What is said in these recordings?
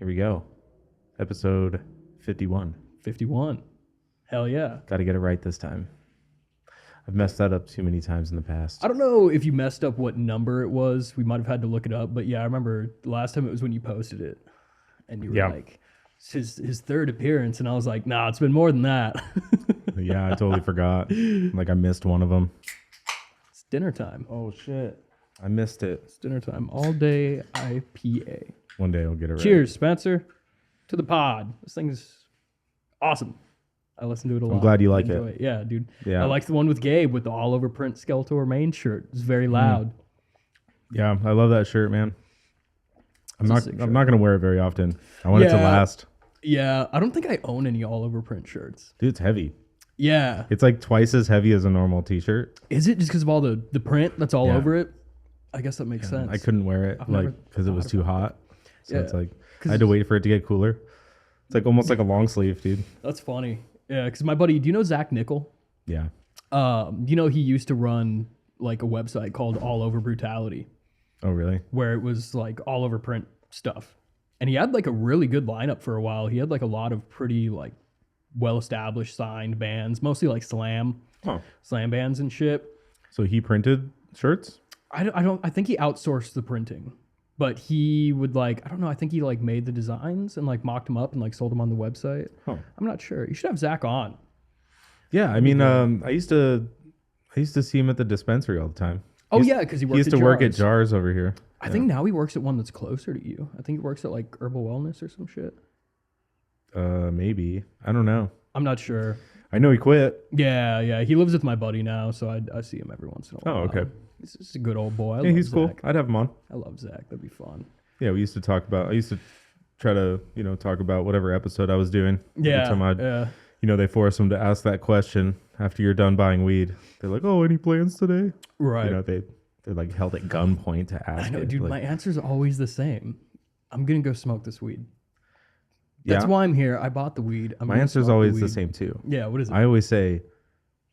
Here we go. Episode 51. 51. Hell yeah. Got to get it right this time. I've messed that up too many times in the past. I don't know if you messed up what number it was. We might have had to look it up. But yeah, I remember the last time it was when you posted it. And you were like, it's his third appearance. And I was like, nah, it's been more than that. Yeah, I totally forgot. Like I missed one of them. It's dinner time. Oh, shit. I missed it. It's dinner time. All day IPA. One day I'll get it right. Cheers, Spencer, to the pod. This thing's awesome. I listen to it a lot. I'm glad you like Enjoy it. Yeah, dude. Yeah. I liked the one with Gabe with the all over print Skeletor main shirt. It's very loud. Yeah, I love that shirt, man. I'm not sick going to wear it very often. I want it to last. Yeah, I don't think I own any all over print shirts. Dude, it's heavy. Yeah. It's like twice as heavy as a normal t-shirt. Is it just because of all the print that's all over it? I guess that makes sense. I couldn't wear it because it was too hot. So it's like I had to wait for it to get cooler. It's like almost like a long sleeve, dude. That's funny. Yeah, because my buddy, do you know Zach Nickel? Yeah. You know, he used to run like a website called All Over Brutality. Oh, really? Where it was like all over print stuff. And he had like a really good lineup for a while. He had like a lot of pretty like well-established signed bands, mostly like slam bands and shit. So he printed shirts? I think he outsourced the printing. But he would like, I don't know, I think he like made the designs and like mocked them up and like sold them on the website. Huh. I'm not sure. You should have Zach on. Yeah, I mean, I used to see him at the dispensary all the time. Oh yeah, because he used to work at Jars over here. I think now he works at one that's closer to you. I think he works at like Herbal Wellness or some shit. Maybe. I don't know. I'm not sure. I know he quit. Yeah. He lives with my buddy now, so I see him every once in a while. Oh, okay. He's just a good old boy. Yeah, he's Zach. cool. I'd have him on. I love Zach. That'd be fun. Yeah, we used to talk about. I used to try to, talk about whatever episode I was doing. Yeah. They force them to ask that question after you're done buying weed. They're like, "Oh, any plans today?" Right. They're like held at gunpoint to ask. I know, it. dude. Like, My answer's always the same. I'm gonna go smoke this weed. That's yeah? why I'm here. I bought the weed. My answer's always the same too. Yeah. What is it? I always say,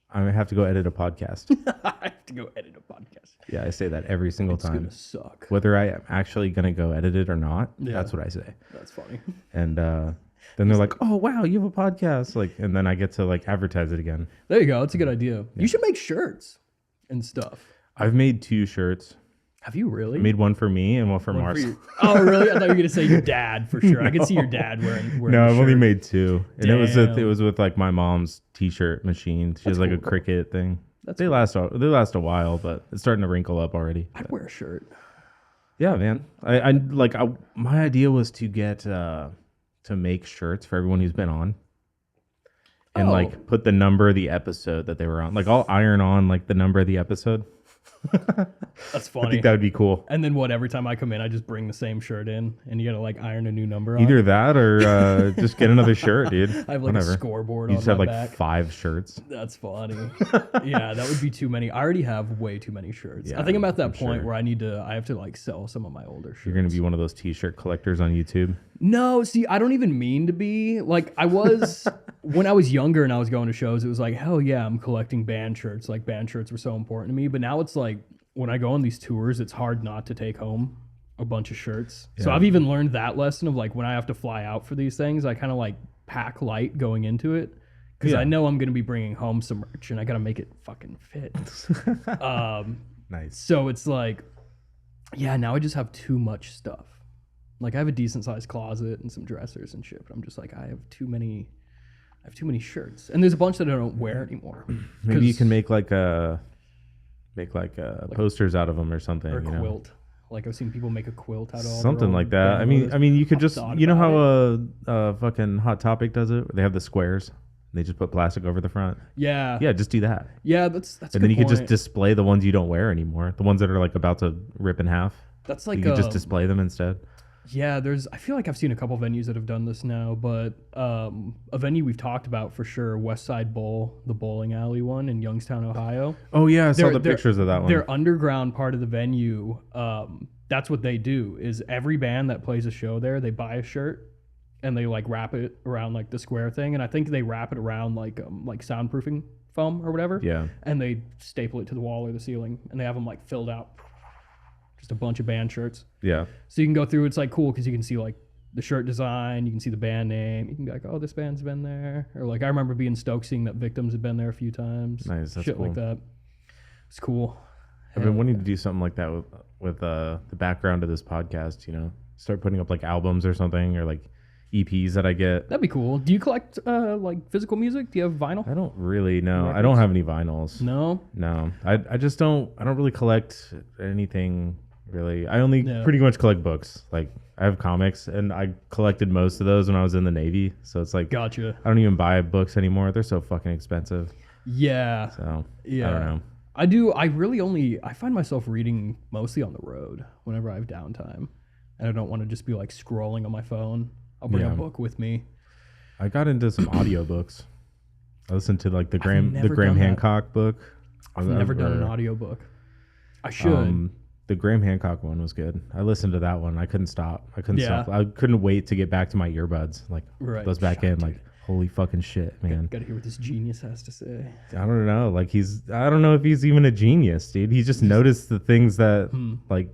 I have to go edit a podcast. I have to go edit a podcast. Yeah, I say that every single time. It's gonna suck. Whether I am actually gonna go edit it or not, that's what I say. That's funny. And then they're like, "Oh wow, you have a podcast!" And then I get to like advertise it again. There you go. That's a good idea. Yeah. You should make shirts and stuff. I've made 2 shirts. Have you really? I made one for me and one for Mars. Oh, really? I thought you were gonna say your dad for sure. No. I could see your dad wearing. No, I've only made 2, and Damn. it was with like my mom's t-shirt machine. She has like a Cricut thing. They last a while, but it's starting to wrinkle up already. I'd wear a shirt. Yeah, man. My idea was to get to make shirts for everyone who's been on. And like put the number of the episode that they were on. Like I'll iron on like the number of the episode. That's funny. I think that would be cool. And then every time I come in, I just bring the same shirt in and you gotta like iron a new number on. Either that or just get another shirt, dude. I have like a scoreboard you on just have my like back. 5 shirts. That's funny. Yeah, that would be too many. I already have way too many shirts. Yeah, I think I'm at that point where I have to like sell some of my older shirts. You're gonna be one of those t-shirt collectors on YouTube. No, see, I don't even mean to be. Like, I was, when I was younger and I was going to shows, it was like, hell yeah, I'm collecting band shirts. Like, band shirts were so important to me. But now it's like, when I go on these tours, it's hard not to take home a bunch of shirts. Yeah. So I've even learned that lesson of like, when I have to fly out for these things, I kind of like pack light going into it. Because I know I'm going to be bringing home some merch and I got to make it fucking fit. Nice. So it's like, yeah, now I just have too much stuff. Like I have a decent sized closet and some dressers and shit, but I'm just like, I have too many shirts. And there's a bunch that I don't wear anymore. Maybe you can make posters out of them or something. Or a quilt. Like I've seen people make a quilt out of all something like that. I mean, you could just, you know how fucking Hot Topic does it? They have the squares. They just put plastic over the front. Yeah. Yeah, just do that. Yeah, that's. And then you could just display the ones you don't wear anymore. The ones that are like about to rip in half. That's like you could just display them instead. Yeah, I feel like I've seen a couple venues that have done this now, but a venue we've talked about for sure, West Side Bowl, the bowling alley one in Youngstown, Ohio. Oh yeah, I saw the pictures of that one. Their underground part of the venue, that's what they do, is every band that plays a show there, they buy a shirt and they like wrap it around like the square thing, and I think they wrap it around like soundproofing foam or whatever. Yeah. And they staple it to the wall or the ceiling, and they have them like filled out. Just a bunch of band shirts. Yeah. So you can go through. It's like cool because you can see like the shirt design. You can see the band name. You can be like, oh, this band's been there. Or like, I remember being stoked seeing that Victims had been there a few times. Nice, that's shit cool. like that. It's cool. I've been wanting to do something like that with the background of this podcast. You know, start putting up like albums or something, or like EPs that I get. That'd be cool. Do you collect like physical music? Do you have vinyl? I don't really know. Records? I don't have any vinyls. No. I just don't. I don't really collect anything really. I only Yeah. pretty much collect books. Like I have comics, and I collected most of those when I was in the Navy. So it's like Gotcha. I don't even buy books anymore. They're so fucking expensive. Yeah. So Yeah. I don't know. I do. I find myself reading mostly on the road whenever I have downtime. And I don't want to just be like scrolling on my phone. I'll bring a book with me. I got into some audiobooks. I listened to like the Graham never Graham done that. Hancock book. I've never done an audiobook. I should. The Graham Hancock one was good. I listened to that one. I couldn't stop. I couldn't wait to get back to my earbuds. Like Right. those back in. Dude. Like holy fucking shit, man. Gotta hear what this genius has to say. I don't know. Like I don't know if he's even a genius, dude. He just noticed the things that like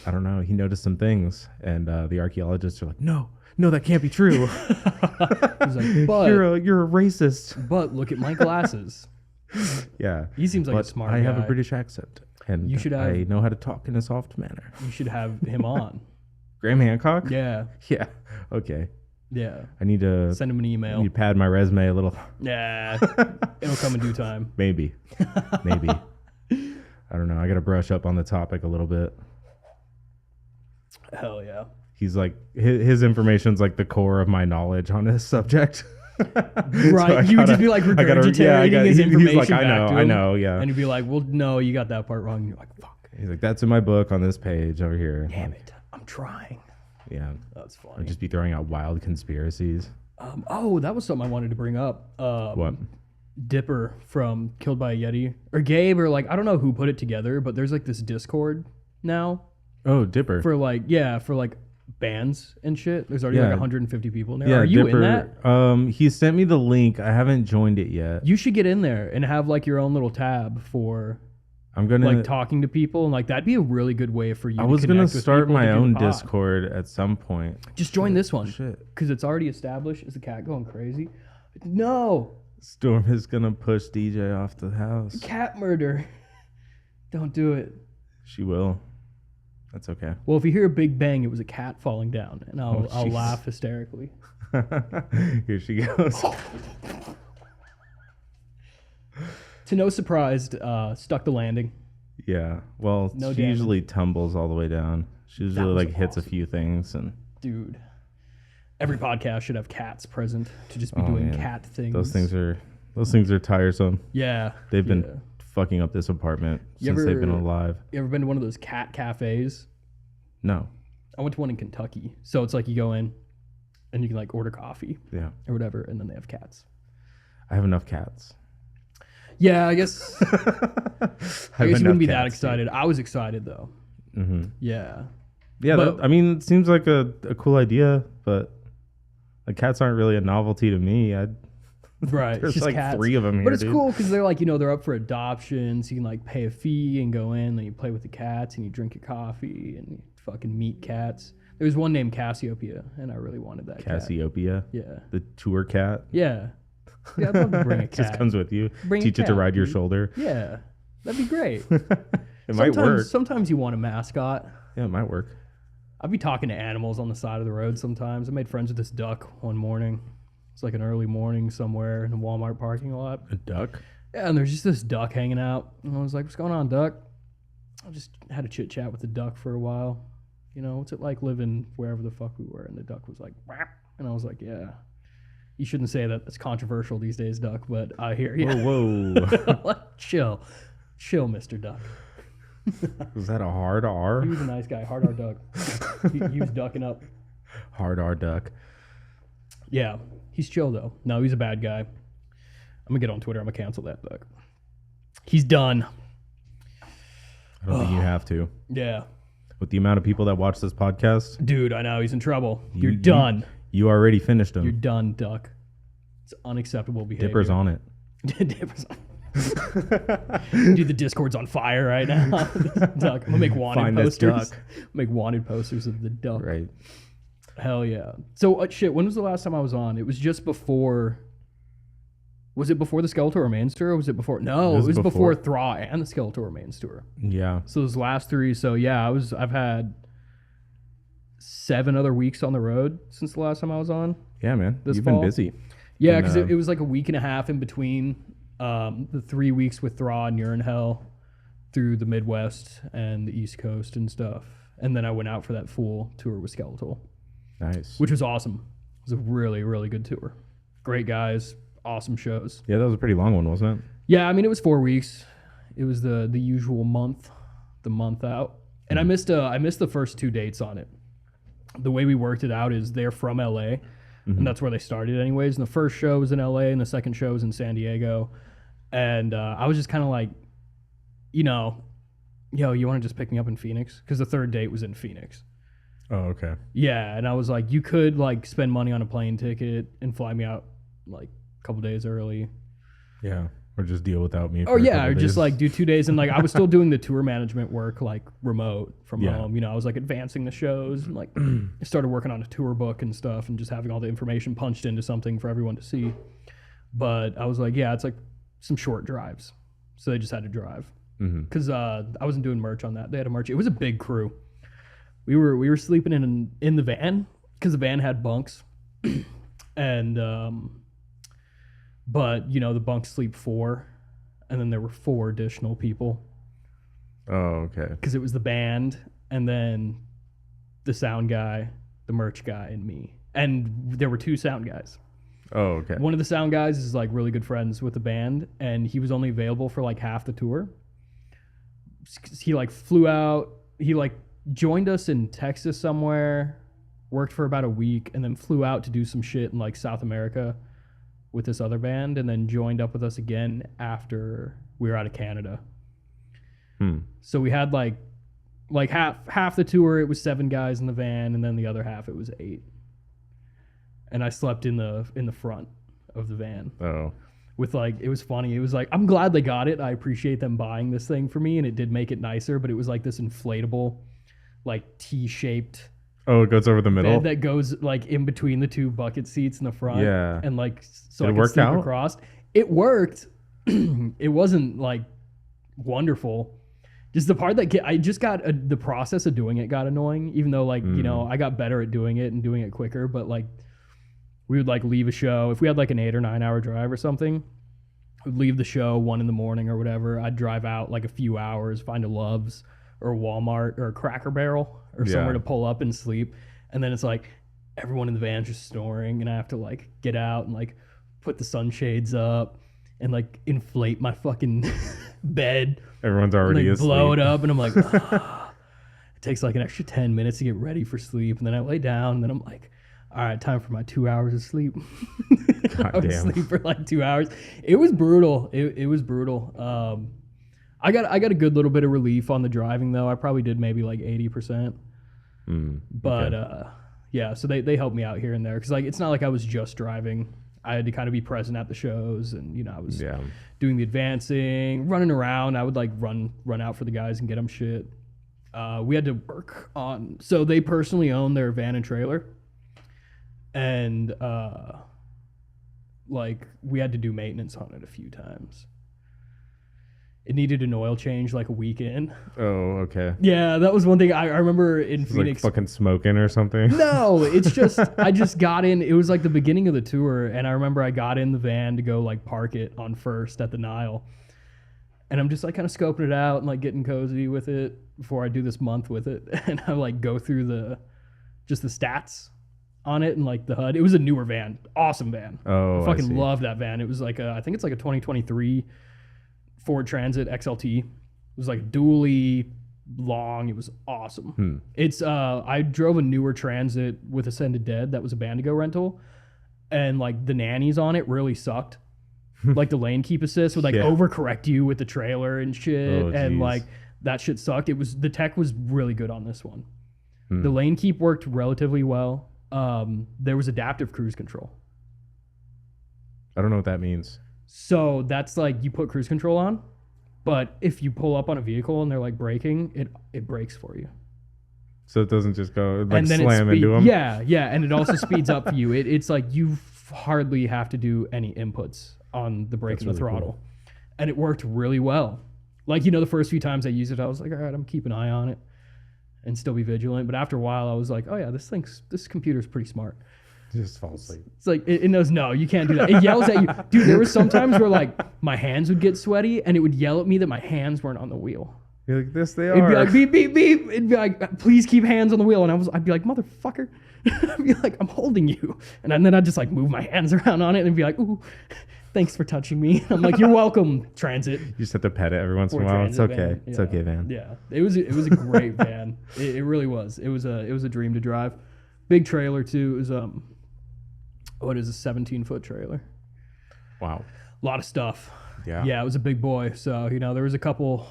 I don't know. He noticed some things, and the archaeologists are like, no, that can't be true. He's like, but you're a racist. But look at my glasses. Yeah, He seems like but a smart I guy. have a British accent, and You should have- I know how to talk in a soft manner. You should have him on. Graham Hancock. Yeah. Yeah. Okay. Yeah. I need to Send him an email. pad my resume a little. Yeah. It'll come in due time. Maybe. I don't know. I got to brush up on the topic a little bit. Hell yeah. He's like his information's like the core of my knowledge on this subject. Right. You would just be like regurgitating his information. He's like, back to I him, know, yeah. And you'd be like, well, no, you got that part wrong. And you're like, fuck. He's like, that's in my book on this page over here. Damn it. I'm trying. Yeah. That's I'd funny. just be throwing out wild conspiracies. Oh, that was something I wanted to bring up. What? Dipper from Killed by a Yeti. Or Gabe, or like, I don't know who put it together, but there's like this Discord now Oh, Dipper. for like bands and shit. There's already Yeah. like 150 people in there. Yeah, Are you Dipper, in that? He sent me the link. I haven't joined it yet. You should get in there and have like your own little tab for I'm gonna like talking to people, and like that'd be a really good way for you. I was to gonna connect with start people to my do the own pod. Discord at some point. Just join this one Shit. because it's already established. Is the cat going crazy? No, Storm is gonna push DJ off the house. cat murder. Don't do it. She will. That's okay. Well, if you hear a big bang, it was a cat falling down, and I'll jeez. laugh hysterically. Here she goes. To no surprise, stuck the landing. Yeah. Well, No she damage. usually tumbles all the way down. She usually was like hits a awesome. few things and Dude, every podcast should have cats present to just be Oh, doing man. cat things. those things are tiresome. Yeah. They've yeah. been fucking up this apartment You since they've been ever- alive. You ever been to one of those cat cafes? No. I went to one in Kentucky. So it's like you go in and you can like order coffee Yeah. or whatever, and then they have cats. I have enough cats. Yeah, I guess I guess you wouldn't be that cats, excited. I was excited though. dude. Mhm. Yeah. Yeah, But- I mean, it seems like a cool idea, but like cats aren't really a novelty to me. Right. it's There's just like cats. 3 of them here, But it's dude. cool because they're like, they're up for adoption. So you can like pay a fee and go in, then you play with the cats and you drink your coffee and you fucking meet cats. There was one named Cassiopeia, and I really wanted that cat. Cassiopeia, Yeah. the tour cat. Yeah. Yeah, I'd love to bring a It just cat. comes with you. Bring a Teach it to cat, ride your dude. shoulder. Yeah. That'd be great. It might work. Sometimes you want a mascot. Yeah, it might work. I'd be talking to animals on the side of the road sometimes. I made friends with this duck one morning. It's like an early morning somewhere in a Walmart parking lot. A duck. Yeah, and there's just this duck hanging out. And I was like, what's going on, duck? I just had a chit chat with the duck for a while. What's it like living wherever the fuck we were? And the duck was like, "Wah." And I was like, yeah. You shouldn't say that. It's controversial these days, duck, but I hear you. Whoa. Chill. Chill, Mr. Duck. Was that a hard R? He was a nice guy. Hard R duck. he was ducking up. Hard R duck. Yeah. He's chill, though. No, he's a bad guy. I'm going to get on Twitter. I'm going to cancel that duck. He's done. I don't think you have to. Yeah. With the amount of people that watch this podcast, Dude, I know. He's in trouble. You're You- done. you already finished them. You're done, duck. It's unacceptable behavior. Dipper's on it. Dipper's on. Dude, the Discord's on fire right now. Duck. I'm gonna make wanted Find this posters. duck. Make wanted posters of the duck. Right. Hell yeah. So shit, when was the last time I was on? It was just before. Was it before the Skeletor Remains tour? Or was it before? No, it was before Thraw and the Skeletor Remains tour. Yeah. So those last three. So yeah, I've had 7 other weeks on the road since the last time I was on. Yeah, man. This You've fall. been busy. Yeah, because it was like a week and a half in between the 3 weeks with Thraw and Urine Hell through the Midwest and the East Coast and stuff. And then I went out for that full tour with Skeletal. Nice. Which was awesome. It was a really, really good tour. Great guys, awesome shows. Yeah, that was a pretty long one, wasn't it? Yeah, I mean, it was 4 weeks. It was the usual month, the month out. And I missed the first 2 dates on it. The way we worked it out is they're from LA, and that's where they started anyways. And the first show was in LA, and the second show was in San Diego. And I was just kind of like, you know, yo, you want to just pick me up in Phoenix? Because the third date was in Phoenix. Oh, okay. Yeah, and I was like, you could like spend money on a plane ticket and fly me out like a couple days early. Yeah, or just deal without me. Or yeah, or just like do 2 days. And like I was still doing the tour management work like remote from Yeah. home. You know, I was like advancing the shows and like I started working on a tour book and stuff and just having all the information punched into something for everyone to see. But I was like, yeah, it's like some short drives. So they just had to drive. Because I wasn't doing merch on that. They had a merch. It was a big crew. We were sleeping in the van because the van had bunks, and but you know the bunks sleep 4, and then there were 4 additional people. Oh, okay. Because it was the band, and then the sound guy, the merch guy, and me. And there were 2 sound guys. Oh, okay. One of the sound guys is like really good friends with the band, and he was only available for like half the tour. He like flew out. He like joined us in Texas somewhere, worked for about a week, and then flew out to do some shit in like South America with this other band, and then joined up with us again after we were out of Canada. So we had like half the tour. It was 7 guys in the van, and then the other half it was 8. And I slept in the front of the van. Oh. With like, it was funny. It was like, I'm glad they got it. I appreciate them buying this thing for me, and it did make it nicer. But it was like this inflatable, like T-shaped. Oh, it goes over the middle. Bed that goes like in between the 2 bucket seats in the front. Yeah. And like so Did I it could work sleep out? across. It worked. It wasn't like wonderful. Just the part that I just got the process of doing it got annoying. Even though like you know I got better at doing it and doing it quicker, but like. We would like leave a show. If we had like an 8 or 9 hour drive or something, we'd leave the show 1 a.m. or whatever. I'd drive out like a few hours, find a Love's or a Walmart or a Cracker Barrel or somewhere to pull up and sleep. And then it's like everyone in the van's just snoring, and I have to like get out and like put the sunshades up and like inflate my fucking bed. Everyone's already and, like, asleep. blow it up, and I'm like, ah. It takes like an extra 10 minutes to get ready for sleep, and then I lay down, and then I'm like, all right, time for my 2 hours of sleep. I would sleep for like 2 hours. It was brutal. It was brutal. I got a good little bit of relief on the driving though. I probably did maybe like 80%. But yeah, so they helped me out here and there because like it's not like I was just driving. I had to kind of be present at the shows, and you know I was doing the advancing, running around. I would like run out for the guys and get them shit. We had to work on. So they personally own their van and trailer. And like we had to do maintenance on it a few times. It needed an oil change like a week in. Oh, okay. Yeah, that was one thing I remember in Phoenix. Like fucking smoking or something? No, it's just I just got in. It was like the beginning of the tour, and I remember I got in the van to go like park it on First at the Nile. And I'm just like kind of scoping it out and like getting cozy with it before I do this month with it. And I like go through the stats on it and like the HUD. It was a newer van, awesome van. Oh, I fucking love that van. It was like I think it's like a 2023 Ford Transit XLT. It was like dually long. It was awesome. It's I drove a newer Transit with Ascended Dead that was a Bandigo rental, and like the nannies on it really sucked. Like the lane keep assist would like overcorrect you with the trailer and shit, and like that shit sucked. The tech was really good on this one. The lane keep worked relatively well. There was adaptive cruise control. I don't know what that means. So that's like you put cruise control on, but if you pull up on a vehicle and they're like braking, it brakes for you. So it doesn't just go like and then slam into them. Yeah, and it also speeds up for you. It's like you hardly have to do any inputs on the brake and the throttle, and it worked really well. Like, the first few times I used it, I was like, all right, I'm keeping an eye on it and still be vigilant. But after a while, I was like, oh yeah, this computer's pretty smart. Just fall asleep. It's like it knows, no, you can't do that. It yells at you, dude. There were some times where like my hands would get sweaty, and it would yell at me that my hands weren't on the wheel. You're like, this they It'd are. be like beep beep beep. It'd be like, please keep hands on the wheel, and I'd be like, motherfucker. I'd be like, I'm holding you, and then I'd just like move my hands around on it and be like, ooh, thanks for touching me. I'm like, you're welcome, Transit. You just have to pet it every once in a while. It's okay. Van. It's okay, van. Yeah, it was a great van. It really was. It was a dream to drive. Big trailer too. It was what is a 17-foot trailer? Wow. A lot of stuff. Yeah. Yeah, it was a big boy. So there was a couple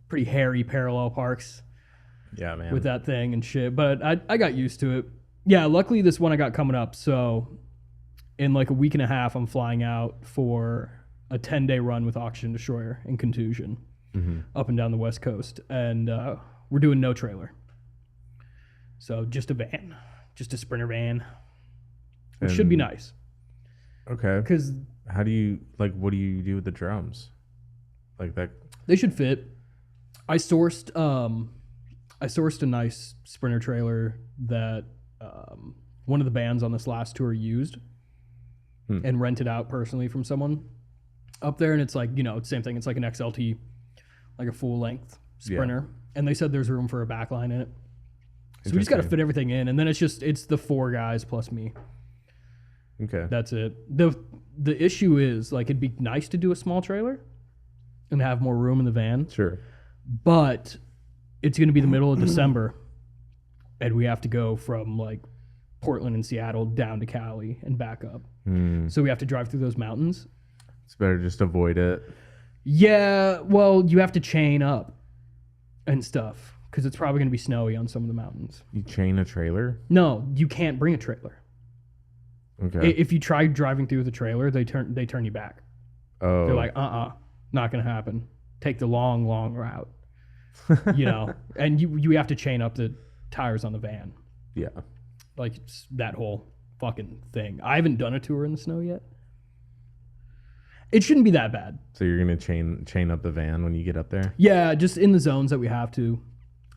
pretty hairy parallel parks. Yeah, man. With that thing and shit, but I got used to it. Yeah, luckily this one I got coming up. So in like a week and a half, I'm flying out for a 10-day run with Oxygen Destroyer and Contusion up and down the West Coast, and we're doing no trailer. So just a van, just a Sprinter van, which should be nice. Okay. Because how do you what do you do with the drums? Like that? They should fit. I sourced a nice Sprinter trailer that one of the bands on this last tour used and rented out personally from someone up there. And it's like, same thing. It's like an XLT, like a full length Sprinter. Yeah. And they said there's room for a backline in it. So we just got to fit everything in. And then it's the 4 guys plus me. Okay. That's it. The issue is like, it'd be nice to do a small trailer and have more room in the van. Sure. But it's going to be the middle of December, and we have to go from like Portland and Seattle down to Cali and back up. So we have to drive through those mountains. It's better just avoid it. Yeah, well, you have to chain up and stuff because it's probably going to be snowy on some of the mountains. You chain a trailer? No, you can't bring a trailer. Okay. If you try driving through the trailer, they turn you back. Oh. They're like, not going to happen. Take the long route. And you have to chain up the tires on the van. Yeah. Like, it's that whole fucking thing. I haven't done a tour in the snow yet. It shouldn't be that bad. So you're going to chain up the van when you get up there? Yeah, just in the zones that we have to.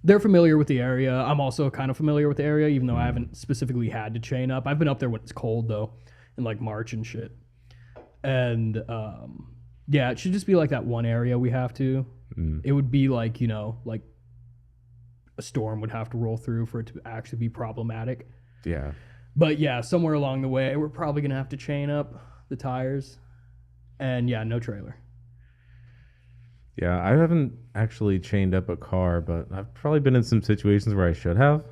They're familiar with the area. I'm also kind of familiar with the area, even though I haven't specifically had to chain up. I've been up there when it's cold, though, in like March and shit. And yeah, it should just be like that one area we have to. It would be like, like a storm would have to roll through for it to actually be problematic. Yeah. But yeah, somewhere along the way, we're probably going to have to chain up the tires. And yeah, no trailer. Yeah, I haven't actually chained up a car, but I've probably been in some situations where I should have.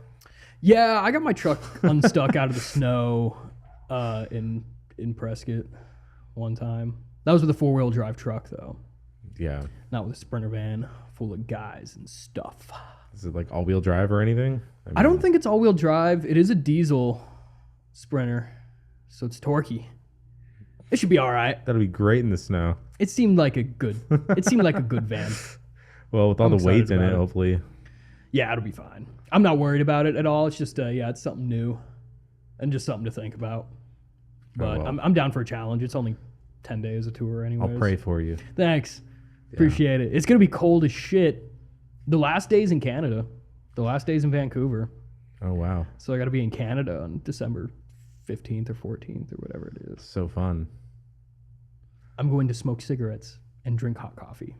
Yeah, I got my truck unstuck out of the snow in Prescott one time. That was with a 4-wheel drive truck, though. Yeah. Not with a Sprinter van full of guys and stuff. Is it like all-wheel drive or anything? I don't think it's all-wheel drive. It is a diesel Sprinter, so it's torquey. It should be all right. That'll be great in the snow. It seemed like a good van. Well, with all the weight in it, hopefully. Yeah, it'll be fine. I'm not worried about it at all. It's just, it's something new and just something to think about. But I'm down for a challenge. It's only 10 days of tour anyways. I'll pray for you. Thanks. Yeah. Appreciate it. It's going to be cold as shit. The last day's in Canada. The last day's in Vancouver. Oh, wow. So I got to be in Canada on December 15th or 14th or whatever it is. So fun. I'm going to smoke cigarettes and drink hot coffee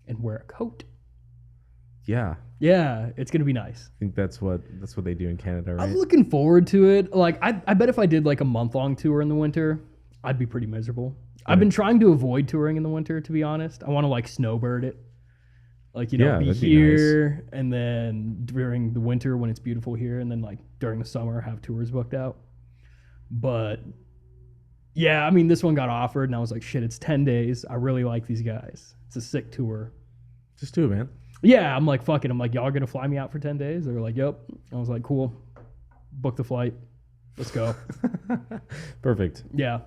and wear a coat. Yeah. Yeah, it's going to be nice. I think that's what they do in Canada, right? I'm looking forward to it. Like, I bet if I did like a month-long tour in the winter, I'd be pretty miserable. Yeah. I've been trying to avoid touring in the winter, to be honest. I want to like snowbird it. Like, be here nice. And then during the winter when it's beautiful here, and then like during the summer have tours booked out. But yeah, I mean, this one got offered and I was like, shit, it's 10 days. I really like these guys. It's a sick tour. Just do it, man. Yeah, I'm like, fuck it. I'm like, y'all gonna fly me out for 10 days? They were like, yep. I was like, cool. Book the flight. Let's go. Perfect. Yeah.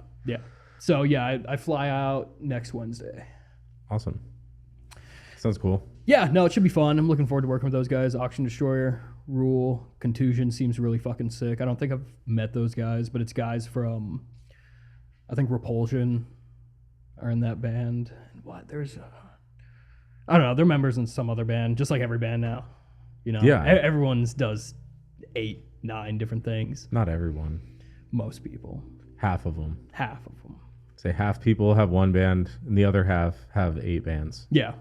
So yeah, I fly out next Wednesday. Awesome. Sounds cool. Yeah, no, it should be fun. I'm looking forward to working with those guys. Auction Destroyer, Rule, Contusion seems really fucking sick. I don't think I've met those guys, but it's guys from, I think Repulsion are in that band. And what? I don't know. They're members in some other band, just like every band now. You know? Yeah. Everyone's does 8, 9 different things. Not everyone. Most people. Half of them. Half of them. Say half people have one band and the other half have 8 bands. Yeah.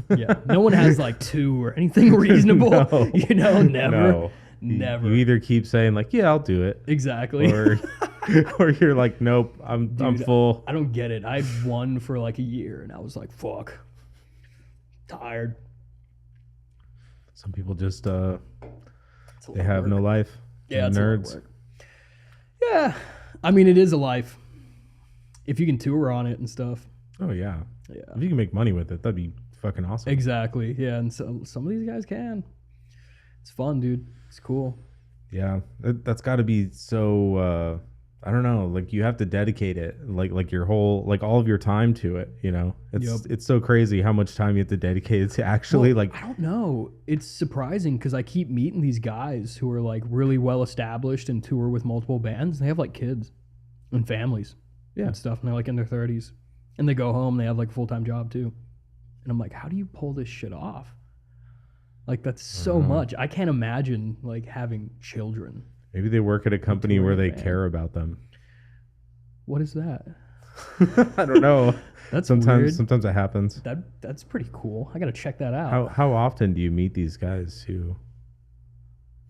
Yeah. No one has like 2 or anything reasonable. No. You know, never. No. Never. You either keep saying like, yeah, I'll do it. Exactly. Or you're like, nope, I'm full. I don't get it. I had one for like a year and I was like, fuck. Tired. Some people just they have no life. Yeah, it's nerds. a lot of work. Yeah. I mean, it is a life. If you can tour on it and stuff. Oh yeah. Yeah. If you can make money with it, that'd be fucking awesome. Exactly. Yeah, and so some of these guys can. It's fun, dude. It's cool. Yeah, that's got to be so. I don't know. Like you have to dedicate it, like your whole, like all of your time to it. You know, it's so crazy how much time you have to dedicate it to actually like. I don't know. It's surprising because I keep meeting these guys who are like really well established and tour with multiple bands. They have like kids and families, and stuff, and they're like in their 30s, and they go home. They have like a full-time job too, and I'm like, how do you pull this shit off? Like that's so much. I can't imagine like having children. Maybe they work at a company where they care about them. What is that? I don't know. That's sometimes weird. Sometimes it happens. That's pretty cool. I gotta check that out. How often do you meet these guys who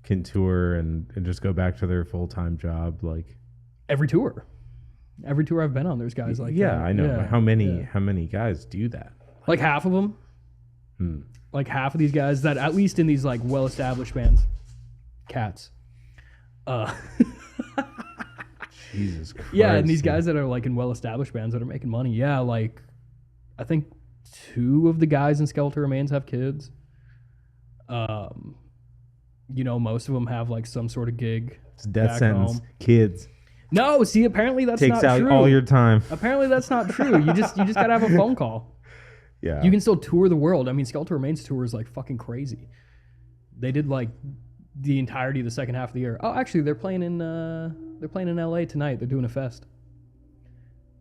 can tour and just go back to their full-time job? Like every tour I've been on, there's guys like that. I know. Yeah. But how many guys do that? Like half of them. Like half of these guys that at least in these like well-established bands, cats. Jesus Christ. Yeah, and these guys that are like in well-established bands that are making money. Yeah, like I think 2 of the guys in Skeletal Remains have kids. You know, most of them have like some sort of gig. It's a death sentence. Home. Kids. No, see, apparently that's Takes not out true. all your time. Apparently that's not true. You just gotta have a phone call. Yeah. You can still tour the world. I mean, Skeletal Remains tour is like fucking crazy. They did like the entirety of the second half of the year. Oh, actually, they're playing in LA tonight. They're doing a fest.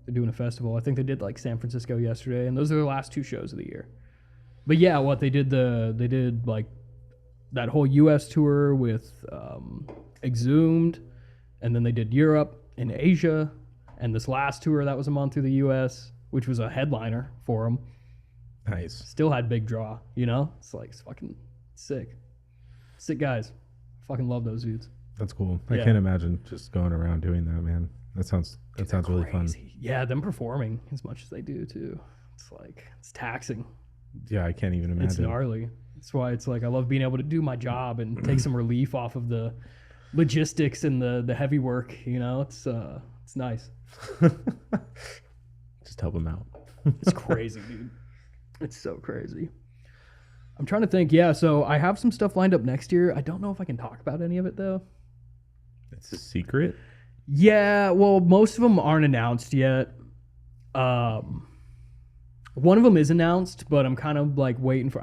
They're doing a festival. I think they did like San Francisco yesterday, and those are their last 2 shows of the year. But yeah, what they did like that whole U.S. tour with Exhumed, and then they did Europe and Asia, and this last tour that was a month through the U.S., which was a headliner for them. Nice. Still had big draw, you know? It's like, it's fucking sick. Sick guys. Fucking love those dudes. That's cool. I can't imagine just going around doing that, man. That sounds really fun. Yeah, them performing as much as they do too. It's like, it's taxing. Yeah, I can't even imagine. It's gnarly. That's why it's like I love being able to do my job and take some relief off of the logistics and the heavy work, you know? It's nice. Just help them out. It's crazy, dude. It's so crazy. I'm trying to think. Yeah, so I have some stuff lined up next year. I don't know if I can talk about any of it, though. It's a secret? Yeah, well, most of them aren't announced yet. One of them is announced, but I'm kind of like waiting for...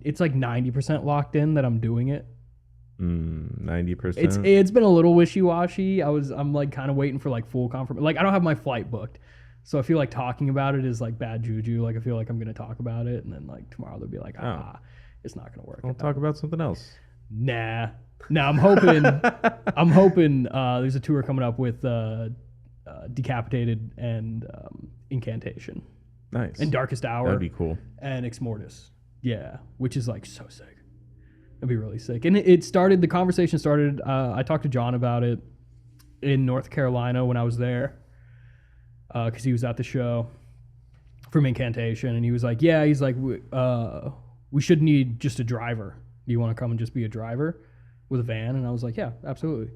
it's like 90% locked in that I'm doing it. 90%? It's been a little wishy-washy. I'm like kind of waiting for like full confirmation. Like I don't have my flight booked. So I feel like talking about it is like bad juju. Like I feel like I'm going to talk about it and then like tomorrow they'll be like, it's not going to work. I'll talk about something else. Nah. No, I'm hoping there's a tour coming up with Decapitated and Incantation. Nice. And Darkest Hour. That'd be cool. And Ex Mortis. Yeah, which is like so sick. It'd be really sick. And the conversation started, I talked to John about it in North Carolina when I was there. Because he was at the show from Incantation, and he was like, we should need just a driver. Do you want to come and just be a driver with a van? And I was like, yeah, absolutely.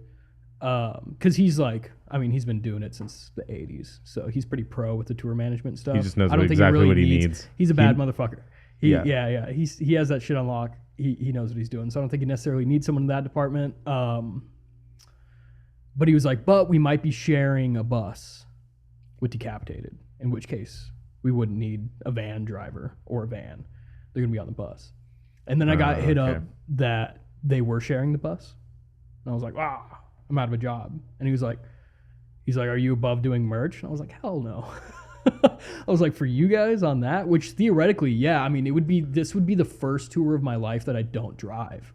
Because he's like, I mean, he's been doing it since the 80s, so he's pretty pro with the tour management stuff. He just knows exactly what he needs. He's a bad motherfucker. He has that shit on lock. He knows what he's doing, so I don't think he necessarily needs someone in that department. But he was like, but we might be sharing a bus with Decapitated, in which case we wouldn't need a van driver or a van. They're gonna be on the bus. And then I got hit up that they were sharing the bus. And I was like, I'm out of a job. And he's like, are you above doing merch? And I was like, hell no. I was like, for you guys on that, which theoretically, yeah, I mean, this would be the first tour of my life that I don't drive,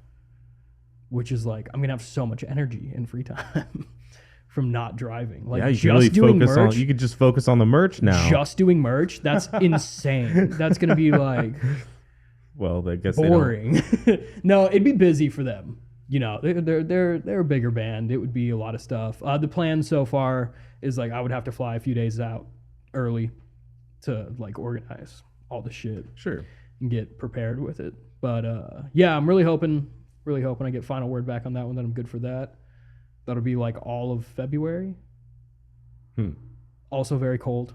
which is like, I'm gonna have so much energy and free time from not driving. Like, you really doing focus merch, you could just focus on the merch now. Just doing merch, that's insane. That's gonna be like, well, I guess boring. No, it'd be busy for them. You know, they're a bigger band. It would be a lot of stuff. The plan so far is like I would have to fly a few days out early to like organize all the shit. Sure. And get prepared with it. But yeah, I'm really hoping I get final word back on that one, that I'm good for that. That'll be like all of February. Also very cold.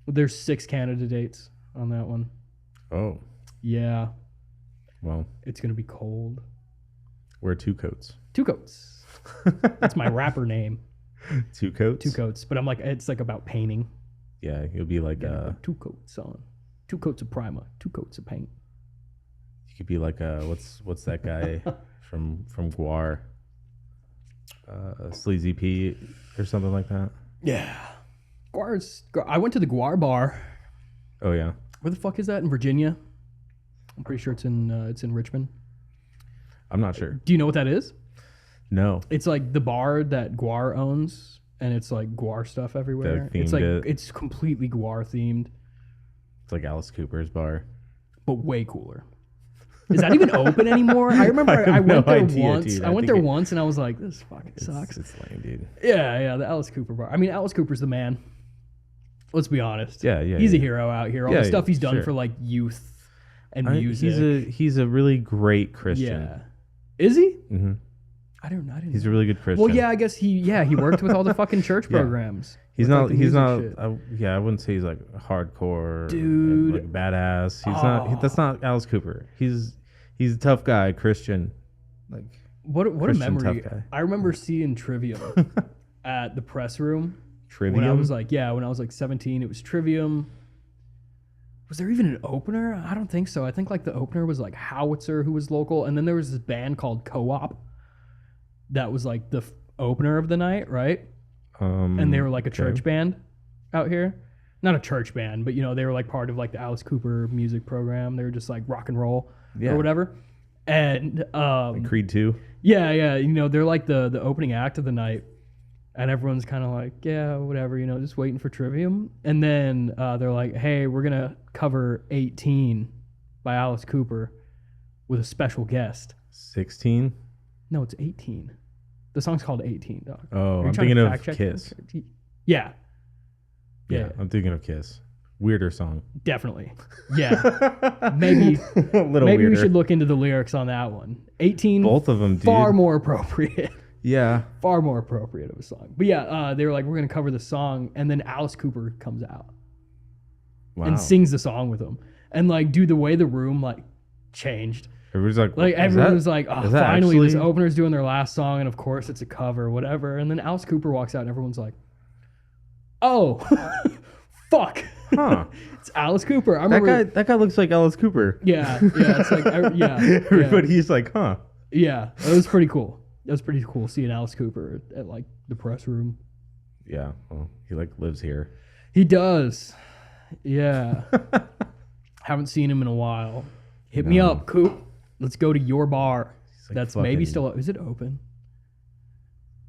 There's 6 Canada dates on that one. Oh. Yeah. Well. It's going to be cold. Wear 2 coats. 2 coats. That's my rapper name. 2 coats? 2 coats. But I'm like, it's like about painting. Yeah, you'll be like 2 coats on. 2 coats of primer. 2 coats of paint. You could be like what's that guy from Guar? Sleazy P or something like that. Yeah. I went to the Guar bar. Oh yeah. Where the fuck is that? In Virginia? I'm pretty sure it's in Richmond. I'm not sure. Do you know what that is? No. It's like the bar that Guar owns, and it's like Guar stuff everywhere. It's like it's completely Guar themed. It's like Alice Cooper's bar, but way cooler. Is that even open anymore? I remember I went there once. Dude. I went there once, and I was like, "This fucking sucks." It's lame, dude. Yeah, the Alice Cooper bar. I mean, Alice Cooper's the man. Let's be honest. Yeah. He's a hero out here. All the stuff he's done for like youth and music. He's a really great Christian. Yeah. Is he? Mm-hmm. I didn't. He's a really good Christian. Well, yeah, I guess he worked with all the fucking church programs. He's not. I wouldn't say he's like hardcore, dude, like badass. He's not. That's not Alice Cooper. He's a tough guy, Christian. Like what Christian a memory! Tough guy. I remember seeing Trivium at the press room. Trivium. When I was like 17, it was Trivium. Was there even an opener? I don't think so. I think like the opener was like Howitzer, who was local, and then there was this band called Co-op that was like the opener of the night, right? And they were like a church band out here. Not a church band, but they were like part of like the Alice Cooper music program. They were just like rock and roll or whatever. And like Creed 2. Yeah. They're like the opening act of the night. And everyone's kind of like, yeah, whatever, just waiting for Trivium. And then they're like, hey, we're going to cover 18 by Alice Cooper with a special guest. 16? No, it's 18. The song's called 18, dog. Oh, I'm thinking of Kiss. Yeah, I'm thinking of Kiss. Weirder song. Definitely. Yeah. Maybe a little maybe weirder. We should look into the lyrics on that one. 18. Both of them, dude. Far more appropriate. Yeah. Far more appropriate of a song. But yeah, they were like, we're going to cover the song. And then Alice Cooper comes out. Wow. And sings the song with them. And like, dude, the way the room like changed. Everybody's like everyone was like, oh, finally this opener's doing their last song. And of course it's a cover, whatever. And then Alice Cooper walks out and everyone's like, oh, fuck. Huh. It's Alice Cooper. I remember that guy looks like Alice Cooper. Yeah. It's like, everybody's like, huh. Yeah. It was pretty cool. It was pretty cool seeing Alice Cooper at like the press room. Yeah. Well, he like lives here. He does. Yeah. Haven't seen him in a while. Hit me up, Coop. Let's go to your bar. Like that's maybe still. Is it open?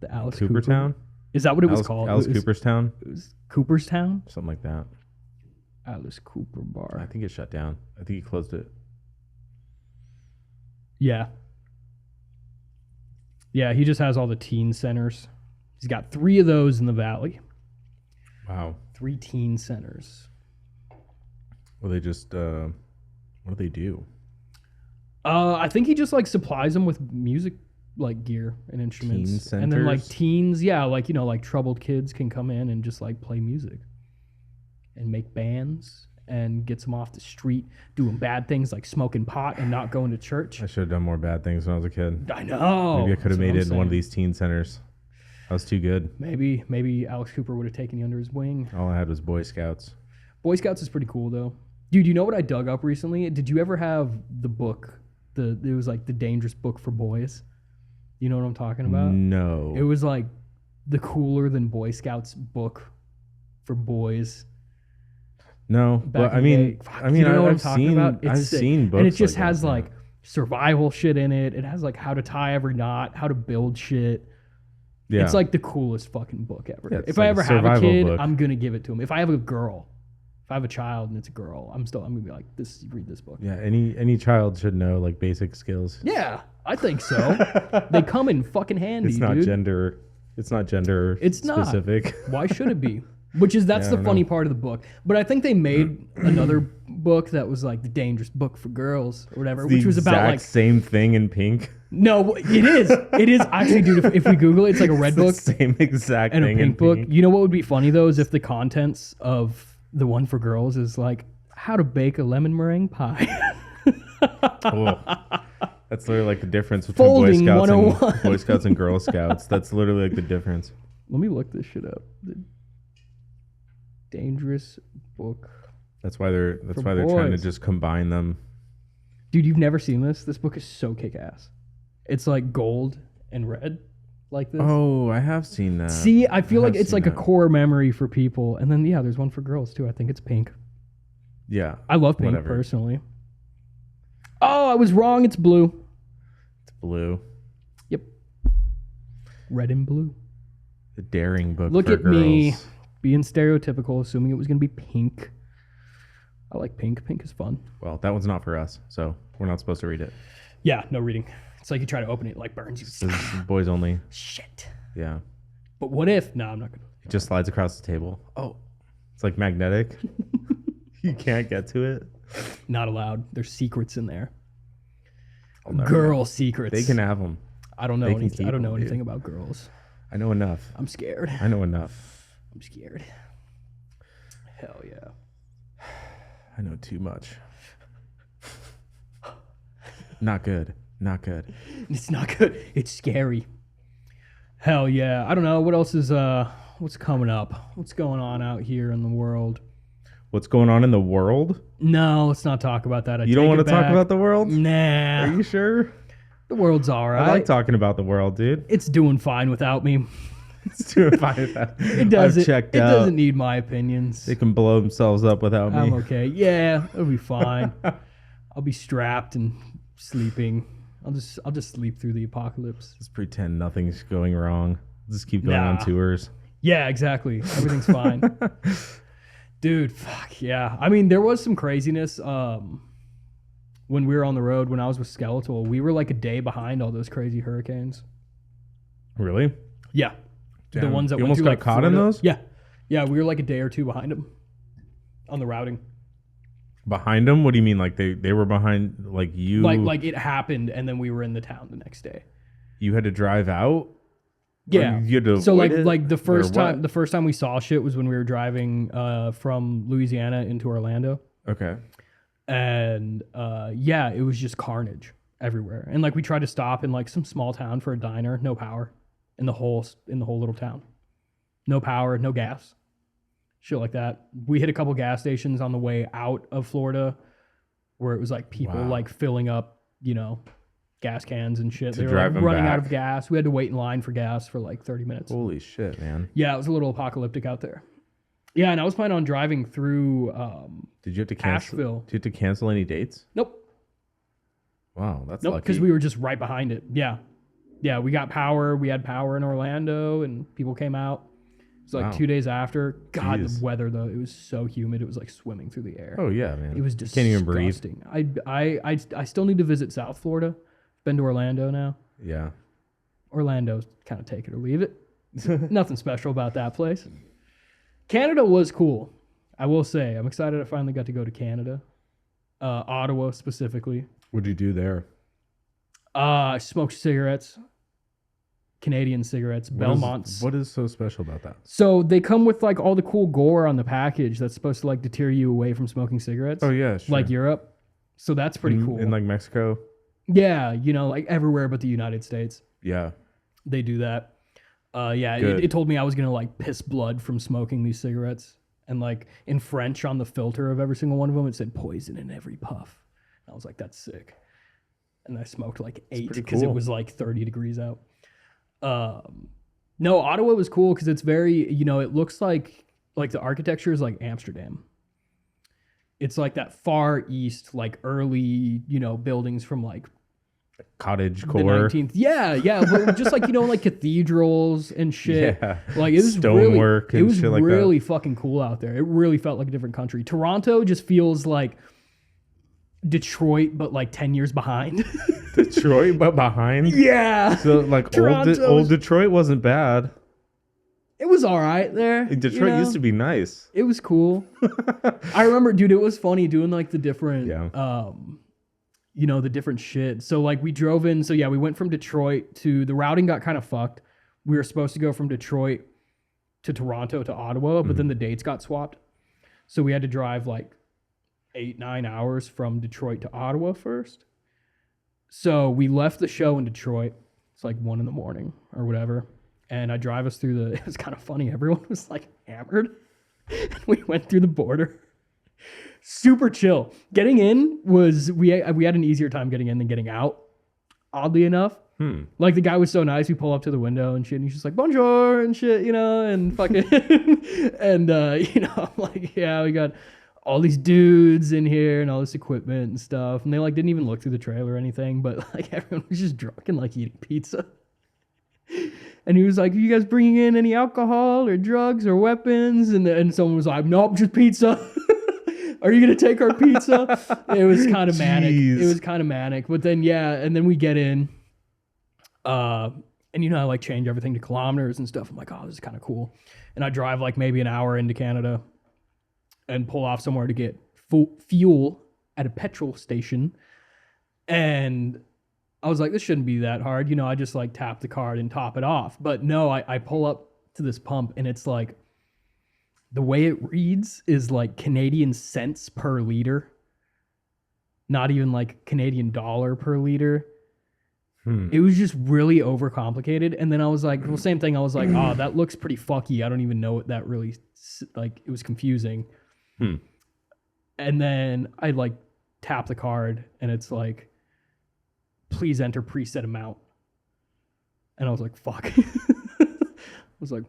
The Alice Cooper Town? Is that what it was called? Alice Cooperstown? It was Cooperstown? Something like that. Alice Cooper Bar. I think it shut down. I think he closed it. Yeah. Yeah, he just has all the teen centers. He's got 3 of those in the valley. Wow. 3 teen centers. Well, they just, what do they do? I think he just like supplies them with music like gear and instruments. Teen centers? And then like teens, yeah, like, like troubled kids can come in and just like play music and make bands and gets them off the street doing bad things like smoking pot and not going to church. I should have done more bad things when I was a kid. I know. Maybe I could have made it in one of these teen centers. I was too good. Maybe Alex Cooper would have taken you under his wing. All I had was Boy Scouts. Boy Scouts is pretty cool though. Dude, you know what I dug up recently? Did you ever have the book? It was like the dangerous book for boys. You know what I'm talking about? No. It was like the cooler than Boy Scouts book for boys. No, Back but I in the mean, day. Fuck, I mean, you know what I'm I've talking seen, about? It's I've sick. seen books, and it just like has that, yeah. like survival shit in it. It has like how to tie every knot, how to build shit. Yeah. It's like the coolest fucking book ever. Yeah, it's if I like a ever have a survival kid, book. I'm gonna give it to him. If I have a girl, if I have a child and it's a girl, I'm gonna be like, read this book. Yeah, any child should know like basic skills. Yeah, I think so. They come in fucking handy, It's not dude. gender. It's not gender. It's not. specific. Why should it be? That's Yeah, I the don't funny know. part of the book. But I think they made another book that was like the dangerous book for girls or whatever, which was about exact like same thing in pink. no, it is. It is actually, dude. If we Google it, it's like a red book It's the same exact and a thing pink in book. pink. You know what would be funny though is if the contents of the one for girls is like how to bake a lemon meringue pie. Oh, that's literally like the difference between Folding Boy Scouts 101. and Boy Scouts and Girl Scouts. That's literally like the difference. Let me look this shit up. The dangerous book. That's why they're For trying to boys. just combine them. Dude, you've never seen this? This book is so kick-ass. It's like gold and red like this. Oh, I have seen that. See, I feel like have it's seen like a that. core memory for people. And then, yeah, there's one for girls, too. I think it's pink. Yeah, I love pink, Whatever. personally. Oh, I was wrong. It's blue. it's blue. Yep. Red and blue. The daring book. Look for at girls. me being stereotypical, assuming it was going to be pink. I like pink. Pink is fun. Well, that one's not for us, so we're not supposed to read it. Yeah, no reading. It's like you try to open it, it like burns you. This is boys only. Shit. Yeah, But what if? No, I'm not going to. it just slides across the table. Oh, it's like magnetic. You can't get to it. Not allowed. There's secrets in there. I'll never Girl know. secrets. They can have them. I don't know they can anything. I keep don't know them, anything dude. about girls. I know enough. I'm scared. I know enough. I'm scared. Hell yeah. I know too much. Not good. Not good. It's not good. It's scary. Hell yeah. I don't know. What else is what's coming up? What's going on out here in the world? What's going on in the world? No, let's not talk about that. You don't want to talk about the world? Nah. Are you sure? The world's all right. I like talking about the world, dude. It's doing fine without me. It's doing fine with that. It doesn't. I've checked it out. doesn't need my opinions. They can blow themselves up without me. I'm okay. Yeah, it'll be fine. I'll be strapped and sleeping. I'll just sleep through the apocalypse. Just pretend nothing's going wrong. Just keep going on Nah. tours. Yeah, exactly. Everything's fine. Dude, fuck yeah. I mean, there was some craziness when we were on the road when I was with Skeletal. We were like a day behind all those crazy hurricanes. Really? Yeah. The Damn. ones that You went almost through got like caught in Florida. those? Yeah. Yeah, we were like a day or two behind them on the routing. Behind them? What do you mean? Like they were behind? Like you? Like it happened and then we were in the town the next day. You had to drive out? Yeah. Or you had to So avoid like it? the first Or what? time we saw shit was when we were driving from Louisiana into Orlando. Okay. And yeah, it was just carnage everywhere. And like we tried to stop in like some small town for a diner, no power in the whole little town. No power, no gas. Shit like that. We hit a couple gas stations on the way out of Florida where it was like people Wow. like filling up, gas cans and shit. To They were drive like them running out back. of gas. We had to wait in line for gas for like 30 minutes. Holy shit, man. Yeah, it was a little apocalyptic out there. Yeah, and I was planning on driving through Did you have to cancel? Asheville. Did you have to cancel any dates? Nope. Wow, that's Nope, lucky. because we were just right behind it. Yeah. Yeah, we got power. We had power in Orlando and people came out. It was like Wow. 2 days after. God, Jeez. the weather though, it was so humid. It was like swimming through the air. Oh yeah, man. It was You disgusting. can't even breathe. I still need to visit South Florida. Been to Orlando now. Yeah. Orlando's kind of take it or leave it. Nothing special about that place. Canada was cool. I will say, I'm excited I finally got to go to Canada. Ottawa specifically. What'd you do there? I smoked cigarettes. Canadian cigarettes, Belmonts. What is so special about that? So they come with like all the cool gore on the package that's supposed to like deter you away from smoking cigarettes. Oh yeah, sure. Like Europe. So that's pretty cool. In like Mexico. Yeah, like everywhere but the United States. Yeah. They do that. Yeah, Good. it told me I was gonna like piss blood from smoking these cigarettes, And like in French on the filter of every single one of them, it said poison in every puff. And I was like, that's sick. And I smoked like 8 because it was like 30 degrees out. No, Ottawa was cool because it's very, it looks like the architecture is like Amsterdam. It's like that far east, like early, buildings from like cottage the core. 19th. Yeah. But just like, like cathedrals and shit. Yeah. Like it was stonework and shit like that. really fucking cool out there. It really felt like a different country. Toronto just feels like Detroit, but like 10 years behind. Detroit, but behind? Yeah. So like old Detroit wasn't bad. It was all right there. Detroit used to be nice. It was cool. I remember, dude, it was funny doing like the different, the different shit. So like we drove in. So yeah, we went from Detroit to the routing got kind of fucked. We were supposed to go from Detroit to Toronto to Ottawa, but then the dates got swapped. So we had to drive like 8-9 hours from Detroit to Ottawa first. So we left the show in Detroit. It's like 1 a.m. or whatever. And I drive us through it was kind of funny. Everyone was like hammered. We went through the border. Super chill. Getting in was, we had an easier time getting in than getting out, oddly enough. Like the guy was so nice. We pull up to the window and shit. And he's just like, bonjour and shit, and fucking, and, I'm like, yeah, we got all these dudes in here and all this equipment and stuff. And they like didn't even look through the trailer or anything, but like everyone was just drunk and like eating pizza. And he was like, are you guys bringing in any alcohol or drugs or weapons? And someone was like, nope, just pizza. Are you going to take our pizza? It was kind of manic. It was kind of manic. But then, yeah, and then we get in. And I like change everything to kilometers and stuff. I'm like, oh, this is kind of cool. And I drive like maybe an hour into Canada and pull off somewhere to get fuel at a petrol station. And I was like, this shouldn't be that hard. I just like tap the card and top it off. But no, I pull up to this pump and it's like, the way it reads is like Canadian cents per liter. Not even like Canadian dollar per liter. It was just really overcomplicated. And then I was like, well, same thing. I was like, oh, that looks pretty fucky. I don't even know what that really, like, it was confusing. And then I like tap the card and it's like, please enter preset amount. And I was like, fuck. I was like,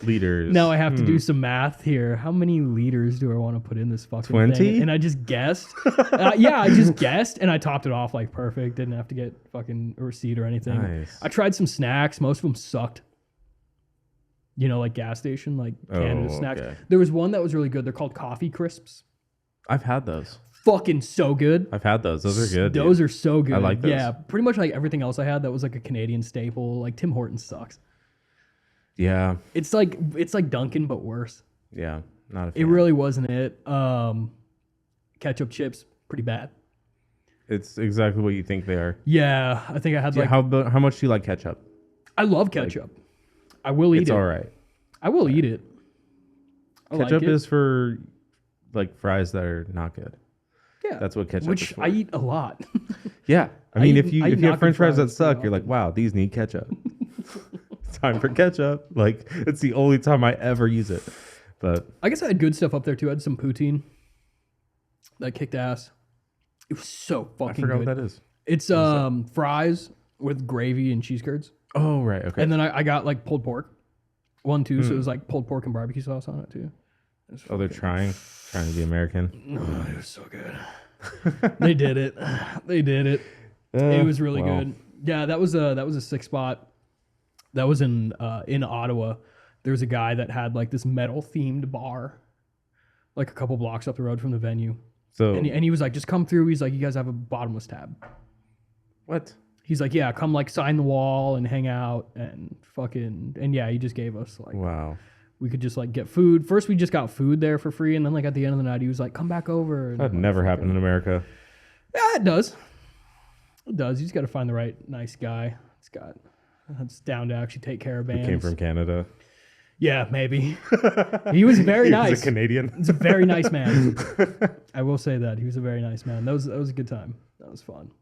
liters. Now I have to do some math here. How many liters do I want to put in this fucking 20? thing? And I just guessed. I just guessed and I topped it off like perfect. Didn't have to get fucking a receipt or anything. Nice. I tried some snacks. Most of them sucked. Like gas station, like Canada snacks. Okay. There was one that was really good. They're called coffee crisps. I've had those. Fucking so good. I've had those. Those are good. Those are so good. I like those. Yeah, pretty much like everything else I had that was like a Canadian staple. Like Tim Hortons sucks. Yeah. It's like Dunkin' but worse. Yeah. Not a fan. It really wasn't it. Ketchup chips, pretty bad. It's exactly what you think they are. Yeah, I think I had like... How much do you like ketchup? I love ketchup. I will eat it. It's all right. I will eat it. Ketchup is for like fries that are not good. Yeah. That's what ketchup is for. I eat a lot. Yeah. I mean, if you have french fries that suck, you're like, wow, these need ketchup. Time for ketchup. Like, it's the only time I ever use it. But I guess I had good stuff up there too. I had some poutine that kicked ass. It was so fucking good. I forgot what that is. It's fries with gravy and cheese curds. Oh, right. Okay. And then I got like pulled pork. 1, 2. So it was like pulled pork and barbecue sauce on it too. Oh, they're trying to be American. Oh, it was so good. They did it. They did it. It was really good. Yeah, that was a sick spot. That was in Ottawa. There was a guy that had like this metal themed bar, like a couple blocks up the road from the venue. So and he was like, just come through. He's like, you guys have a bottomless tab. What? He's like, yeah, come like sign the wall and hang out and fucking, and yeah, he just gave us like, wow. We could just like get food. First, we just got food there for free. And then like at the end of the night, he was like, come back over. That never happened in America. Yeah, it does. It does. You just got to find the right nice guy. It's down to actually take care of bands. He came from Canada. Yeah, maybe. He was very nice. He's a Canadian. He's a very nice man. I will say that. He was a very nice man. That was a good time. That was fun.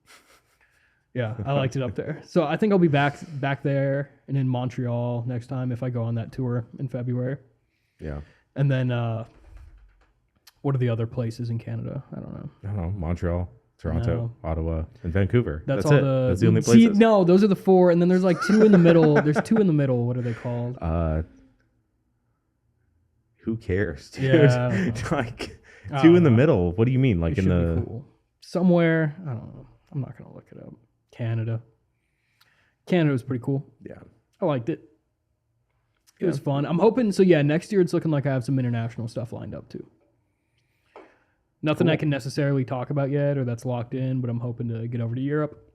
Yeah, I liked it up there. So I think I'll be back there and in Montreal next time if I go on that tour in February. Yeah. And then what are the other places in Canada? I don't know. Montreal, Toronto, No. Ottawa, and Vancouver. That's That's all it. That's the only See, places. no, those are the 4, and then there's like 2 in the middle. There's 2 in the middle. What are they called? Who cares, dude? Yeah. Like I 2 don't in the know. middle. What do you mean? Like It in should the be cool. Somewhere, I don't know. I'm not gonna look it up. Canada was pretty cool. yeah. I liked it. It Yeah. was fun. I'm hoping. So yeah, next year it's looking like I have some international stuff lined up too. Nothing I Cool. can necessarily talk about yet, or that's locked in. But I'm hoping to get over to Europe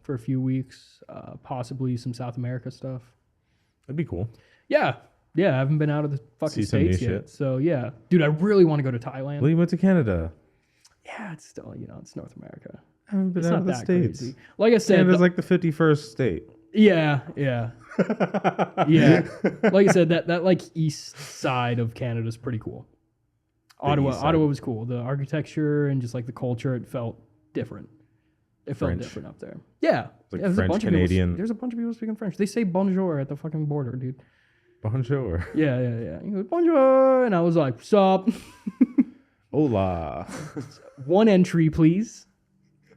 for a few weeks, possibly some South America stuff. That'd be cool. Yeah, I haven't been out of the fucking See some new States yet. shit. So yeah, dude, I really want to go to Thailand. Well, you went to Canada. Yeah, it's still, it's North America. I haven't been It's out not of the that States. crazy. Like I said, Canada's like the 51st state. yeah. Yeah. Like I said, that like east side of Canada is pretty cool. east side. Ottawa was cool. The architecture and just like the culture, it felt different. It felt French. different up there. Yeah. Like There's French, of people, Canadian. there's a bunch of people speaking French. They say bonjour at the fucking border, dude. Bonjour. Yeah. He goes, bonjour. And I was like, sup? Hola. 1 entry, please.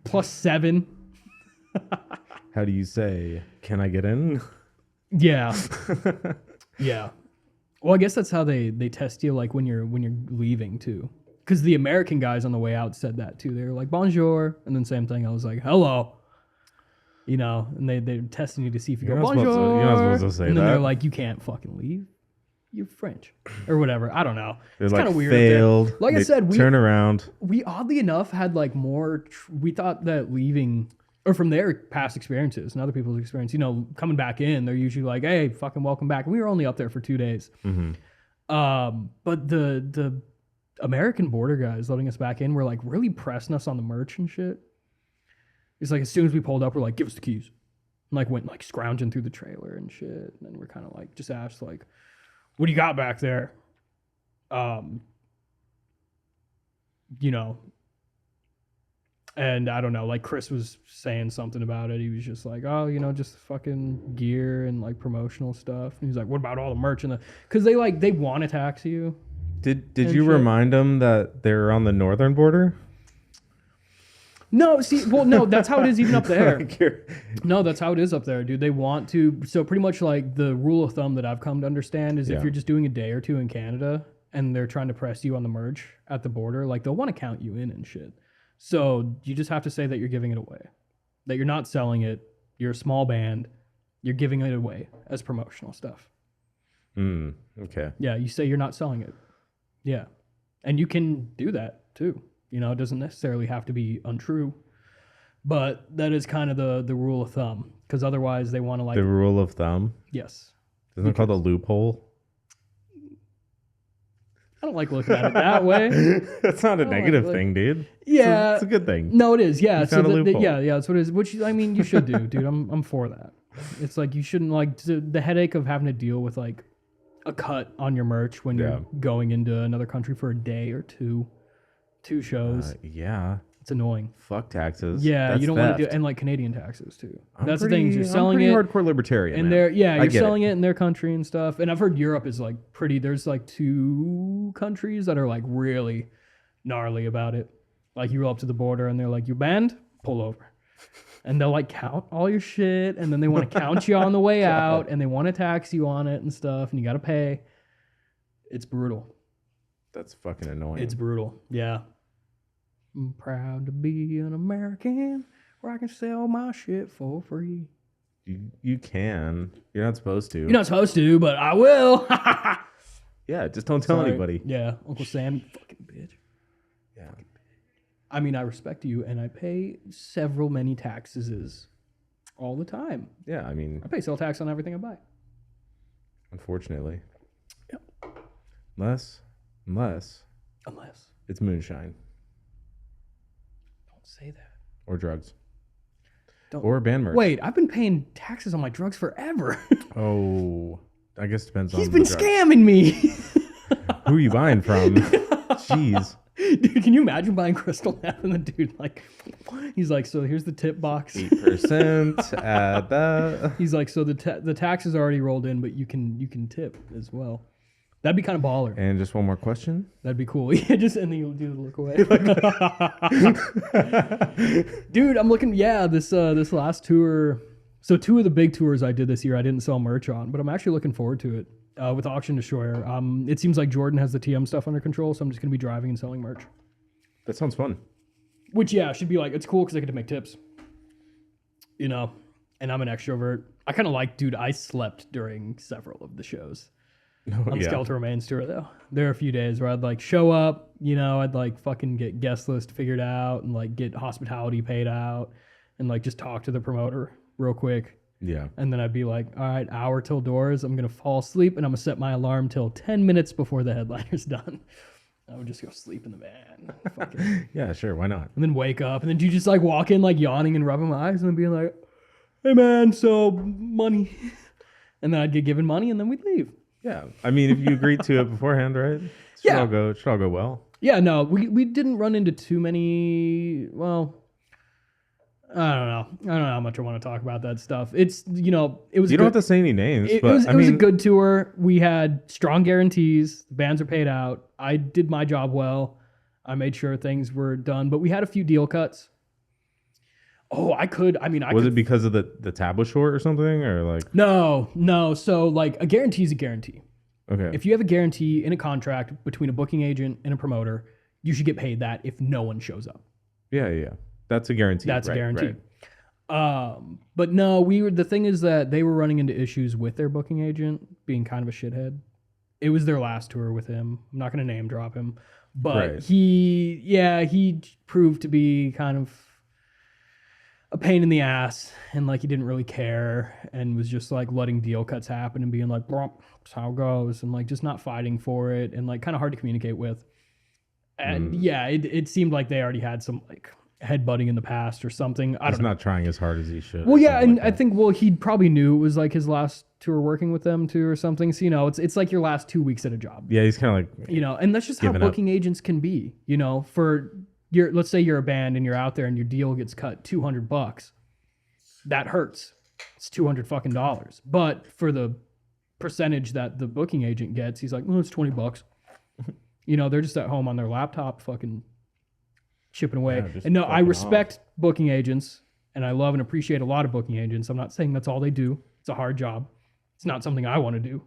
+7. How do you say, can I get in? Yeah. Yeah. Well, I guess that's how they test you, like when you're leaving too. Because the American guys on the way out said that too. They were like bonjour, and then same thing. I was like hello, and they're testing you to see if you You're go not supposed to- bonjour. you're not supposed to say and then they're that. like, you can't fucking leave. You're French or whatever. I don't know. They're It's like kind of weird. failed. Like I They said, turn around. we oddly enough had like more. We thought that leaving. Or from their past experiences and other people's experience, coming back in, they're usually like, "Hey, fucking welcome back." And we were only up there for 2 days. Mm-hmm. But the American border guys letting us back in were like really pressing us on the merch and shit. It's like as soon as we pulled up, we're like, "Give us the keys," and like went like scrounging through the trailer and shit. And then we're kind of like just asked like, "What do you got back there?" And I don't know, like Chris was saying something about it. He was just like, "Oh, just fucking gear and like promotional stuff." And he's like, "What about all the merch and the?" Because they want to tax you. Did And you shit. remind them that they're on the northern border? No, see, well, no, that's how it is even up there. Like you're- No, that's how it is up there, dude. They want to. So pretty much like the rule of thumb that I've come to understand is Yeah. if you're just doing a day or two in Canada and they're trying to press you on the merch at the border, like they'll want to count you in and shit. So you just have to say that you're giving it away, that you're not selling it. You're a small band. You're giving it away as promotional stuff. Okay. Yeah, you say you're not selling it. Yeah. And you can do that too. It doesn't necessarily have to be untrue. But that is kind of the rule of thumb. Because otherwise they want to like... The rule of thumb. Yes. Isn't it called a loophole? I don't like looking at it that way. That's not a like- negative like- thing, dude. Yeah. It's a good thing. No, it is. Yeah. You found a loophole. Yeah, that's what it is. Which, I mean, you should do, dude. I'm for that. It's like you shouldn't like... The headache of having to deal with like a cut on your merch when you're going into another country for a day or two shows. Yeah. It's annoying. Fuck taxes. Yeah, That's you don't want to do, theft. and like Canadian taxes too. I'm That's pretty- the thing. Is you're selling I'm it, pretty hardcore libertarian. and man. you're get selling it. it in their country and stuff. And I've heard Europe is like pretty. There's like 2 countries that are like really gnarly about it. Like you roll up to the border and they're like, "You banned? Pull over." And they'll like count all your shit, and then they want to count you on the way out, and they want to tax you on it and stuff, and you got to pay. It's brutal. That's fucking annoying. It's brutal. Yeah. I'm proud to be an American where I can sell my shit for free. You can. You're not supposed to. You're not supposed to, but I will. Yeah, just don't tell Sorry. anybody. Yeah, Uncle Sam, you fucking bitch. Yeah. I mean, I respect you, and I pay many taxes all the time. Yeah, I mean, I pay sales tax on everything I buy. unfortunately. Yep. Unless Unless. it's moonshine Don't say that. or drugs Don't. or band merch. Wait, I've been paying taxes on my drugs forever. Oh, I guess it depends on He's the been drugs. scamming me. Who are you buying from? Jeez. Dude, can you imagine buying crystal meth and the dude like, he's like, so here's the tip box. 8%. Add that. He's like, so the tax is already rolled in, but you can tip as well. That'd be kind of baller. And just one more question. That'd be cool. Yeah, just and then you'll do the look away. Dude, I'm looking. Yeah, this last tour. So 2 of the big tours I did this year, I didn't sell merch on, but I'm actually looking forward to it. With Auction Destroyer, it seems like Jordan has the TM stuff under control, so I'm just gonna be driving and selling merch. That sounds fun. Which should be like, it's cool because I get to make tips. You know, and I'm an extrovert. I kind of like, dude. I slept during several of the shows. On the Skeletal Remains tour, though. There are a few days where I'd like show up, I'd like fucking get guest list figured out and like get hospitality paid out and like just talk to the promoter real quick. Yeah. And then I'd be like, all right, hour till doors. I'm going to fall asleep and I'm going to set my alarm till 10 minutes before the headliner's done. I would just go sleep in the van. Yeah, sure. Why not? And then wake up. And then you just like walk in like yawning and rubbing my eyes and then being like, hey man, so money. And then I'd get given money and then we'd leave. Yeah, I mean, if you agreed to it beforehand, right? It should all go well. Yeah, no, we didn't run into too many. Well, I don't know how much I want to talk about that stuff. It's it was. You don't have to say any names. It was a good tour. We had strong guarantees. The bands are paid out. I did my job well. I made sure things were done, but we had a few deal cuts. Oh, was it because of the tab was short or something, or like? No. So like a guarantee is a guarantee. Okay. If you have a guarantee in a contract between a booking agent and a promoter, you should get paid that if no one shows up. Yeah. That's a guarantee. That's a guarantee. Right. But no, the thing is that they were running into issues with their booking agent being kind of a shithead. It was their last tour with him. I'm not going to name drop him, but he proved to be kind of a pain in the ass, and like he didn't really care and was just like letting deal cuts happen and being like, that's how it goes, and like just not fighting for it and like kind of hard to communicate with. And it seemed like they already had some like headbutting in the past or something. He's not trying as hard as he should. Well, yeah, and I think he probably knew it was like his last tour working with them too or something. So it's like your last 2 weeks at a job. Yeah, he's kind of like and that's just how booking agents can be. For let's say you're a band and you're out there and your deal gets cut $200. That hurts. It's $200 fucking dollars. But for the percentage that the booking agent gets, he's like, it's $20. They're just at home on their laptop fucking chipping away. Yeah, and no, I respect booking agents and I love and appreciate a lot of booking agents. I'm not saying that's all they do. It's a hard job. It's not something I want to do.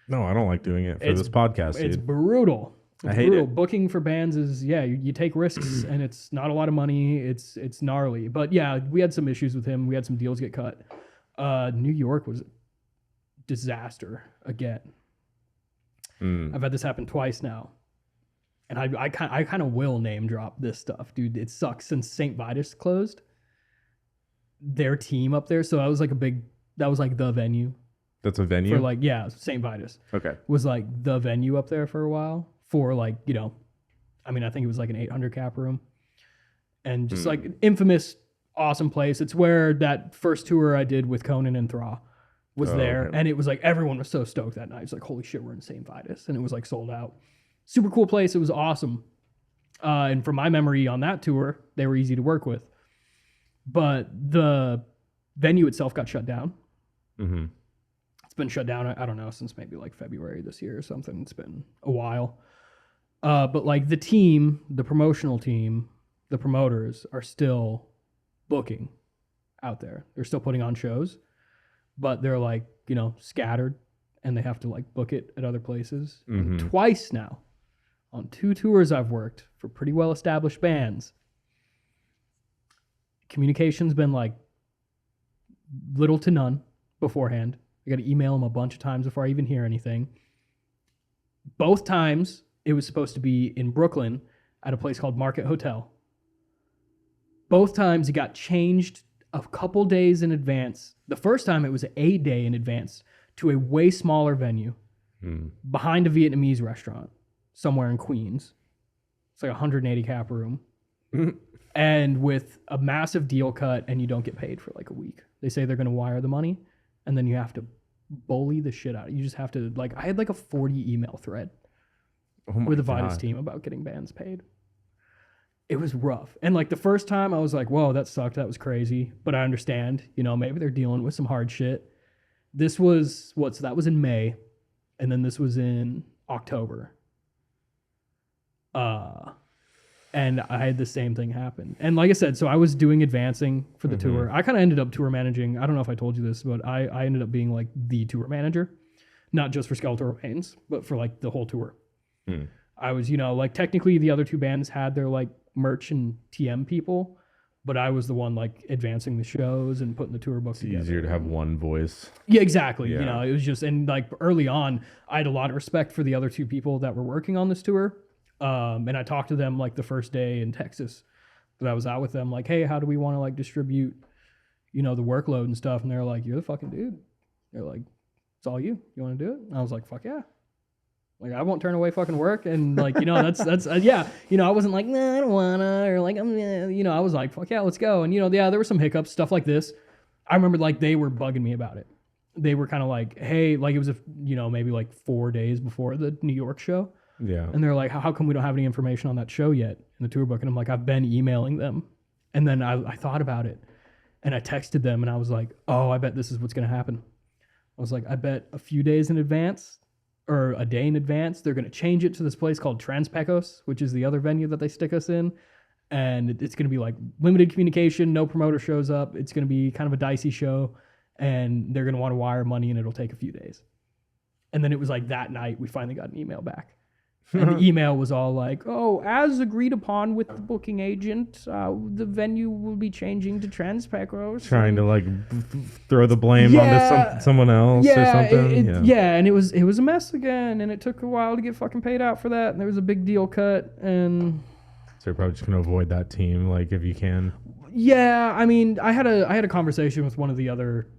No, I don't like doing it for this podcast, dude. It's brutal. I hate it. Booking for bands is, you take risks and it's not a lot of money. It's gnarly. But yeah, we had some issues with him. We had some deals get cut. New York was a disaster again. I've had this happen twice now. And I kind of will name drop this stuff, dude. It sucks. Since St. Vitus closed, their team up there. So that was like the venue. That's a venue? For St. Vitus. Okay. Was like the venue up there for a while. For I think it was like an 800 cap room. And just like an infamous, awesome place. It's where that first tour I did with Conan and Thra was there. Okay. And it was like, everyone was so stoked that night. It's like, holy shit, we're in St. Vitus. And it was like sold out. Super cool place. It was awesome. And from my memory on that tour, they were easy to work with. But the venue itself got shut down. Mm-hmm. It's been shut down, I don't know, since maybe like February this year or something. It's been a while. But like the team, the promotional team, the promoters are still booking out there. They're still putting on shows, but they're like, scattered and they have to like book it at other places. Mm-hmm. Twice now on 2 tours I've worked for pretty well established bands. Communication's been like little to none beforehand. I got to email them a bunch of times before I even hear anything. Both times it was supposed to be in Brooklyn at a place called Market Hotel. Both times it got changed a couple days in advance. The first time it was a day in advance to a way smaller venue behind a Vietnamese restaurant somewhere in Queens. It's like a 180 cap room. And with a massive deal cut, and you don't get paid for like a week. They say they're going to wire the money, and then you have to bully the shit out. You just have to, I had like a 40 email thread with the Vitus team about getting bands paid. It was rough. And like the first time I was like, whoa, that sucked. That was crazy. But I understand, maybe they're dealing with some hard shit. This was, that was in May. And then this was in October. And I had the same thing happen. And like I said, so I was doing advancing for the tour. I kind of ended up tour managing. I don't know if I told you this, but I ended up being like the tour manager, not just for Skeletal Remains, but for like the whole tour. I was, you know, like technically the other two bands had their like merch and TM people, but I was the one like advancing the shows and putting the tour book together. It's easier to have one voice. Yeah, exactly. Yeah. You know, it was just, and like early on, I had a lot of respect for the other two people that were working on this tour. And I talked to them like the first day in Texas that I was out with them, like, hey, how do we want to like distribute, you know, the workload and stuff? And they're like, you're the fucking dude. They're like, it's all you. You want to do it? And I was like, fuck yeah. Like, I won't turn away fucking work. And like, you know, that's yeah. You know, I wasn't like, nah, I don't wanna, or like, you know, I was like, fuck yeah, let's go. And, you know, yeah, there were some hiccups, stuff like this. I remember like they were bugging me about it. They were kind of like, hey, like it was, you know, maybe like 4 days before the New York show. Yeah. And they're like, how come we don't have any information on that show yet in the tour book? And I'm like, I've been emailing them. And then I thought about it and I texted them and I was like, oh, I bet this is what's going to happen. I was like, I bet a few days in advance or a day in advance, they're going to change it to this place called Transpecos, which is the other venue that they stick us in. And it's going to be like limited communication. No promoter shows up. It's going to be kind of a dicey show and they're going to want to wire money and it'll take a few days. And then it was like that night, we finally got an email back. And the email was all like, oh, as agreed upon with the booking agent, the venue will be changing to Transpecos. Trying to like throw the blame onto someone else or something. And it was a mess again. And it took a while to get fucking paid out for that. And there was a big deal cut. And so you're probably just going to avoid that team, like if you can. Yeah, I mean, I had a conversation with one of the other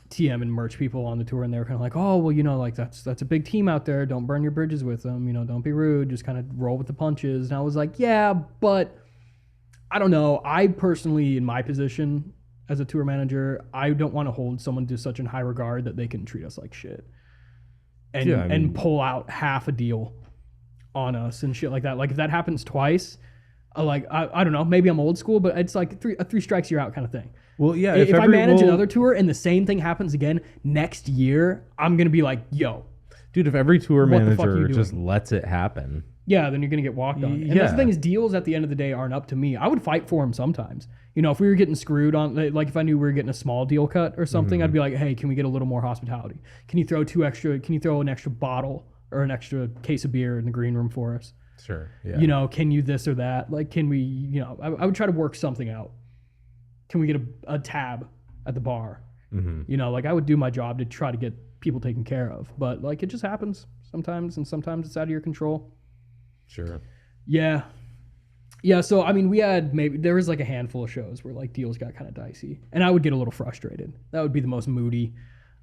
TM and merch people on the tour, and they were kind of like, oh, well, you know, like that's a big team out there. Don't burn your bridges with them. You know, don't be rude. Just kind of roll with the punches. And I was like, yeah, but I don't know. I personally, in my position as a tour manager, I don't want to hold someone to such in high regard that they can treat us like shit and pull out half a deal on us and shit like that. Like if that happens twice, I don't know, maybe I'm old school, but it's like a three strikes you're out kind of thing. Well, yeah. If I manage another tour and the same thing happens again next year, I'm going to be like, yo. Dude, if every tour manager just lets it happen. Yeah, then you're going to get walked on. And that's the thing is deals at the end of the day aren't up to me. I would fight for them sometimes. You know, if we were getting screwed on, like if I knew we were getting a small deal cut or something, I'd be like, hey, can we get a little more hospitality? Can you throw an extra bottle or an extra case of beer in the green room for us? Sure, yeah. You know, can you this or that? Like, can we, you know, I would try to work something out. Can we get a tab at the bar? You know, like I would do my job to try to get people taken care of. But like it just happens sometimes, and sometimes it's out of your control. Sure. Yeah. Yeah, so I mean, there was like a handful of shows where like deals got kind of dicey. And I would get a little frustrated. That would be the most moody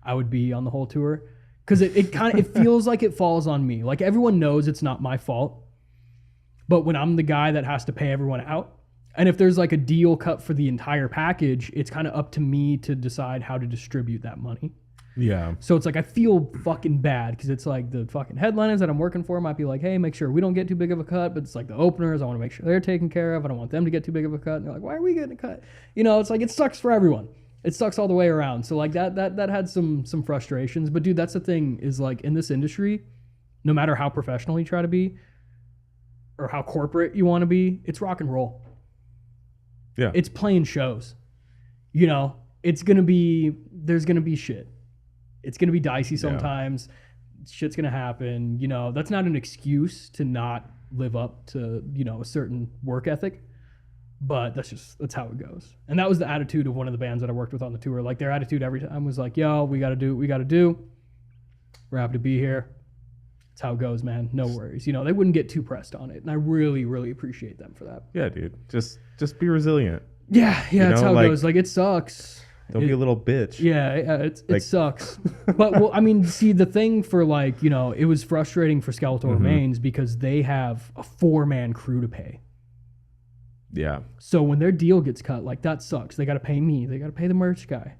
I would be on the whole tour. Because it kind of, it feels like it falls on me. Like everyone knows it's not my fault. But when I'm the guy that has to pay everyone out, and if there's like a deal cut for the entire package, it's kind of up to me to decide how to distribute that money. Yeah. So it's like I feel fucking bad because it's like the fucking headliners that I'm working for might be like, hey, make sure we don't get too big of a cut. But it's like the openers, I want to make sure they're taken care of. I don't want them to get too big of a cut. And they're like, why are we getting a cut? You know, it's like it sucks for everyone. It sucks all the way around. So like that had some frustrations. But dude, that's the thing is like in this industry, no matter how professional you try to be or how corporate you want to be, it's rock and roll. Yeah. It's playing shows. You know, there's going to be shit. It's going to be dicey sometimes. Yeah. Shit's going to happen. You know, that's not an excuse to not live up to, you know, a certain work ethic, but that's how it goes. And that was the attitude of one of the bands that I worked with on the tour. Like their attitude every time was like, yo, we got to do what we got to do. We're happy to be here. That's how it goes, man. No worries. You know, they wouldn't get too pressed on it. And I really, really appreciate them for that. Yeah, dude. Just be resilient. Yeah, that's how it goes. Like, it sucks. Don't be a little bitch. Yeah, it sucks. But, well, I mean, see, the thing for, like, you know, it was frustrating for Skeletal Remains because they have a 4-man crew to pay. Yeah. So when their deal gets cut, like, that sucks. They got to pay me. They got to pay the merch guy.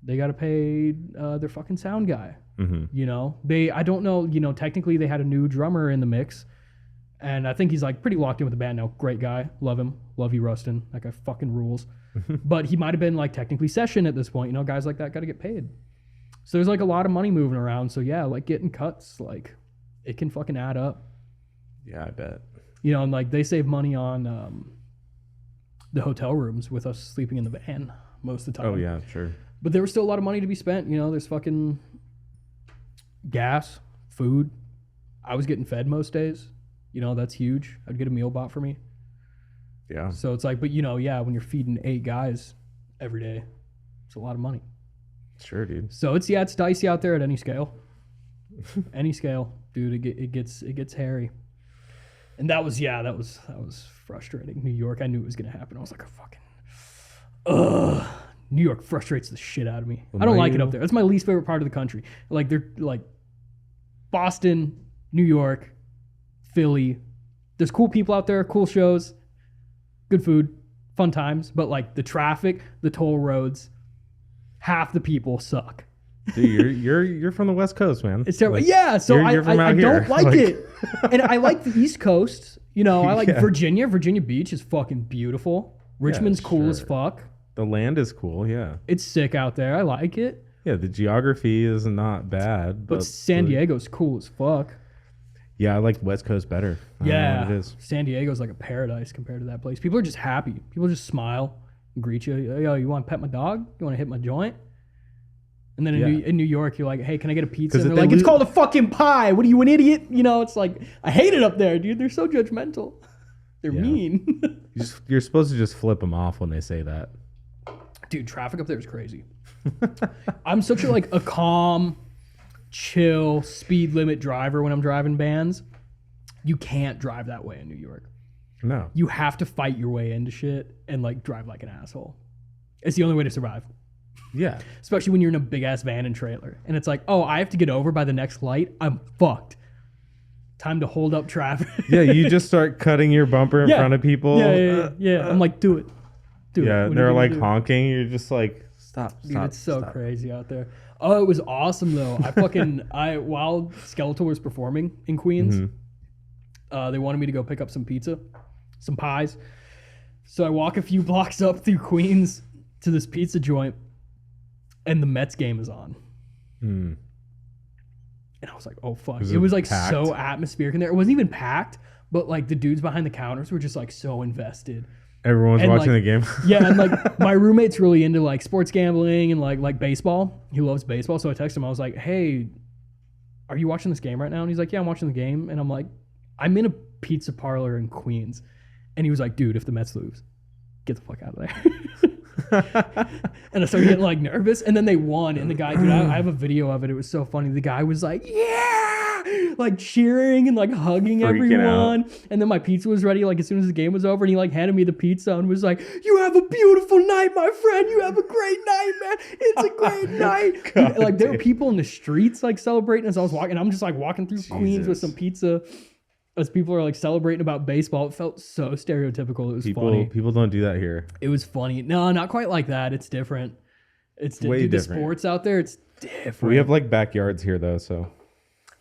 They got to pay their fucking sound guy. You know, I don't know, you know, technically they had a new drummer in the mix. And I think he's like pretty locked in with the band now. Great guy. Love him. Love you, Rustin. That guy fucking rules. But he might have been like technically session at this point. You know, guys like that got to get paid. So there's like a lot of money moving around. So yeah, like getting cuts, like it can fucking add up. Yeah, I bet. You know, and like they save money on the hotel rooms with us sleeping in the van most of the time. Oh yeah, sure. But there was still a lot of money to be spent. You know, there's fucking gas, food. I was getting fed most days. You know, that's huge. I'd get a meal bought for me. Yeah. So it's like, but you know, yeah, when you're feeding 8 guys every day, it's a lot of money. Sure, dude. So it's dicey out there at any scale. Any scale, dude. It gets hairy. And that was frustrating. New York, I knew it was gonna happen. I was like, New York frustrates the shit out of me. Well, I don't like it up there. That's my least favorite part of the country. Like they're like Boston, New York, Philly. There's cool people out there, cool shows, good food, fun times. But like the traffic, the toll roads, half the people suck. Dude, you're from the West Coast, man. It's terrible. Like, Yeah, so you're from I out here. don't like it. And I like the East Coast. You know, I like Yeah. Virginia. Virginia Beach is fucking beautiful. Richmond's cool as fuck. The land is cool, yeah. It's sick out there. I like it. Yeah, the geography is not bad. But San Diego's cool as fuck. Yeah, I like West Coast better. I don't know Yeah. what it is. San Diego's like a paradise compared to that place. People are just happy. People just smile and greet you. Yo, you want to pet my dog? You want to hit my joint? And then in New York, you're like, hey, can I get a pizza? And they're like, it's called a fucking pie. What are you, an idiot? You know, it's like, I hate it up there, dude. They're so judgmental. They're mean. You're supposed to just flip them off when they say that. Dude, traffic up there is crazy. I'm such a calm, chill, speed limit driver when I'm driving bands. You can't drive that way in New York. No. You have to fight your way into shit and like drive like an asshole. It's the only way to survive. Yeah. Especially when you're in a big ass van and trailer. And it's like, oh, I have to get over by the next light. I'm fucked. Time to hold up traffic. Yeah, you just start cutting your bumper in front of people. Yeah. I'm like, do it. Yeah, they're like honking. You're just like, stop. Dude, it's so crazy out there. Oh, it was awesome though. While Skeletor was performing in Queens, they wanted me to go pick up some pizza, some pies. So I walk a few blocks up through Queens to this pizza joint, and the Mets game is on. And I was like, oh fuck. It was like packed? So atmospheric in there. It wasn't even packed, but like the dudes behind the counters were just like so invested. Everyone's watching the game. Yeah, and like my roommate's really into like sports gambling and like baseball. He loves baseball. So I texted him. I was like, hey, are you watching this game right now? And he's like, yeah, I'm watching the game. And I'm like, I'm in a pizza parlor in Queens. And he was like, dude, if the Mets lose, get the fuck out of there. And I started getting like nervous. And then they won. And the guy, dude, I have a video of it. It was so funny. The guy was like, yeah, like cheering and like hugging everyone. And then my pizza was ready like as soon as the game was over. And he like handed me the pizza and was like, you have a beautiful night, my friend. You have a great night, man. It's a great night. And, like there were people in the streets like celebrating as I was walking. I'm just like walking through Queens with some pizza. As people are like celebrating about baseball, it felt so stereotypical. It was funny. People don't do that here. It was funny. No, not quite like that. It's different. It's way different. The sports out there, it's different. We have like backyards here though, so.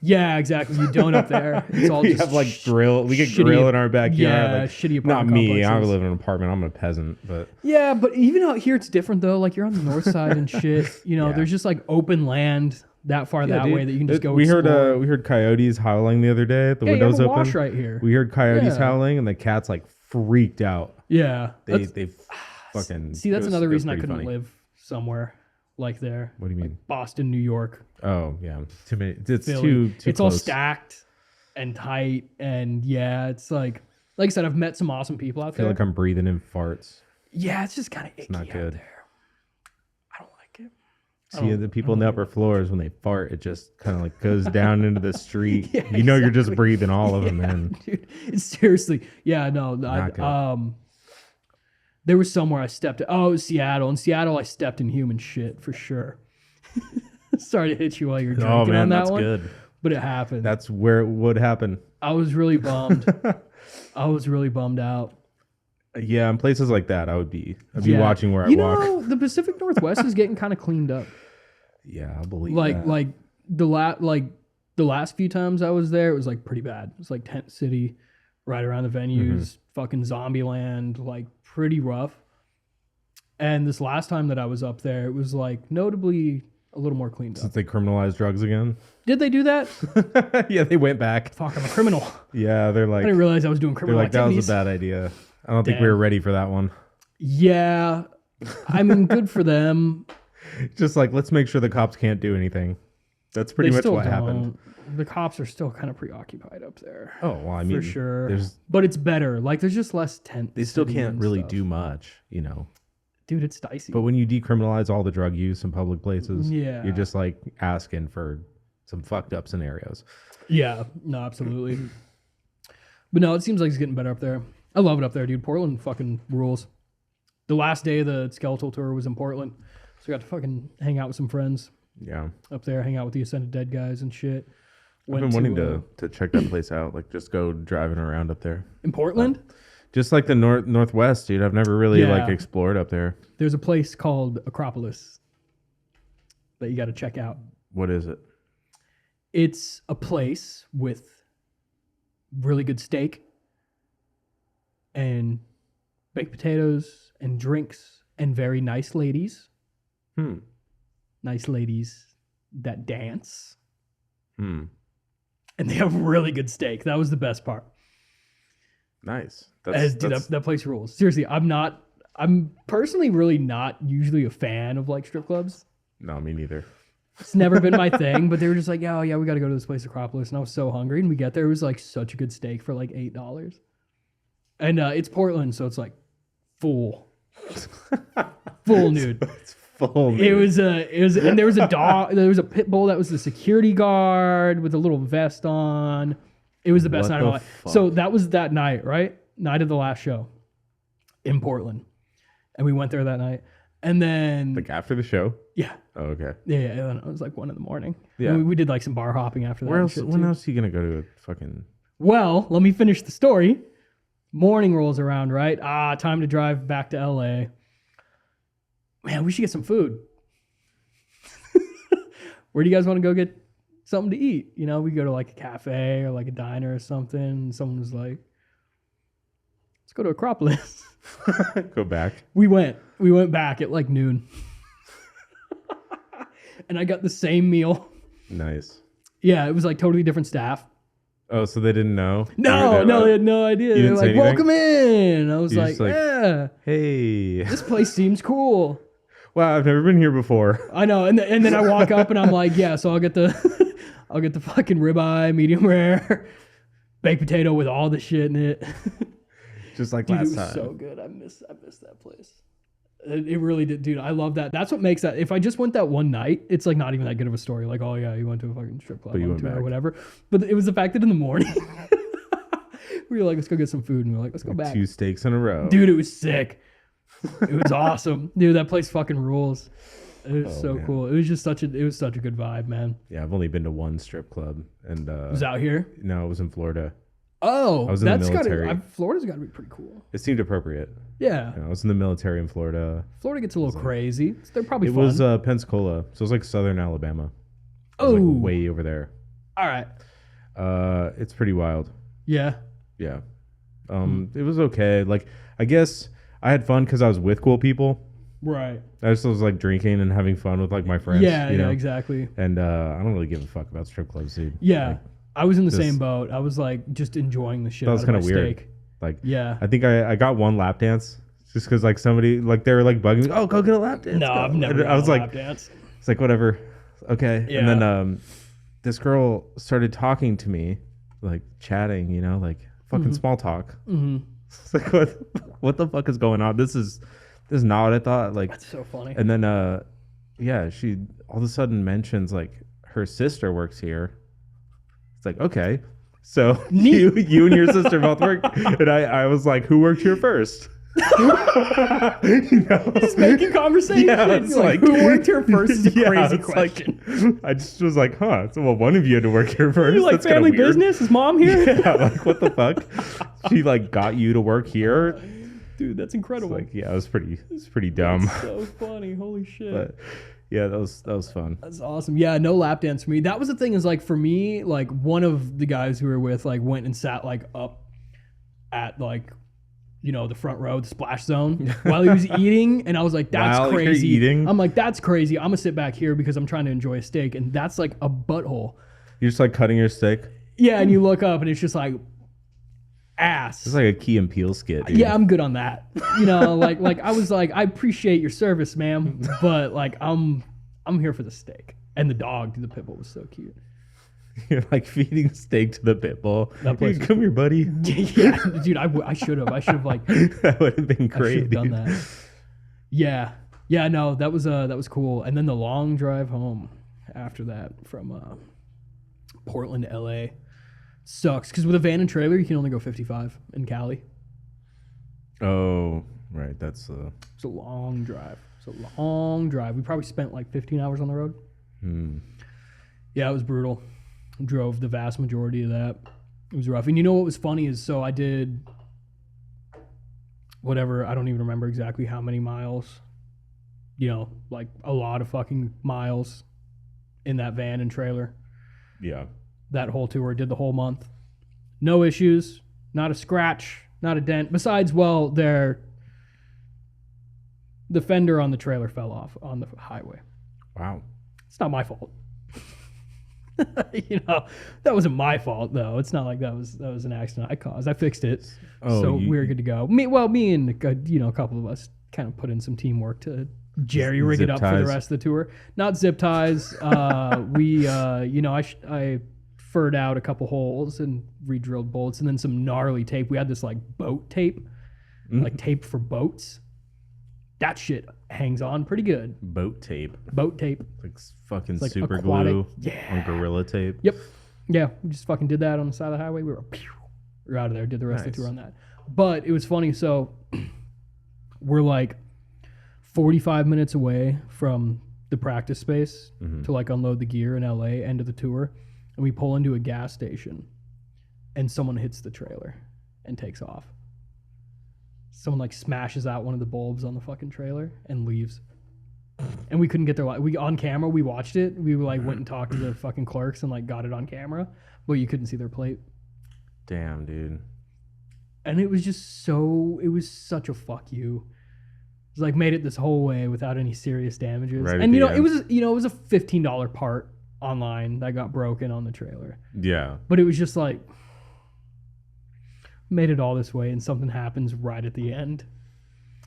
Yeah, exactly. You don't up there. It's all we just have like grill. We get grill in our backyard. Yeah, like, shitty apartment not me. complexes. I live in an apartment. I'm a peasant, but. Yeah, but even out here, it's different though. Like you're on the north side and shit. You know, Yeah. There's just like open land that far that way that you can just go. We explore. heard coyotes howling the other day. The windows you have a open. wash right here. We heard coyotes howling, and the cats like freaked out. Yeah, They fucking. See, that's another reason I couldn't funny. live somewhere like there. What do you mean? Like Boston, New York. Oh yeah, too many. It's Philly. too. It's close. all stacked and tight, and yeah, it's like I said, I've met some awesome people out I feel there. like I'm breathing in farts. Yeah, it's just kind of icky not out good. there. I don't like it. See the people in the upper floors when they fart, it just kind of like goes down into the street. Yeah, you know, you're just breathing all of them Yeah, in. dude, it's seriously, yeah, no, there was somewhere I stepped. Oh, it was Seattle. In Seattle, I stepped in human shit for sure. Sorry to hit you while you're drinking Oh man, on that that's one, good. but it happened. That's where it would happen. I was really bummed. I was really bummed out. Yeah, in places like that, I'd be watching where I walk. You know, the Pacific Northwest is getting kind of cleaned up. Yeah, I believe Like that. the last few times I was there, it was like pretty bad. It was like Tent City, right around the venues, fucking Zombieland, like pretty rough. And this last time that I was up there, it was like notably a little more cleaned Since up. they criminalized drugs again. Did they do that? Yeah, they went back. Fuck, I'm a criminal. Yeah, they're I like, didn't realize I was doing they're criminal like that activities. was a bad idea. I don't think we Damn. were ready for that one. Yeah. I mean, good for them. Just like, let's make sure the cops can't do anything. That's pretty They much still what happened. don't. The cops are still kind of preoccupied up there. Oh, well, I mean, For sure. there's But it's better. Like, there's just less tent. they still can't really stuff. do much, you know. Dude, it's dicey. But when you decriminalize all the drug use in public places, Yeah. you're just like asking for some fucked up scenarios. Yeah, no, absolutely. But no, it seems like it's getting better up there. I love it up there, dude. Portland fucking rules. The last day of the Skeletal tour was in Portland. So I got to fucking hang out with some friends Yeah. up there, hang out with the Ascended Dead guys and shit. I've been wanting to check that place out, like just go driving around up there. In Portland, Just like the northwest, dude. I've never really like Yeah. explored up there. there's a place called Acropolis that you got to check out. What is it? It's a place with really good steak and baked potatoes and drinks and very nice ladies. Nice ladies that dance. And they have really good steak. That was the best part. Nice. Dude, that place rules. Seriously, I'm personally really not usually a fan of like strip clubs. No, me neither. It's never been my thing, but they were just like, oh yeah, we got to go to this place, Acropolis. And I was so hungry. And we get there, it was like such a good steak for like $8. And it's Portland, so it's like full nude. It's full. It was, and there was a dog, there was a pit bull that was the security guard with a little vest on. It was the best What night of my the life. fuck? So that was that night, right? Night of the last show in Portland. And we went there that night. And then, Like after the show. yeah. Oh, okay. Yeah, and it was like 1 a.m. Yeah. And we did like some bar hopping after that. Where and else? shit, When too. else are you gonna go to a fucking? Well, let me finish the story. Morning rolls around, right? Time to drive back to LA. Man, we should get some food. Where do you guys want to go get something to eat? You know, we go to like a cafe or like a diner or something. And someone was like, let's go to Acropolis. Go back. We went back at like noon. And I got the same meal. Nice. Yeah, it was like totally different staff. Oh, so they didn't know? No, they had no idea. You They were didn't say like, welcome anything? in. I was You like, just like- yeah, Hey. this place seems cool. Wow, I've never been here before. I know. And then I walk up and I'm like, yeah, so I'll get the fucking ribeye, medium rare, baked potato with all the shit in it. Just like Dude, it last was time. so good. I miss that place. It really did, dude. I love that. That's what makes that. If I just went that one night, it's like not even that good of a story. Like, oh yeah, you went to a fucking strip club But you on went tour or back. whatever. But it was the fact that in the morning we were like, let's go get some food, and we were like, let's go back. 2 steaks in a row. Dude, it was sick. It was awesome. Dude, that place fucking rules. It was Oh, so man. cool. It was such a good vibe, man. Yeah, I've only been to one strip club, and It was out here. no, it was in Florida. Oh, I was in the that's military. Florida's got to be pretty cool. It seemed appropriate. Yeah. You know, I was in the military in Florida. Florida gets a little crazy. They're probably It fun. was Pensacola, so it was like southern Alabama. It oh, was like way over there. all right. It's pretty wild. Yeah. Yeah. It was okay. Like, I guess I had fun because I was with cool people. Right. I just was like drinking and having fun with like my friends. Yeah, you know? exactly. And I don't really give a fuck about strip clubs, dude. Yeah. Like, I was in the just- same boat. I was like just enjoying the shit that out was of kind my of weird. steak. Like, Yeah. I think I got one lap dance just because like somebody like they were like bugging me. Oh, go get a lap dance. No, go." I've never And done I was a like, lap dance. it's like whatever. Okay. Yeah. And then this girl started talking to me, like chatting, you know, like fucking small talk. Mm-hmm. It's like what the fuck is going on? This is not what I thought. Like, That's so funny. and then yeah, she all of a sudden mentions like her sister works here. It's like, okay. So you and your sister both work. And I was like, who worked here first? You know? Just making conversation. Yeah, it's You're like, like- who worked here first is a Yeah, crazy it's like- question. I just was like, huh. So well, one of you had to work here first. You like That's kinda family weird. business? Is mom here? Yeah, like what the fuck? She like got you to work here. Dude, that's It's incredible. like, yeah, it was pretty dumb. So funny. Holy shit. But yeah, that was fun. That's awesome. Yeah, no lap dance for me. That was the thing is like for me, like one of the guys who were with like went and sat like up at like the front row, the splash zone, while he was eating. And I was like, that's While you're crazy. eating? I'm like, that's crazy. I'm going to sit back here because I'm trying to enjoy a steak. And that's like a butthole. You're just like cutting your steak. Yeah, and you look up and it's just like ass. It's like a Key and Peele skit, dude. Yeah, I'm good on that. Like I was like, I appreciate your service, ma'am, but like I'm here for the steak. And the dog, the pit bull was so cute. You're like feeding steak to the pit bull. That place Hey, come here, buddy. Yeah, dude, I should have. I should have like That would have been I great, should have done dude. that. Yeah, no, that was cool. And then the long drive home after that from Portland to LA sucks because with a van and trailer you can only go 55 in Cali. Oh, right. That's It's a long drive. We probably spent like 15 hours on the road. Yeah, it was brutal. Drove the vast majority of that. It was rough. And you know what was funny is, so I did whatever, I don't even remember exactly how many miles, like a lot of fucking miles in that van and trailer. yeah. That whole tour, did the whole month. No issues, not a scratch, not a dent. Besides, well, the fender on the trailer fell off on the highway. Wow. It's not my fault. That wasn't my fault though. It's not like that was an accident I caused. I fixed it, so we're good to go. Me and a couple of us kind of put in some teamwork to jerry rig it up for the rest of the tour. Not zip ties. I furred out a couple holes and re-drilled bolts, and then some gnarly tape. We had this like boat tape, like tape for boats. That shit hangs on pretty good. Boat tape. Like fucking like super aquatic. glue Yeah. on Gorilla Tape. Yep. Yeah, we just fucking did that on the side of the highway. We were out of there. Did the rest of the tour on that. But it was funny. So we're like 45 minutes away from the practice space to like unload the gear in LA, end of the tour. And we pull into a gas station and someone hits the trailer and takes off. Someone like smashes out one of the bulbs on the fucking trailer and leaves. And we couldn't get their we on camera. We watched it. We like went and talked to the fucking clerks and like got it on camera, but you couldn't see their plate. Damn, dude. And it was just it was such a fuck you. It was like made it this whole way without any serious damages. Right and it was a $15 part online that got broken on the trailer. Yeah. But it was just like made it all this way and something happens right at the end.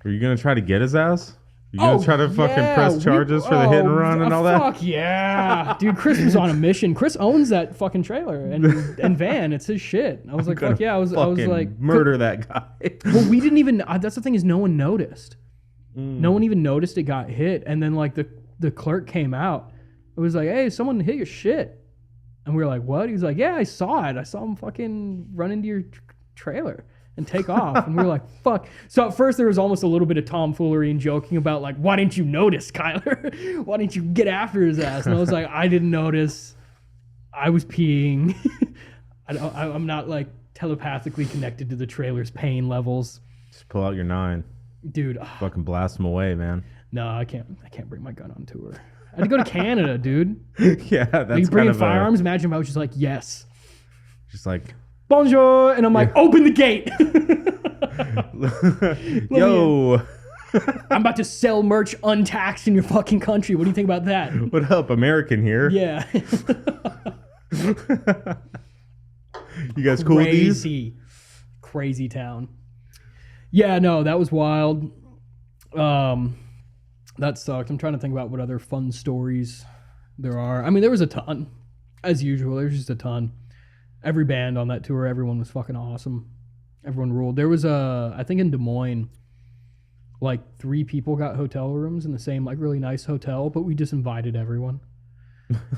Are you gonna try to get his ass? You gonna try to fucking press charges for the hit and run and all that? Fuck yeah. Dude, Chris was on a mission. Chris owns that fucking trailer and van. It's his shit. I was like, fuck yeah. I was like, murder that guy. Well, we didn't even, that's the thing is no one noticed. No one even noticed it got hit. And then like the clerk came out. It was like, hey, someone hit your shit. And we were like, what? He was like, yeah, I saw it. I saw him fucking run into your trailer and take off. And we were like, fuck. So at first there was almost a little bit of tomfoolery and joking about like, why didn't you notice, Kyler? Why didn't you get after his ass? And I was like, I didn't notice. I was peeing. I'm not like telepathically connected to the trailer's pain levels. Just pull out your 9. Dude. Fucking blast him away, man. No, I can't bring my gun on tour. I had to go to Canada, dude. Yeah, that's like, you bring kind in of firearms? Imagine if I was just like, yes. Just like, bonjour. And I'm like, open the gate. yo. I'm about to sell merch untaxed in your fucking country. What do you think about that? What up, American here? Yeah. You guys cool with these? Crazy town. Yeah, no, that was wild. That sucked. I'm trying to think about what other fun stories there are. I mean, there was a ton. As usual, there's just a ton. Every band on that tour, everyone was fucking awesome. Everyone ruled. There was I think in Des Moines, like 3 people got hotel rooms in the same like really nice hotel, but we just invited everyone.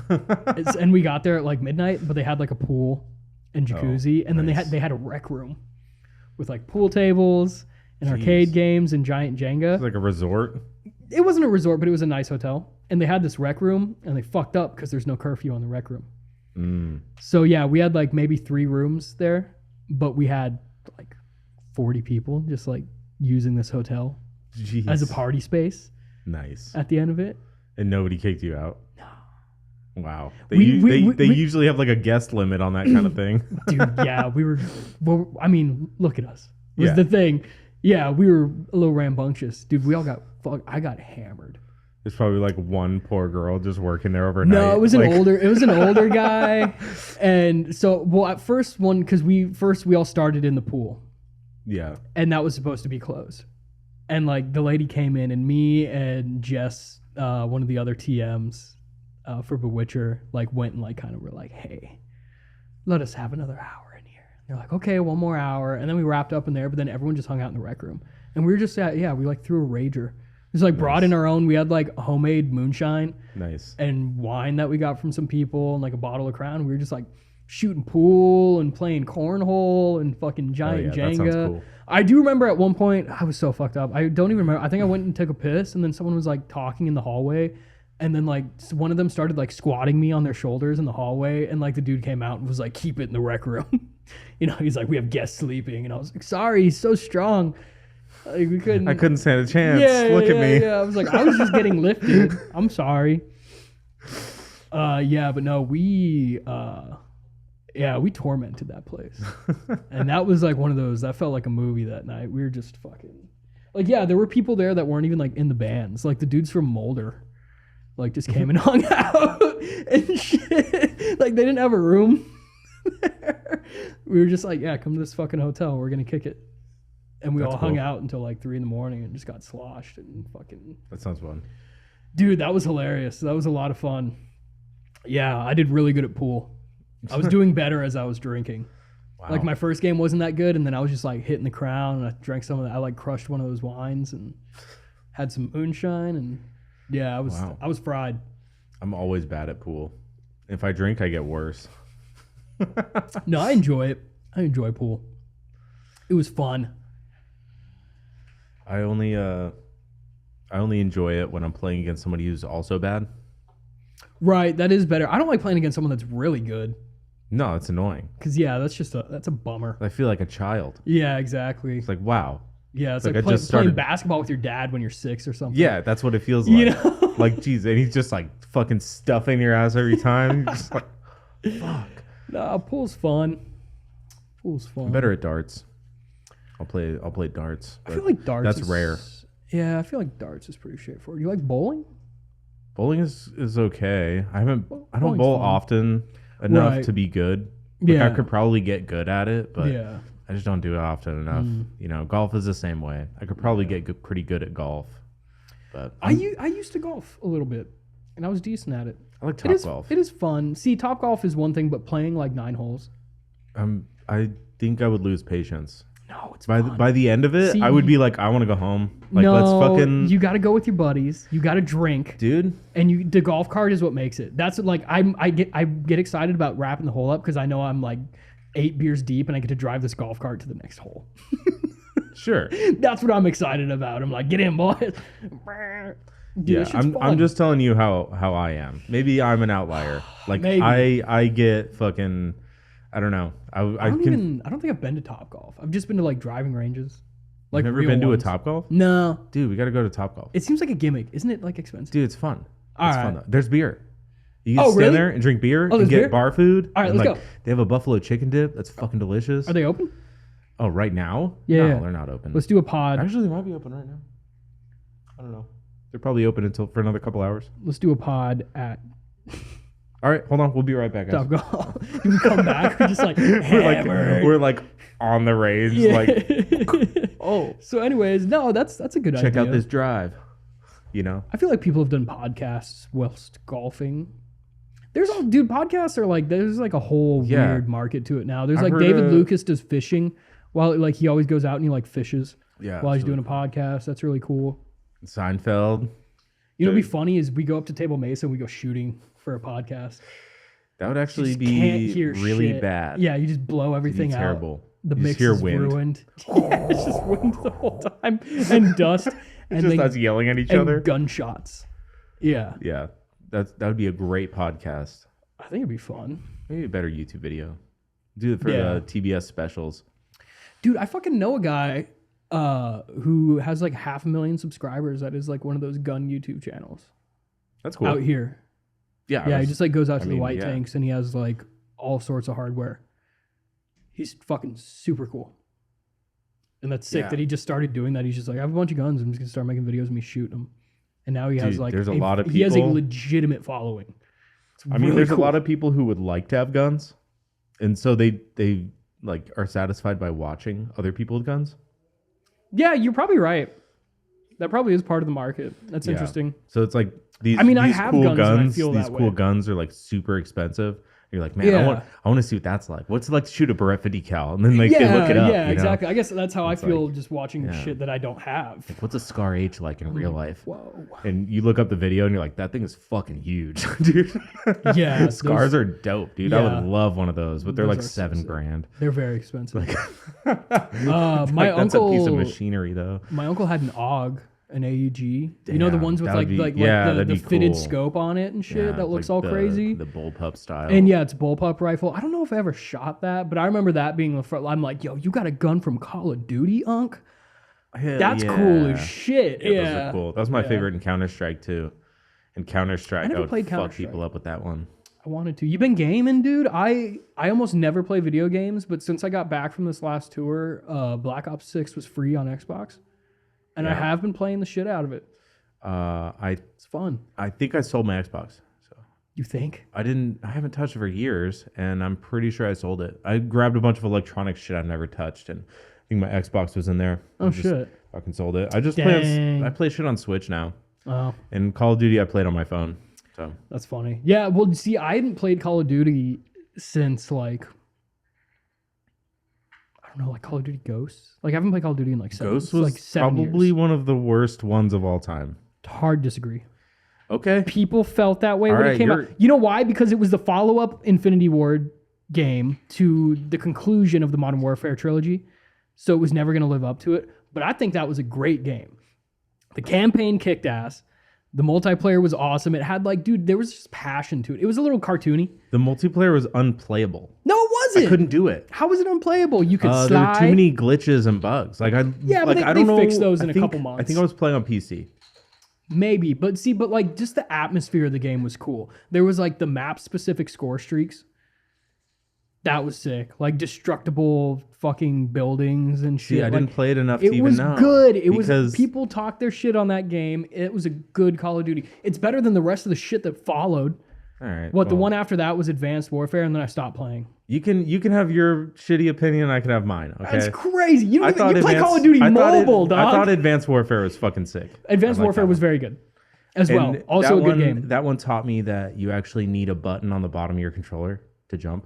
And we got there at like midnight, but they had like a pool and jacuzzi, and then they had a rec room with like pool tables and arcade games and giant Jenga. It's like a resort. It wasn't a resort, but it was a nice hotel. And they had this rec room, and they fucked up because there's no curfew on the rec room. So yeah, we had like maybe 3 rooms there, but we had like 40 people just like using this hotel as a party space. Nice. At the end of it. And nobody kicked you out? No. Wow. They usually have like a guest limit on that kind of thing. Dude, yeah, we were, well, I mean, look at us. Was the thing. Yeah, we were a little rambunctious. Dude, we all got I got hammered. There's probably like one poor girl just working there overnight. No, it was an older guy. And so, well, at first because we all started in the pool. Yeah. And that was supposed to be closed. And like the lady came in, and me and Jess, one of the other TMs for Bewitcher, like went and like kind of were like, hey, let us have another hour in here. They're like, okay, one more hour. And then we wrapped up in there, but then everyone just hung out in the rec room. And we were just we like threw a rager. It was like brought in our own. We had like homemade moonshine. Nice. And wine that we got from some people and like a bottle of Crown. We were just like shooting pool and playing cornhole and fucking giant Jenga. That sounds cool. I do remember at one point, I was so fucked up. I don't even remember. I think I went and took a piss, and then someone was like talking in the hallway, and then like one of them started like squatting me on their shoulders in the hallway, and like the dude came out and was like, keep it in the rec room. He's like, we have guests sleeping. And I was like, sorry, he's so strong. Like, I couldn't stand a chance. Look at me. Yeah, I was like, I was just getting lifted. I'm sorry. But no, we tormented that place. And that was like one of those, that felt like a movie that night. We were just fucking, like, yeah, there were people there that weren't even like in the bands. Like the dudes from Mulder, like just came and hung out and shit. Like they didn't have a room there. We were just like, yeah, come to this fucking hotel. We're going to kick it. And we all hung out until like 3 a.m. and just got sloshed and fucking. That sounds fun. Dude, that was hilarious. That was a lot of fun. Yeah, I did really good at pool. I was doing better as I was drinking. Wow. Like my first game wasn't that good, and then I was just like hitting the Crown, and I drank some of that. I like crushed one of those wines and had some moonshine, and yeah, I was fried. I'm always bad at pool. If I drink, I get worse. No, I enjoy it. I enjoy pool. It was fun. I only enjoy it when I'm playing against somebody who's also bad. Right, that is better. I don't like playing against someone that's really good. No, it's annoying. Because, yeah, that's a bummer. I feel like a child. Yeah, exactly. It's like, wow. Yeah, it's like playing basketball with your dad when you're 6 or something. Yeah, that's what it feels like. Like, geez, and he's just like fucking stuffing your ass every time. You're just like, fuck. No, pool's fun. Pool's fun. I'm better at darts. I'll play darts. I feel like darts that's rare. Yeah, I feel like darts is pretty straightforward. You like bowling? Bowling is okay. I don't bowl often enough to be good. Like, I could probably get good at it, but I just don't do it often enough. Golf is the same way. I could probably get pretty good at golf. But I used to golf a little bit, and I was decent at it. I like Topgolf. It is fun. See, Topgolf is one thing, but playing like 9 holes. I think I would lose patience. No, it's by the end of it, I would be like, I want to go home. Like, let's fucking. You got to go with your buddies. You got to drink, dude. And the golf cart is what makes it. That's like I get excited about wrapping the hole up because I know I'm like 8 beers deep and I get to drive this golf cart to the next hole. Sure. That's what I'm excited about. I'm like, get in, boys. Dude, yeah, I'm just telling you how I am. Maybe I'm an outlier. Like I get fucking. I don't know. I don't think I've been to Topgolf. I've just been to like driving ranges. Like, never been to a Topgolf? No. Dude, we got to go to Topgolf. It seems like a gimmick. Isn't it like expensive? Dude, it's fun. All it's right. fun though. There's beer. You can stand there and drink beer and get bar food. All right, let's go. They have a buffalo chicken dip that's fucking delicious. Are they open? Oh, right now? Yeah. No, they're not open. Let's do a pod. Actually, they might be open right now. I don't know. They're probably open for another couple hours. Let's do a pod at... All right, hold on. We'll be right back, guys. Topgolf. You can come back. We're just like hammered. We're like on the range. Yeah. Like, oh. So anyways, no, that's a good idea. Check out this drive. I feel like people have done podcasts whilst golfing. Podcasts are like, there's like a whole weird market to it now. There's like David Lucas does fishing while like he always goes out and he like fishes while he's doing a podcast. That's really cool. Seinfeld. What'd be funny is we go up to Table Mesa and we go shooting for a podcast. That would actually be really bad. Yeah, you just blow everything out. Terrible. The mix is ruined. Yeah, it's just wind the whole time and dust. And just us yelling at each other. Gunshots. Yeah. Yeah. That would be a great podcast. I think it'd be fun. Maybe a better YouTube video. Do it for the TBS specials. Dude, I fucking know a guy who has like 500,000 subscribers that is like one of those gun YouTube channels. That's cool. Out here. Yeah. He just like goes out to the white tanks and he has like all sorts of hardware. He's fucking super cool. And that's sick Yeah. that he just started doing that. He's just like, I have a bunch of guns. I'm just gonna start making videos of me shooting them. And now he has Dude, like there's a lot of he has a people- legitimate following. It's I mean, really there's cool. a lot of people who would like to have guns, and so they like are satisfied by watching other people with guns. Yeah, you're probably right. That probably is part of the market. That's Yeah. interesting. So it's like these. I mean, I these have cool guns and I feel these that cool way. guns are like super expensive. You're like, man, Yeah. I want to see what that's like. What's it like to shoot a Beretta 50 cal? And then like they look it up. Yeah, you know? exactly. I guess that's how It's I feel like- just watching yeah. shit that I don't have. Like, what's a Scar H like in real life? Whoa. And you look up the video and you're like, that thing is fucking huge, dude. Yeah, Scars those- are dope, dude. I Yeah. would love one of those, but they're Those like are so sick. $7,000. They're very expensive. My My that's a piece of uncle, machinery, though. my uncle had an AUG, an AUG. You know the Damn, ones with that would like be- yeah, the that'd be fitted cool. scope on it and shit Yeah, that looks like all the- crazy. The bullpup style. And yeah, it's bullpup rifle. I don't know if I ever shot that, but I remember that being the front. I'm like, yo, you got a gun from Call of Duty, Unk? Hell That's yeah. cool as shit. Yeah, Yeah, those are cool. That was my Yeah. favorite in Counter Strike too. In Counter Strike, I, never would played fuck Counter-Strike. people up with that one. I wanted to. You've been gaming, dude. I almost never play video games, but since I got back from this last tour, Black Ops 6 was free on Xbox, and I Yeah. have been playing the shit out of it. It's fun. I think I sold my Xbox. So You think? I haven't touched it for years, and I'm pretty sure I sold it. I grabbed a bunch of electronic shit I've never touched, and I think my Xbox was in there. Oh I just shit. Fucking sold it. I just Dang. I play shit on Switch now, Oh, and Call of Duty I played on my phone. So that's funny. Yeah. Well, see, I hadn't played Call of Duty since like I don't know, like Call of Duty Ghosts. Like I haven't played Call of Duty in like Ghost was like 7 probably years. one of the worst ones of all time. Hard disagree. Okay. People felt that way All when right, it came out. you're- You know why? Because it was the follow-up Infinity Ward game to the conclusion of the Modern Warfare trilogy. So it was never going to live up to it. But I think that was a great game. The campaign kicked ass. The multiplayer was awesome. It had like, dude, there was just passion to it. It was a little cartoony. The multiplayer was unplayable. No, it wasn't. I couldn't do it. How was it unplayable? You could There slide. were too many glitches and bugs. Like Yeah, but like, they I don't know. fixed those in I a think- couple months. I think I was playing on PC. Maybe, but see, but like just the atmosphere of the game was cool. There was like the map specific score streaks. That was sick. Like destructible fucking buildings and shit. See, I Like, didn't play it enough to it even was know. good. It was Because- people talk their shit on that game. It was a good Call of Duty. It's better than the rest of the shit that followed. All right. What the well, one after that was Advanced Warfare, and then I stopped playing. you can have your shitty opinion. I can have mine. Okay. That's crazy. You don't even, you play Advanced- Call of Duty I thought mobile, I dog. thought Advanced Warfare was fucking sick. Advanced I like Warfare that was one. very good as well. And Also a that good one- game. That one taught me that you actually need a button on the bottom of your controller to jump.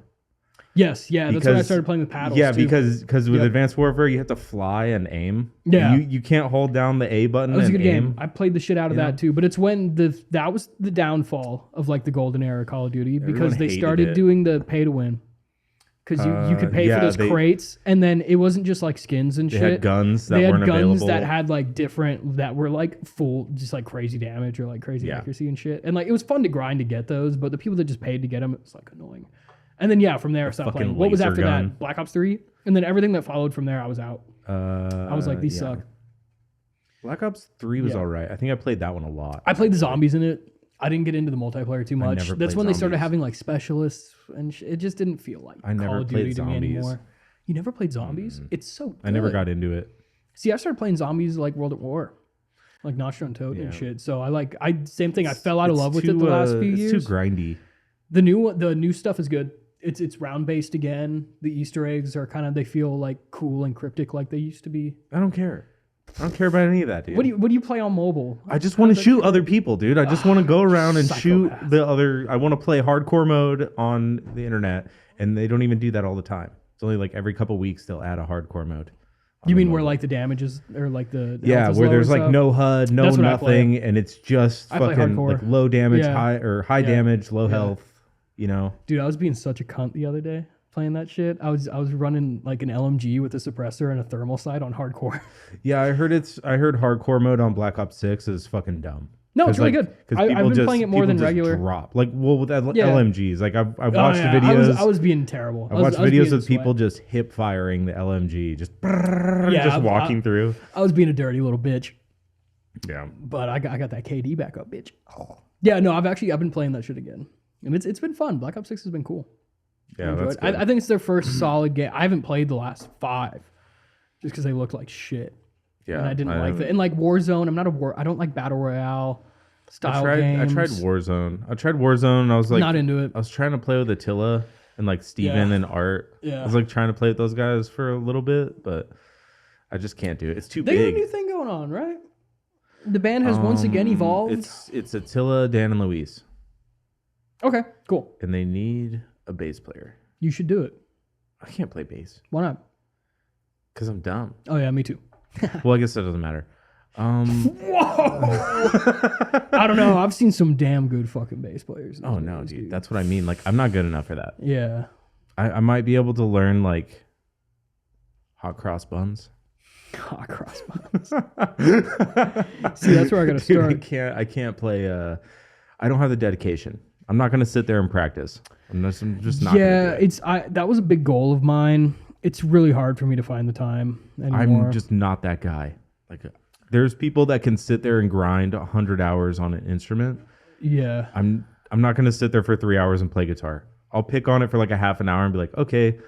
Yes, yeah, that's when I Because- started playing with paddles. Yeah, too. because with Yep. Advanced Warfare you have to fly and aim. Yeah. You can't hold down the A button That was a and good aim. game. I played the shit out of You that know? too. But it's when that was the downfall of like the golden era of Call of Duty because Everyone they hated started it. doing the pay to win. Because you could pay yeah, for those they- crates, and then it wasn't just like skins and They shit. had guns that They had weren't guns available. that had like different that were like full, just like crazy damage or like crazy Yeah. accuracy and shit. And like it was fun to grind to get those, but the people that just paid to get them, it was like annoying. And then yeah, from there I stopped fucking playing. What was laser after gun. that? Black Ops 3, and then everything that followed from there, I was out. I was like, these suck. Black Ops 3 was Yeah. all right. I think I played that one a lot. I played the zombies in it. I didn't get into the multiplayer too much. never That's played when they started zombies. having like specialists, and it just didn't feel like I never Call of Duty played to me zombies. anymore. You never played zombies? It's so good. I never got into it. See, I started playing zombies like World at War, like Nostra and Toad Yeah. and shit. So I same thing. I fell out of It's love with it too, the last few it's years. too grindy. The new stuff is good. It's round based again. The Easter eggs are kind of they feel like cool and cryptic like they used to be. I don't care. I don't care about any of that, dude. What do you play on mobile? I just want to shoot other people, dude. I just want to go around and shoot Psychopath. the other. I want to play hardcore mode on the internet, and they don't even do that all the time. It's only like every couple weeks they'll add a hardcore mode. on You the mean where mobile. like the damages or like the Yeah, health is where low there's and like stuff? no HUD, no That's what I play. nothing, and it's just I play fucking hardcore. like low damage, Yeah. high Yeah. damage, low Yeah. health. You know, Dude, I was being such a cunt the other day playing that shit. I was running like an LMG with a suppressor and a thermal sight on hardcore. yeah. I heard hardcore mode on Black Ops 6 is fucking dumb. No, it's really good. Because I've been playing it more people than just regular. Drop with Yeah. LMGs. Like I've Oh, watched yeah, videos. I was being terrible. I watched was videos being of a people sweat. just hip firing the LMG, just Yeah, walking through. I was being a dirty little bitch, Yeah, but I got that KD back up, bitch. Yeah, no, I've been playing that shit again, and it's been fun. Black Ops 6 has been cool. I yeah, enjoyed that's it. good. I think it's their first solid game. I haven't played the last 5 just because they looked like shit. Yeah, and I didn't like that. And like Warzone, I don't like battle royale style games. I tried Warzone. And I was like, not into it. I was trying to play with Attila and like Steven and Art. Yeah. I was like trying to play with those guys for a little bit, but I just can't do it. It's too They big. got a new thing going on, right? The band has once again evolved. It's Attila, Dan, and Luis. Okay, cool. And they need a bass player. You should do it. I can't play bass. Why not? Because I'm dumb. Oh yeah, me too. Well, I guess that doesn't matter. Whoa! I don't know. I've seen some damn good fucking bass players. Oh no, dude. That's what I mean. Like, I'm not good enough for that. Yeah. I might be able to learn like hot cross buns. Hot cross buns. See, that's where I gotta start. Dude, I can't play. I don't have the dedication. I'm not gonna sit there and practice. I'm just not. Yeah, that was a big goal of mine. It's really hard for me to find the time anymore. I'm just not that guy. Like, there's people that can sit there and grind 100 hours on an instrument. Yeah. I'm not gonna sit there for 3 hours and play guitar. I'll pick on it for like a half an hour and be like, okay,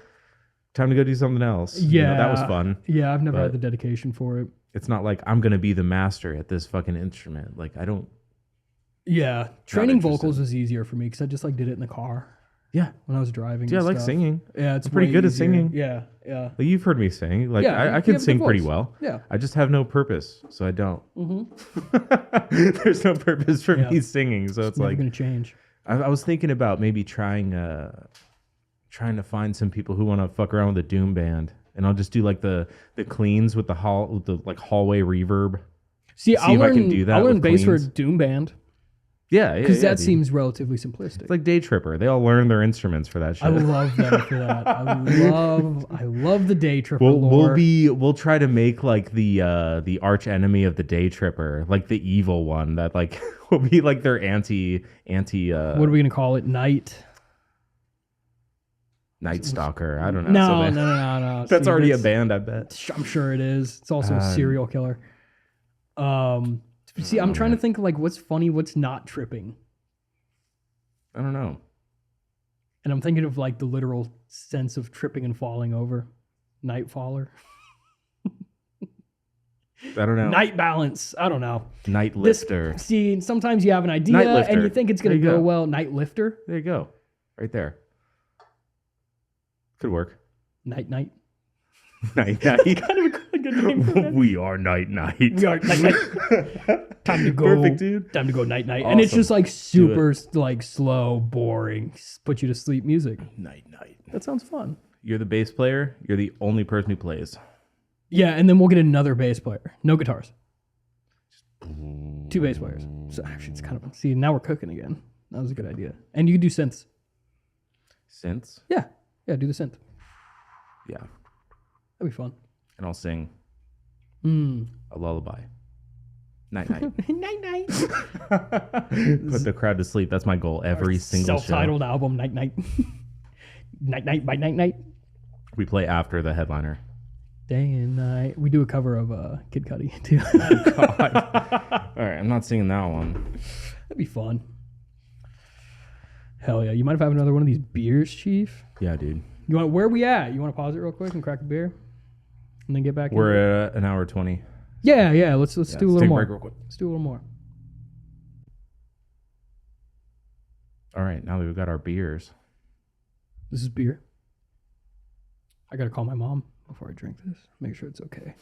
time to go do something else. Yeah, you know, that was fun. Yeah, I've never had the dedication for it. It's not like I'm gonna be the master at this fucking instrument. Like, I don't. Yeah, training vocals was easier for me because I just like did it in the car. Yeah, when I was driving. Yeah, I like stuff. singing. Yeah, it's I'm pretty good easier. at singing. Yeah. Like, you've heard me sing. Like, Yeah, I can sing pretty well. Yeah. I just have no purpose, so I don't. There's no purpose for me singing, so it's never like gonna change. I was thinking about maybe trying to find some people who want to fuck around with a doom band, and I'll just do like the cleans with the hallway reverb. See if I can do that. I'll learn with bass for a cleans. doom band. Yeah, because that dude. seems relatively simplistic. It's like Day Tripper. They all learn their instruments for that shit. I love them for that. I love the Day Tripper lore. We'll try to make like the arch enemy of the Day Tripper, like the evil one that like will be like their anti. What are we gonna call it? Night Stalker. I don't know. No. That's already a band, I bet. I'm sure it is. It's also a serial killer. See, I'm trying to think of like what's funny, what's not tripping. I don't know. And I'm thinking of like the literal sense of tripping and falling over. Night faller. I don't know. Night balance. I don't know. Night lifter. See, sometimes you have an idea and you think it's going to go well. Night lifter. There you go. Right there. Could work. Night. Night. Kind of a good name for that. We are night. We are night. Time to go. Perfect, dude. Time to go night. Awesome. And it's just like super like slow, boring, put you to sleep music. Night. That sounds fun. You're the bass player. You're the only person who plays. Yeah, and then we'll get another bass player. No guitars. 2 bass players. So actually, it's kind of... See, now we're cooking again. That was a good idea. And you can do synths. Synths? Yeah, do the synth. Yeah. That'd be fun. And I'll sing a lullaby. Night. Night. Put the crowd to sleep. That's my goal. Every single self-titled show. album, Night. Night by night. We play after the headliner. Day and night. We do a cover of Kid Cudi too. God. All right, I'm not singing that one. That'd be fun. Hell yeah! You mind if I have another one of these beers, Chief? Yeah, dude. You want? Where are we at? You want to pause it real quick and crack a beer, and then get back? We're at an hour 20. Yeah. Let's do a little more. Break real quick. Let's do a little more. All right, now that we've got our beers. This is beer. I gotta call my mom before I drink this. Make sure it's okay.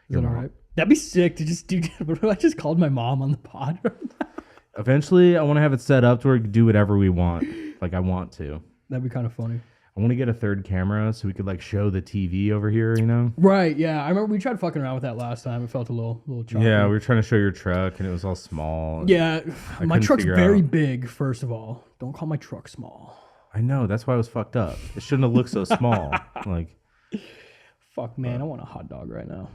Is that all right? That'd be sick to just do. I just called my mom on the pod. Eventually, I want to have it set up to where we can do whatever we want. Like, I want to. That'd be kind of funny. I want to get a third camera so we could like show the TV over here, you know? Right, yeah. I remember we tried fucking around with that last time. It felt a little choppy. Yeah, we were trying to show your truck and it was all small. Yeah, my truck's very out. big, first of all. Don't call my truck small. I know, that's why I was fucked up. It shouldn't have looked so small. Like, fuck, man, I want a hot dog right now.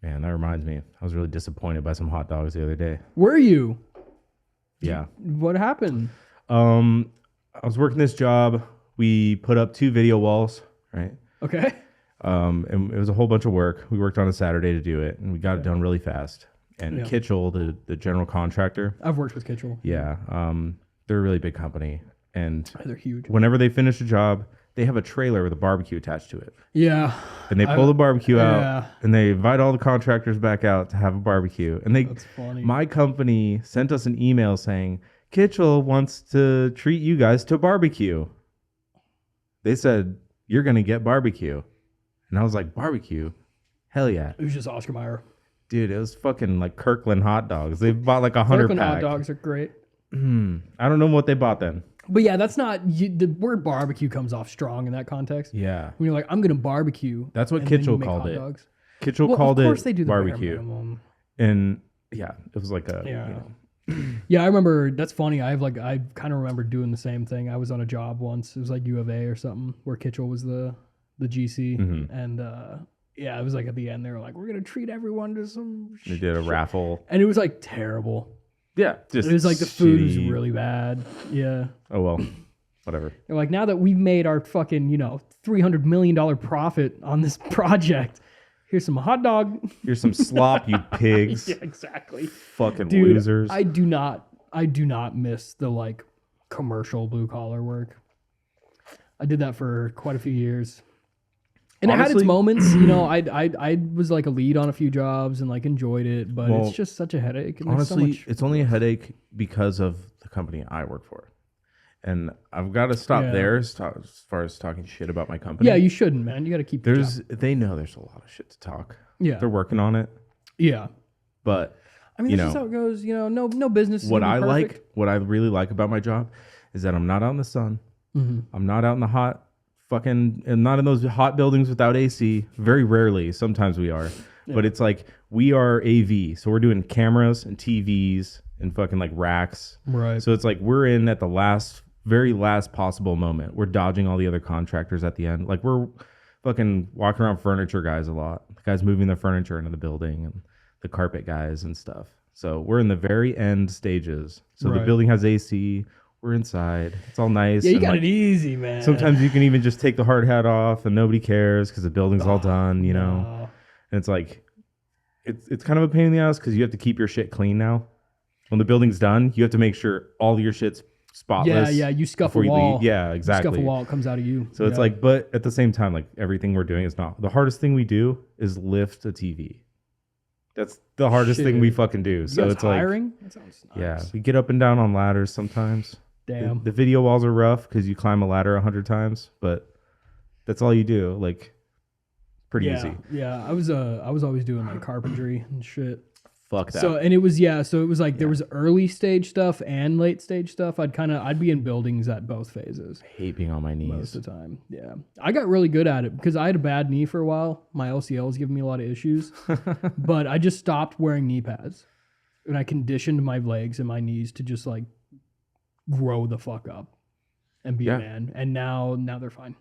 Man, that reminds me. I was really disappointed by some hot dogs the other day. Were you? Yeah. What happened? I was working this job. We put up 2 video walls, right? Okay. And it was a whole bunch of work. We worked on a Saturday to do it, and we got it done really fast. And Kitchell, the general contractor. I've worked with Kitchell. Yeah. They're a really big company. And they're huge. Whenever they finish a job, they have a trailer with a barbecue attached to it. Yeah. And they pull the barbecue out yeah. and they invite all the contractors back out to have a barbecue. And That's funny. my company sent us an email saying, Kitchell wants to treat you guys to barbecue. They said, you're going to get barbecue. And I was like, barbecue? Hell yeah. It was just Oscar Mayer. Dude, it was fucking like Kirkland hot dogs. They bought like 100 Kirkland pack. hot dogs are great. I don't know what they bought then. But yeah, that's not the word barbecue comes off strong in that context. Yeah. When you're like, I'm gonna barbecue. That's what and then you Kitchell make called hot it. dogs. Kitchell called of course it they do the bare barbecue. minimum. And yeah, it was like a Yeah. you know, Yeah, I remember. That's funny. I kind of remember doing the same thing. I was on a job once. It was like U of A or something, where Kitchell was the GC, and yeah, it was like at the end they were like, we're gonna treat everyone to some. they did a raffle. And it was like terrible. Yeah, just It was like the food was shitty. really bad. Yeah. Oh well, whatever. They're like, now that we've made our fucking $300 million profit on this project, here's some hot dog. Here's some slop, you pigs. Yeah, exactly. Fucking Dude, losers. I do not miss the like commercial blue collar work. I did that for quite a few years. And it had its Honestly- moments, I was like a lead on a few jobs and like enjoyed it, but Well, it's just such a headache. And there's Honestly, so much, it's only a headache because of the company I work for. And I've got to stop Yeah. there as far as talking shit about my company. yeah, you shouldn't, man. You got to keep your job. they know there's a lot of shit to talk. Yeah. They're working on it. Yeah. But I mean, that's just how it goes. No business is what gonna I be perfect. what I really like about my job is that I'm not out in the sun. Mm-hmm. I'm not out in the hot and not in those hot buildings without AC. Very rarely. Sometimes we are. But it's like we are AV. So we're doing cameras and TVs and fucking like racks. Right. So it's like we're in at the very last possible moment. We're dodging all the other contractors at the end. Like we're fucking walking around furniture guys a lot. The guys moving the furniture into the building and the carpet guys and stuff. So we're in the very end stages. So the Right. building has AC. We're inside. It's all nice. Yeah, you and, got like, it easy, man. sometimes you can even just take the hard hat off and nobody cares because the building's all done, No. And it's like, it's kind of a pain in the ass because you have to keep your shit clean now. When the building's done, you have to make sure all your shit's spotless. Yeah, you scuff a before you wall. leave. Yeah, You scuff exactly. a wall, it comes out of you. So it's Yeah. like, but at the same time, like everything we're doing is not the hardest thing we do is lift a TV. That's the hardest thing we Shit. fucking do. You So guys it's like, hiring? That sounds nice. yeah, we get up and down on ladders sometimes. Damn. The video walls are rough because you climb a ladder 100 times, but that's all you do. Like, pretty yeah, easy. Yeah. I was always doing like carpentry and shit. Fuck that. So and it was like there was early stage stuff and late stage stuff. I'd be in buildings at both phases I hate being on my knees. most of the time. Yeah. I got really good at it because I had a bad knee for a while. My LCL was giving me a lot of issues. But I just stopped wearing knee pads. And I conditioned my legs and my knees to just like grow the fuck up and be a man. And now they're fine.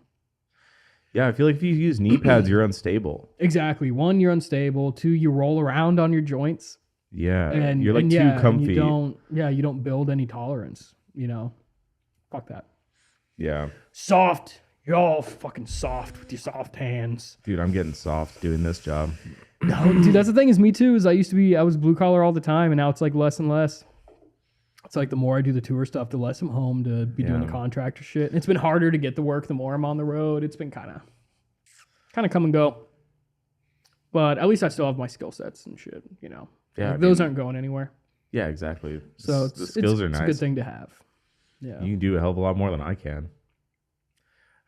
Yeah, I feel like if you use knee pads, you're unstable. Exactly. One, you're unstable. Two, you roll around on your joints. Yeah, And you're like and too yeah, comfy. And you don't build any tolerance. Fuck that. Yeah, Soft. You're all fucking soft with your soft hands. dude, I'm getting soft doing this job. No, dude, that's the thing is me too. Is I was blue collar all the time, and now it's like less and less. It's like the more I do the tour stuff, the less I'm home to be doing the Yeah. contractor shit. And it's been harder to get the work the more I'm on the road. It's been kind of come and go. But at least I still have my skill sets and shit. Yeah, Like, I those mean- aren't going anywhere. Yeah, exactly. So the skills are nice. It's a good thing to have. Yeah. You can do a hell of a lot more than I can.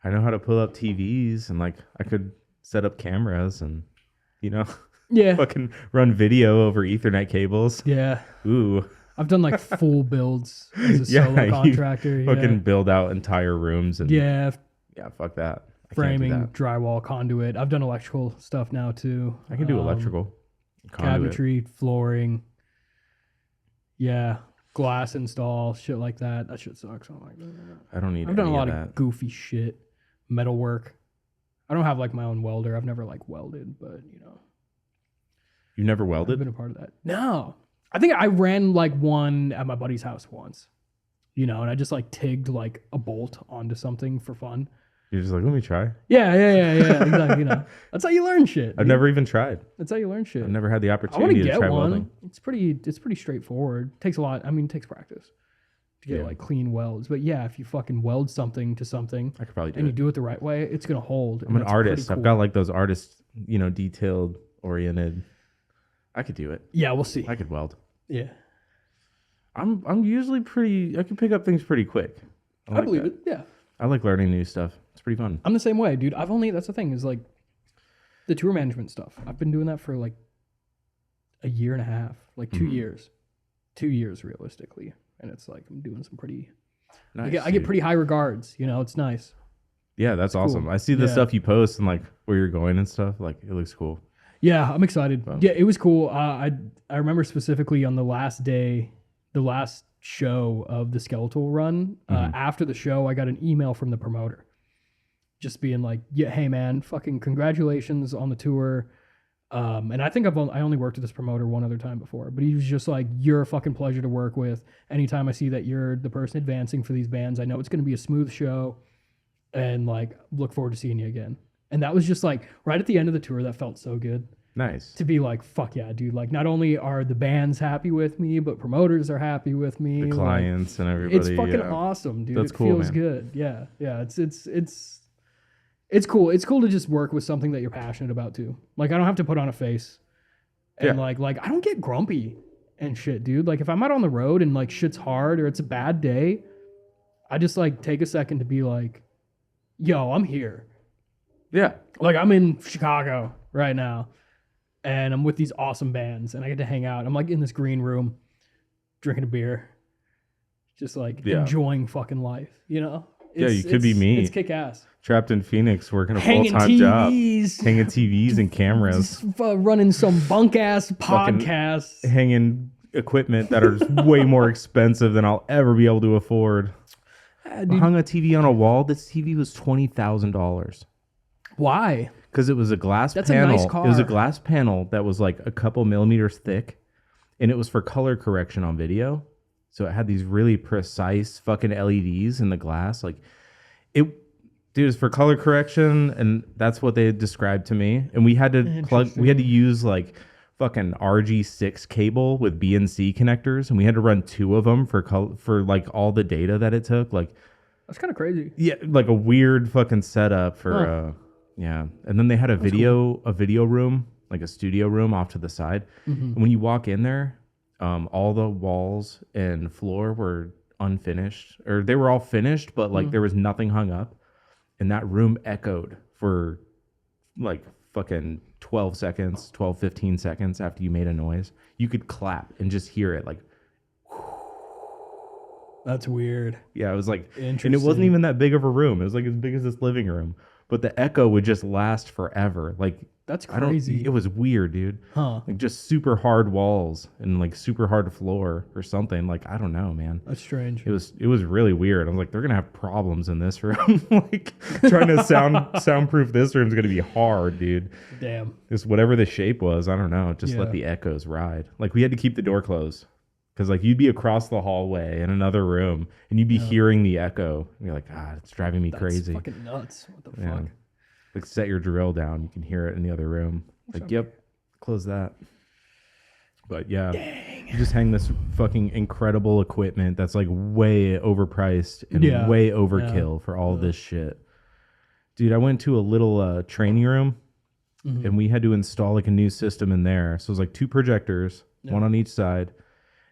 I know how to pull up TVs and like I could set up cameras and Yeah. fucking run video over Ethernet cables. Yeah. Ooh. I've done like full builds as a Yeah, solo you contractor. Fucking build out entire rooms and Yeah. fuck that. I can't do Framing, that. drywall, conduit. I've done electrical stuff now too. I can do electrical. Conduit. Cabinetry, flooring. Yeah. Glass install, shit like that. That shit sucks. I'm like, I don't need I've done a any lot of of that. goofy shit. Metal work. I don't have like my own welder. I've never like welded, but You never I've welded? been a part of that. No. I think I ran like one at my buddy's house once. And I just like tigged like a bolt onto something for fun. You're just like, let me try. Yeah. Exactly. That's how you learn shit. I've never even tried. That's how you learn shit. I've never had the I want opportunity to to get try one. welding. It's pretty straightforward. Takes a lot. I mean, it takes practice. to get like clean welds. But yeah, if you fucking weld something to something, I could probably do and it. you do it the right way, it's gonna hold. I'm an artist. Cool. I've got like those artist, detailed oriented. I could do it. Yeah, we'll see. I could weld. Yeah. I'm usually pretty. I can pick up things pretty quick. I believe it. Yeah. I like learning new stuff. It's pretty fun. I'm the same way, dude. That's the thing is like the tour management stuff. I've been doing that for like a year and a half, like 2 years. 2 years realistically. And it's like I'm doing some pretty nice. I get pretty high regards, it's nice. Yeah, that's awesome. Cool. I see the stuff you post and like where you're going and stuff. Like it looks cool. Yeah, I'm excited. Wow. Yeah, it was cool. I remember specifically on the last day, the last show of the Skeletal run. After the show, I got an email from the promoter, just being like, "Yeah, hey man, fucking congratulations on the tour." And I think I only worked with this promoter one other time before, but he was just like, "You're a fucking pleasure to work with. Anytime I see that you're the person advancing for these bands, I know it's going to be a smooth show, and like look forward to seeing you again." And that was just like right at the end of the tour. That felt so good. Nice. To be like, fuck yeah, dude. Like, not only are the bands happy with me, but promoters are happy with me. The clients and everybody. It's fucking awesome, dude. That's it cool, feels man. good. Yeah. Yeah. It's cool. It's cool to just work with something that you're passionate about too. Like, I don't have to put on a face. And like I don't get grumpy and shit, dude. Like, if I'm out on the road and like shit's hard or it's a bad day, I just like take a second to be like, yo, I'm here. Yeah. Like, I'm in Chicago right now. And I'm with these awesome bands, and I get to hang out. I'm like in this green room, drinking a beer, just like enjoying fucking life. You could be me. It's kick ass. Trapped in Phoenix, working a full-time job, hanging TVs and cameras, running some bunk ass podcasts, hanging equipment that are way more expensive than I'll ever be able to afford. I hung a TV on a wall. This TV was $20,000. Why? Because it was a glass panel. That's a nice car. It was a glass panel that was like a couple millimeters thick, and it was for color correction on video. So it had these really precise fucking LEDs in the glass. Like it was for color correction, and that's what they described to me. And we had to use like fucking RG6 cable with BNC connectors, and we had to run 2 of them for like all the data that it took. Like that's kind of crazy. Yeah, like a weird fucking setup for yeah. And then they had a video room, like a studio room off to the side. And when you walk in there, all the walls and floor were unfinished, or they were all finished, but like there was nothing hung up. And that room echoed for like fucking 12 seconds, 15 seconds after you made a noise. You could clap and just hear it like. That's weird. Yeah, it was like, and it wasn't even that big of a room. It was like as big as this living room. But the echo would just last forever. Like that's crazy. It was weird, dude. Huh? Like just super hard walls and like super hard floor or something. Like I don't know, man. That's strange. It was really weird. I was like, they're gonna have problems in this room. Like trying to soundproof this room is gonna be hard, dude. Damn. Just whatever the shape was, I don't know. Just let the echoes ride. Like we had to keep the door closed. Because like you'd be across the hallway in another room and you'd be hearing the echo. And you're like, it's driving me crazy. That's fucking nuts. What the fuck? Like set your drill down. You can hear it in the other room. Like, yep, close that. But yeah, you just hang this fucking incredible equipment that's like way overpriced and way overkill for all this shit. Dude, I went to a little training room and we had to install like a new system in there. So it was like 2 projectors, one on each side.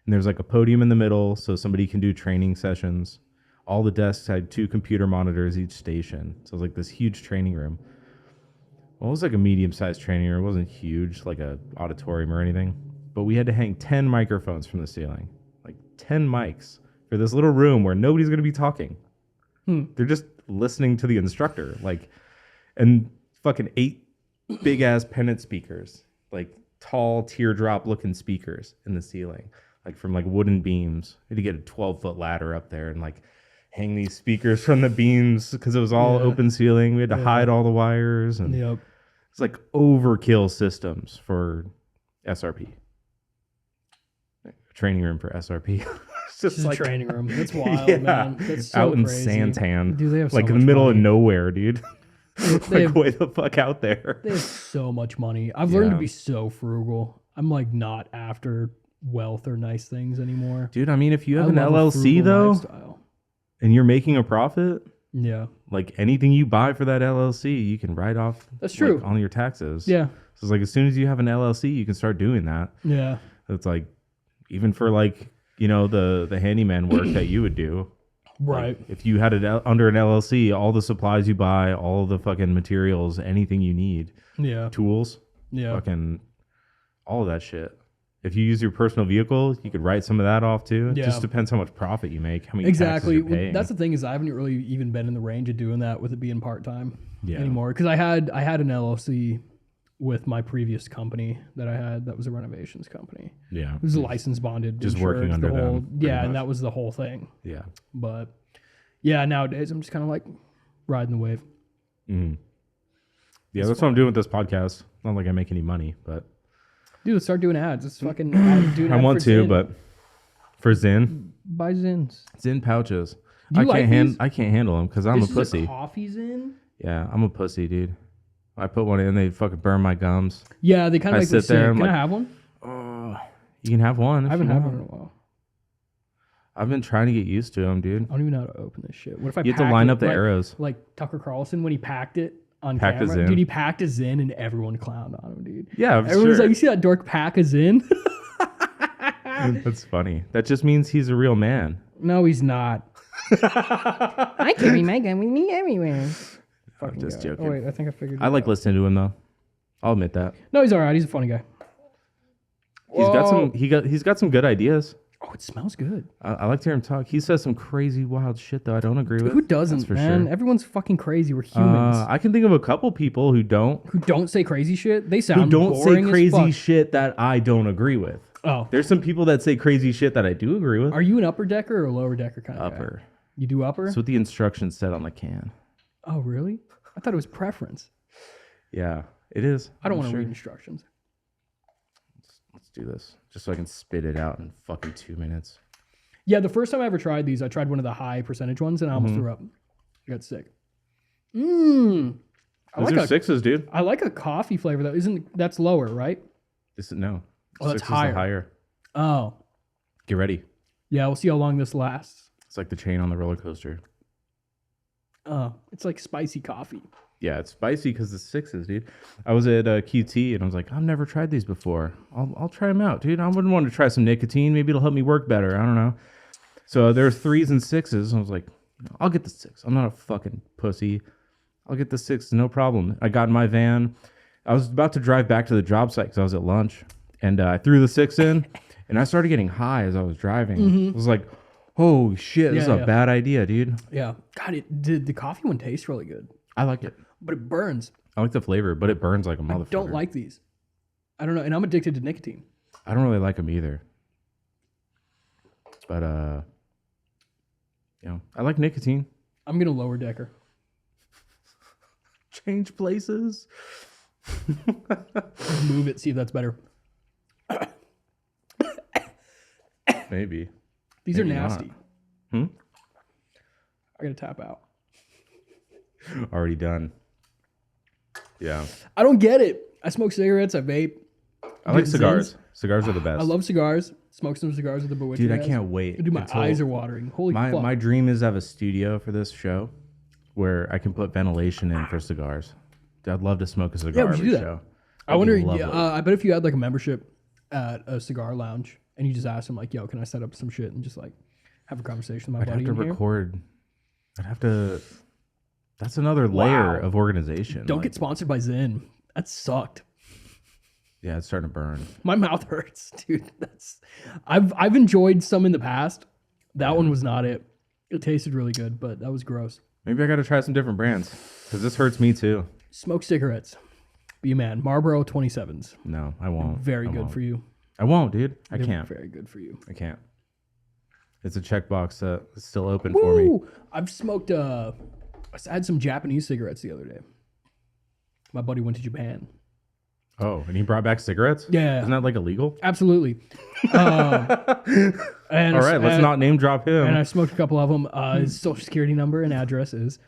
And there's like a podium in the middle so somebody can do training sessions. All the desks had 2 computer monitors each station. So it was like this huge training room. Well, it was like a medium-sized training room. It wasn't huge, like a auditorium or anything. But we had to hang 10 microphones from the ceiling. Like 10 mics for this little room where nobody's going to be talking. They're just listening to the instructor. Like, and fucking 8 big-ass pennant speakers. Like tall teardrop-looking speakers in the ceiling. Like from like wooden beams. We had to get a 12-foot ladder up there and like hang these speakers from the beams because it was all open ceiling. We had to hide all the wires and it's like overkill systems for SRP. Training room for SRP. It's just like a training room. That's wild, man. That's so out in crazy. Santan. Dude, they have so like in the much middle money. of nowhere, dude. Like way the fuck out there. They have so much money. I've learned to be so frugal. I'm like not after wealth or nice things anymore. Dude, I mean, if you have an love a LLC frugal though, lifestyle. and you're making a profit, Yeah, like anything you buy for that LLC, you can write off. That's true. Like, on your taxes. yeah, So it's like as soon as you have an LLC, you can start doing that. yeah. It's like even for like, you know, the handyman work that you would do. Right. Like, if you had it under an LLC, all the supplies you buy, all the fucking materials, anything you need, Yeah. tools, Yeah. fucking all of that shit. If you use your personal vehicle, you could write some of that off too. Yeah. It just depends how much profit you make, how many Exactly. taxes you're paying. That's the thing is I haven't really even been in the range of doing that with it being part time Yeah. anymore. Because I had an LLC with my previous company that was a renovations company. Yeah. It was a license bonded. Just working insurance, under the whole, them, pretty Yeah, much. and that was the whole thing. Yeah. But yeah, nowadays I'm just kind of like riding the wave. Mm. Yeah, that's what I'm doing with this podcast. Not like I make any money, but Dude, let's start doing ads. Let's fucking do an I ad want for to. Zyn. But for Zyn, Buy Zins. Zyn pouches. Do you like these? I can't handle them because I'm This a is pussy. a coffee Zin? Yeah, I'm a pussy, dude. I put one in, they fucking burn my gums. Yeah, they kind I of make me sit there, sick. I'm Can I like, have one? Oh, you can have one. I if haven't you had want. one in a while. I've been trying to get used to them, dude. I don't even know how to open this shit. What if I You have to pack line it up the like, arrows. like Tucker Carlson when he packed it on Packed a camera? Zyn. Dude, he packed a Zin and everyone clowned on him, dude. Yeah, Everyone's sure. like, you see that dork pack a Zin? That's funny. That just means he's a real man. No, he's not. I carry my gun with me everywhere. I'm just guy. joking. Oh, wait, I think I figured it I like out. listening to him though. I'll admit that. No, he's all right. He's a funny guy. He's got some good ideas. Oh, it smells good. I like to hear him talk. He says some crazy wild shit though. I don't agree with. Who doesn't, That's for man? sure. Everyone's fucking crazy. We're humans. I can think of a couple people who don't say crazy shit. They sound say boring as crazy fuck. shit that I don't agree with. Oh, There's some people that say crazy shit that I do agree with. are you an upper decker or a lower decker kind of guy? Upper. You do upper? That's what the instructions said on the can. Oh, really? I thought it was preference. Yeah, it is. I don't I'm want to sure. read instructions. Let's do this just so I can spit it out in fucking 2 minutes. Yeah, the first time I ever tried these, I tried one of the high percentage ones and I almost threw up. I got sick. I Those like are sixes, dude. I like a coffee flavor though. That's lower, right? This is no. Oh, that's Six is the higher. higher. Oh. Get ready. Yeah, we'll see how long this lasts. It's like the chain on the roller coaster. Oh, it's like spicy coffee. Yeah, it's spicy because it's sixes, dude. I was at QT and I was like, I've never tried these before. I'll try them out, dude. I wouldn't want to try some nicotine. Maybe it'll help me work better. I don't know. So there's threes and sixes. I was like, I'll get the six. I'm not a fucking pussy. I'll get the six, no problem. I got in my van. I was about to drive back to the job site because I was at lunch, and I threw the six in, and I started getting high as I was driving. I was like, "Oh shit, this is a bad idea, dude." Yeah. God, the coffee one tastes really good, I like it. but it burns. I like the flavor, but it burns like a motherfucker. I don't like these. I don't know, and I'm addicted to nicotine. I don't really like them either. But I like nicotine. I'm gonna lower decker. Change places. Move it, see if that's better. Maybe. These Maybe are not. nasty. Hmm? I gotta tap out. Already done. Yeah. I don't get it. I smoke cigarettes. I vape. I like Zins. cigars. Cigars are the best. I love cigars. Smoke some cigars with the Bewitcher. Dude, I guys. can't wait. Dude, my until- eyes are watering. Holy fuck. My dream is to have a studio for this show where I can put ventilation in for cigars. I'd love to smoke a cigar we should every do that. show. I wonder. That'd be lovely. I bet if you had like a membership at a cigar lounge and you just asked them like, "Yo, can I set up some shit and just like have a conversation with my I'd have buddy to in here?" record. I'd have to. That's another layer Wow. of organization. Don't like, get sponsored by Zyn. That sucked. Yeah, it's starting to burn. My mouth hurts, dude. I've enjoyed some in the past. That one was not it. It tasted really good, but that was gross. Maybe I got to try some different brands because this hurts me too. Smoke cigarettes. Be a man. Marlboro 27s. No, I won't. Very I good won't. for you. I won't, dude. I They're can't. Very good for you. I can't. It's a checkbox that's still open for me. Woo! I've smoked. I had some Japanese cigarettes the other day. My buddy went to Japan. Oh, and he brought back cigarettes? Yeah. Isn't that like illegal? Absolutely. And All right, let's not name drop him. And I smoked a couple of them. His social security number and address is.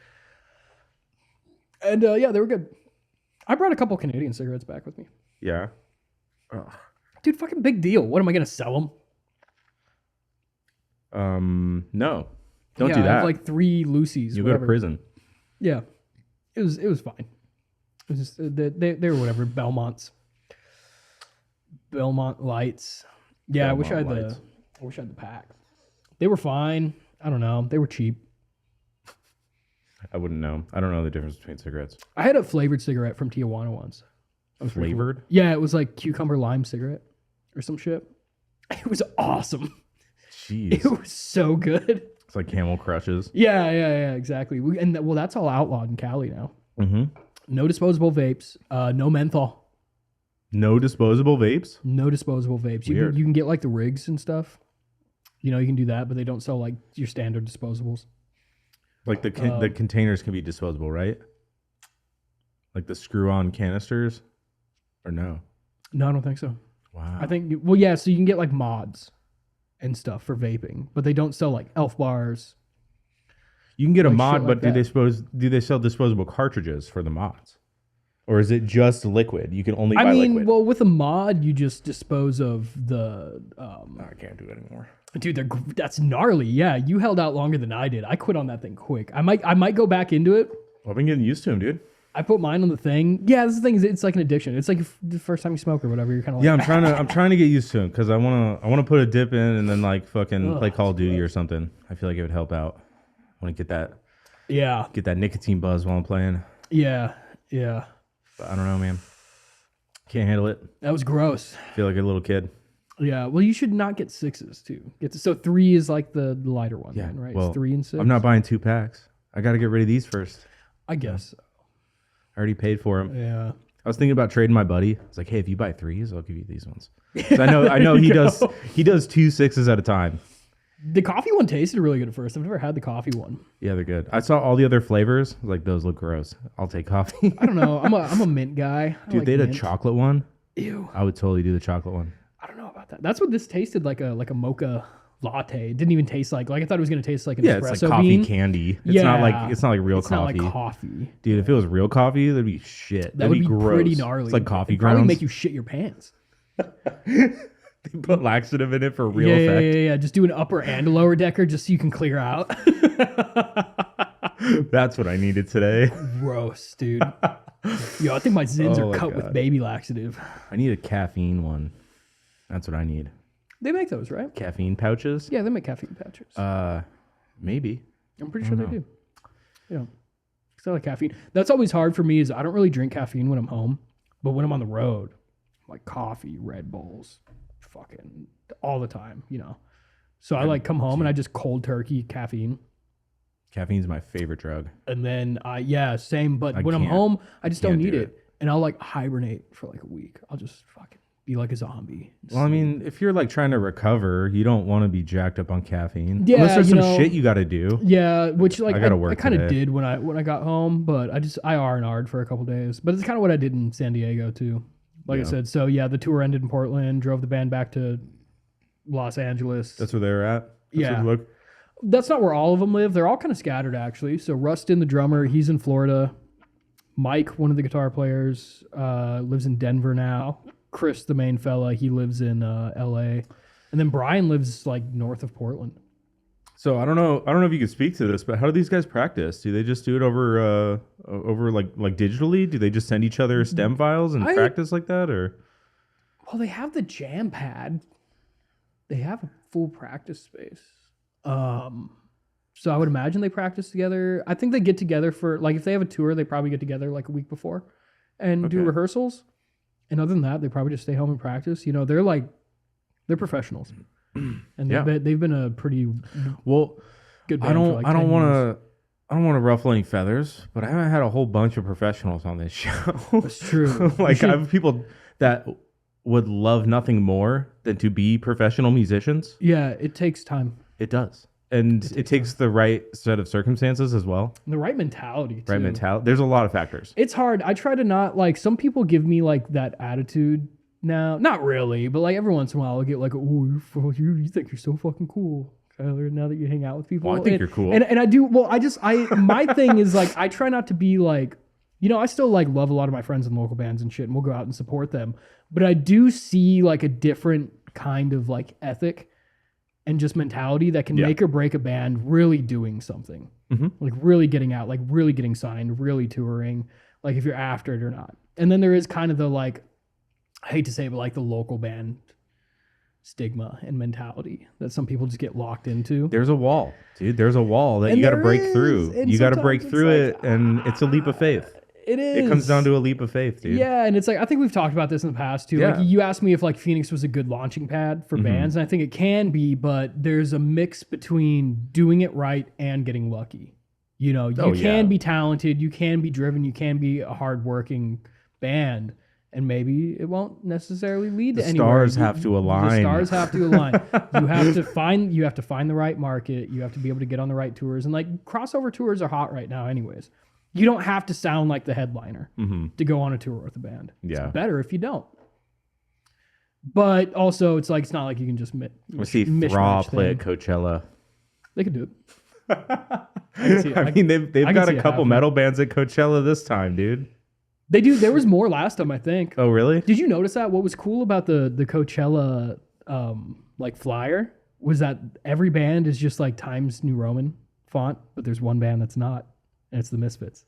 And yeah, they were good. I brought a couple Canadian cigarettes back with me. Yeah. Ugh. Dude, fucking big deal. What am I gonna sell them? No, don't Yeah, do I have that. like 3 Lucy's. You go whatever. to prison. Yeah, it was fine. It was just they were whatever Belmont lights. Yeah, I wish I had Lights. the pack. They were fine. I don't know. They were cheap. I wouldn't know. I don't know the difference between cigarettes. I had a flavored cigarette from Tijuana once. That was pretty cool. Flavored? Yeah, it was like cucumber lime cigarette or some shit. It was awesome. Jeez. It was so good. It's like Camel Crushes. Yeah, exactly. Well, that's all outlawed in Cali now. Mm-hmm. No disposable vapes. No menthol. No disposable vapes? No disposable vapes. Weird. You can get like the rigs and stuff. You can do that, but they don't sell like your standard disposables. Like the containers can be disposable, right? Like the screw-on canisters? Or no? No, I don't think so. Wow. I think, well, yeah, so you can get like mods and stuff for vaping, but they don't sell like elf bars. You can get a like mod, shit but like do they sell disposable cartridges for the mods? Or is it just liquid? You can only buy I mean, liquid. well, with a mod, you just dispose of the. I can't do it anymore. Dude, that's gnarly. Yeah, you held out longer than I did. I quit on that thing quick. I might go back into it. Well, I've been getting used to them, dude. I put mine on the thing. Yeah, this is the thing is it's like an addiction. It's like the first time you smoke or whatever. You're kind of like, Yeah, I'm trying to get used to them because I wanna put a dip in and then like fucking play Call of Duty or something. I feel like it would help out. I want to get that nicotine buzz while I'm playing. Yeah. But I don't know, man. Can't handle it. That was gross. Feel like a little kid. Yeah. Well, you should not get 6s too. So 3 is like the lighter one, Yeah. then, right? Well, It's 3 and 6. I'm not buying 2 packs. I got to get rid of these first. I guess. I already paid for them. Yeah. I was thinking about trading my buddy. I was like, hey, if you buy 3s, I'll give you these ones. 'Cause I know he does 2 6s at a time. The coffee one tasted really good at first. I've never had the coffee one. Yeah, they're good. I saw all the other flavors. I was like, those look gross. I'll take coffee. I don't know. I'm a mint guy. Dude, like they had mint. a chocolate one. Ew. I would totally do the chocolate one. I don't know about that. That's what this tasted like a mocha latte. It didn't even taste like I thought it was gonna taste like an Yeah, espresso it's like coffee bean. candy. It's not like real It's coffee. not like coffee. Dude, if it was real coffee, that'd be shit. That would be gross. pretty gnarly. It's like coffee It'd probably grounds. make you shit your pants. They put laxative in it for real Yeah, effect. yeah. Just do an upper and a lower decker just so you can clear out. That's what I needed today. Gross, dude. Yo, I think my Zins Oh are my cut with God. baby laxative. I need a caffeine one. That's what I need. They make those, right? Caffeine pouches? Yeah, they make caffeine patches. Maybe. I'm pretty sure they do. Yeah. Because I like caffeine. That's always hard for me is I don't really drink caffeine when I'm home. But when I'm on the road, like coffee, Red Bulls, fucking all the time, So I like come home and I just cold turkey caffeine. Caffeine's my favorite drug. And then same. But I when I'm can't- home, I just don't can't need do it. And I'll like hibernate for like a week. I'll just fucking be like a zombie. Well, I mean, if you're like trying to recover, you don't want to be jacked up on caffeine. Yeah, Unless there's you some know- shit you got to do. Yeah, which like I gotta work kind of today. did when I got home, but I R&R'd for a couple days. But it's kind of what I did in San Diego too. Like I Yeah. said, so yeah, the tour ended in Portland, drove the band back to Los Angeles. That's where they were at? Yeah. Look. That's not where all of them live. They're all kind of scattered actually. So Rustin, the drummer, he's in Florida. Mike, one of the guitar players, lives in Denver now. Chris, the main fella, he lives in LA. And then Brian lives like north of Portland. So I don't know if you could speak to this, but how do these guys practice? Do they just do it over like digitally? Do they just send each other stem files and practice like that, or? Well, they have the jam pad. They have a full practice space. So I would imagine they practice together. I think they get together for like if they have a tour, they probably get together like a week before and do Okay. rehearsals. And other than that, they probably just stay home and practice. They're professionals, and Yeah. they've been a pretty Well, good band I don't for like I don't 10 want years. to I don't want to ruffle any feathers, but I haven't had a whole bunch of professionals on this show. That's true. Like I have people that would love nothing more than to be professional musicians. Yeah, it takes time. It does. And it takes the right set of circumstances as well. The right mentality, too. Right mentality. There's a lot of factors. It's hard. I try to not like some people give me like that attitude now. Not really, but like every once in a while I'll get like, oh, you think you're so fucking cool, Kyler, now that you hang out with people. Well, I think you're cool. And I do. Well, my thing is like I try not to be like You know, I still like love a lot of my friends in local bands and shit, and we'll go out and support them. But I do see like a different kind of like ethic and just mentality that can make or break a band really doing something. Like really getting out, like really getting signed, really touring, like if you're after it or not. And then there is kind of the like, I hate to say it, but like the local band stigma and mentality that some people just get locked into. There's a wall, dude. There's a wall that you got to break through. You got to break through it, and it's a leap of faith. It is. It comes down to a leap of faith, dude. Yeah, and it's like, I think we've talked about this in the past too. Yeah. Like you asked me if like Phoenix was a good launching pad for bands, and I think it can be, but there's a mix between doing it right and getting lucky. You know, you can be talented, you can be driven, you can be a hardworking band, and maybe it won't necessarily lead to anywhere. The stars have to align. The stars have to align. You have to find the right market. You have to be able to get on the right tours, and like crossover tours are hot right now, anyways. You don't have to sound like the headliner to go on a tour with a band. Yeah. It's better if you don't. But also, it's like, it's not like you can just we see Thraw play at Coachella. They could do it. I mean, they've got a couple metal bands at Coachella this time, dude. They do. There was more last time, I think. Oh, really? Did you notice that? What was cool about the Coachella like flyer was that every band is just like Times New Roman font, but there's one band that's not. And it's the Misfits.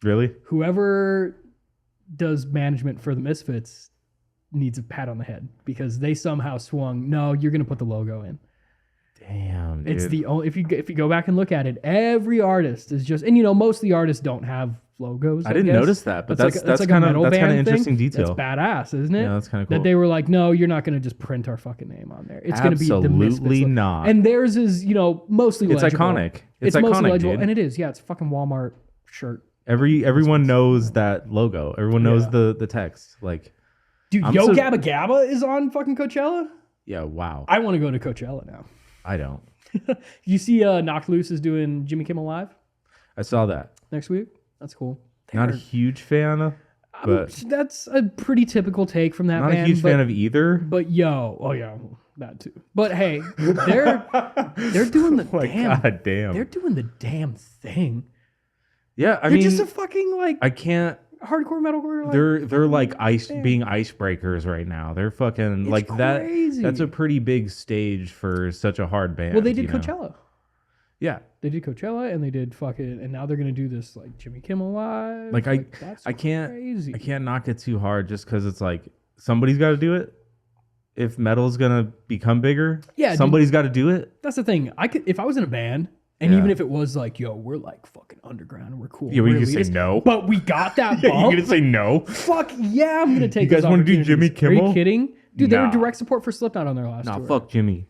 Really? Whoever does management for the Misfits needs a pat on the head because they somehow swung. No, you're gonna put the logo in. Damn, dude. It's the only if you go back and look at it, every artist is just, and you know, most of the artists don't have logos. I didn't notice that, but that's like kind of thing. interesting detail. That's badass, isn't it? Yeah, that's kind of cool. That they were like, no, you're not gonna just print our fucking name on there. It's gonna be the Misfits. Absolutely not. And theirs is, you know, mostly legible. It's iconic. It's mostly iconic, legible, dude. and it is. Yeah, it's a fucking Walmart shirt. Everyone knows that logo. Everyone knows the text. Like, dude, Yo Gabba Gabba is on fucking Coachella. Yeah, wow. I want to go to Coachella now. I don't. You see, Knocked Loose is doing Jimmy Kimmel Live I saw that. next week. That's cool. Not a huge fan, but that's a pretty typical take from that not band. a huge fan of either. But oh yeah, that too. But hey, they're doing the God damn. They're doing the damn thing. Yeah, They're just a fucking like I can't. hardcore metalcore. Like, They're like being icebreakers right now. They're fucking it's like crazy. That's a pretty big stage for such a hard band. Well, they did Coachella. Yeah, they did Coachella and they did fucking, and now they're gonna do this like Jimmy Kimmel Live. Like that's I can't crazy. I can't knock it too hard just because it's like somebody's got to do it. If metal's gonna become bigger, somebody's got to do it. That's the thing. I could, if I was in a band, and even if it was like, yo, we're like fucking underground and we're cool. Yeah, we can say no. But we got that bump. You're gonna say no? Fuck yeah, I'm gonna take. You guys want to do Jimmy Kimmel? Are you kidding, dude? They Nah. were direct support for Slipknot on their last tour. Fuck Jimmy.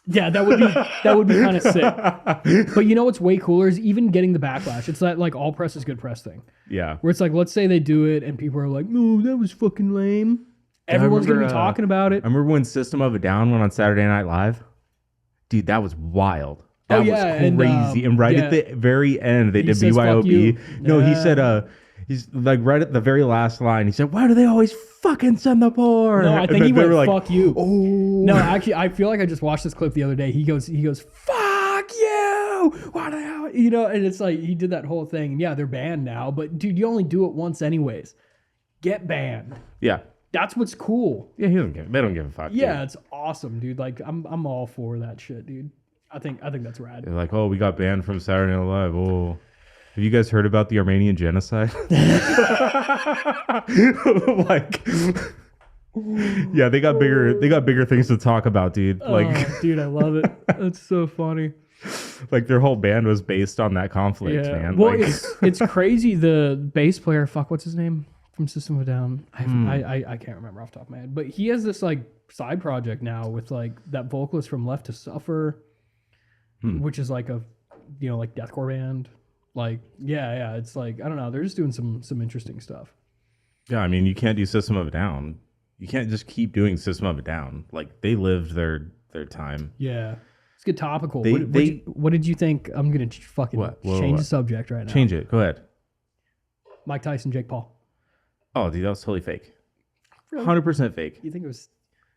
Yeah, that would be kind of sick. But you know what's way cooler is even getting the backlash. It's that like all press is good press thing. Yeah. Where it's like, let's say they do it and people are like, no, that was fucking lame. Everyone's gonna be talking about it. I remember when System of a Down went on Saturday Night Live. Dude, that was wild. That was crazy. And right at the very end, they did says, BYOB. No, he said, he's like right at the very last line. He said, "Why do they always fucking send the poor?" No, I think he went, "Fuck you." Oh no, actually, I feel like I just watched this clip the other day. He goes, "Fuck you!" Why the hell? You know, and it's like he did that whole thing. Yeah, they're banned now, but dude, you only do it once anyways. Get banned. Yeah, that's what's cool. Yeah, they don't give a fuck. Yeah, dude. it's awesome, dude. Like I'm all for that shit, dude. I think that's rad. They're like, "Oh, we got banned from Saturday Night Live." Oh. Have you guys heard about the Armenian genocide? Like, yeah, they got bigger things to talk about, dude. Like, dude, I love it. That's so funny. Like their whole band was based on that conflict, man. Well, like, it's crazy. The bass player, what's his name from System of a Down? I can't remember off the top of my head, but he has this like side project now with like that vocalist from Left to Suffer, which is like a like deathcore band. Like, yeah, it's like, I don't know. They're just doing some interesting stuff. Yeah, I mean, you can't do System of a Down. You can't just keep doing System of a Down. Like, they lived their time. Yeah. Let's get topical. What did you think? I'm going to fucking change the subject right now. Change it. Go ahead. Mike Tyson, Jake Paul. Oh, dude, that was totally fake. Really? 100% fake. You think it was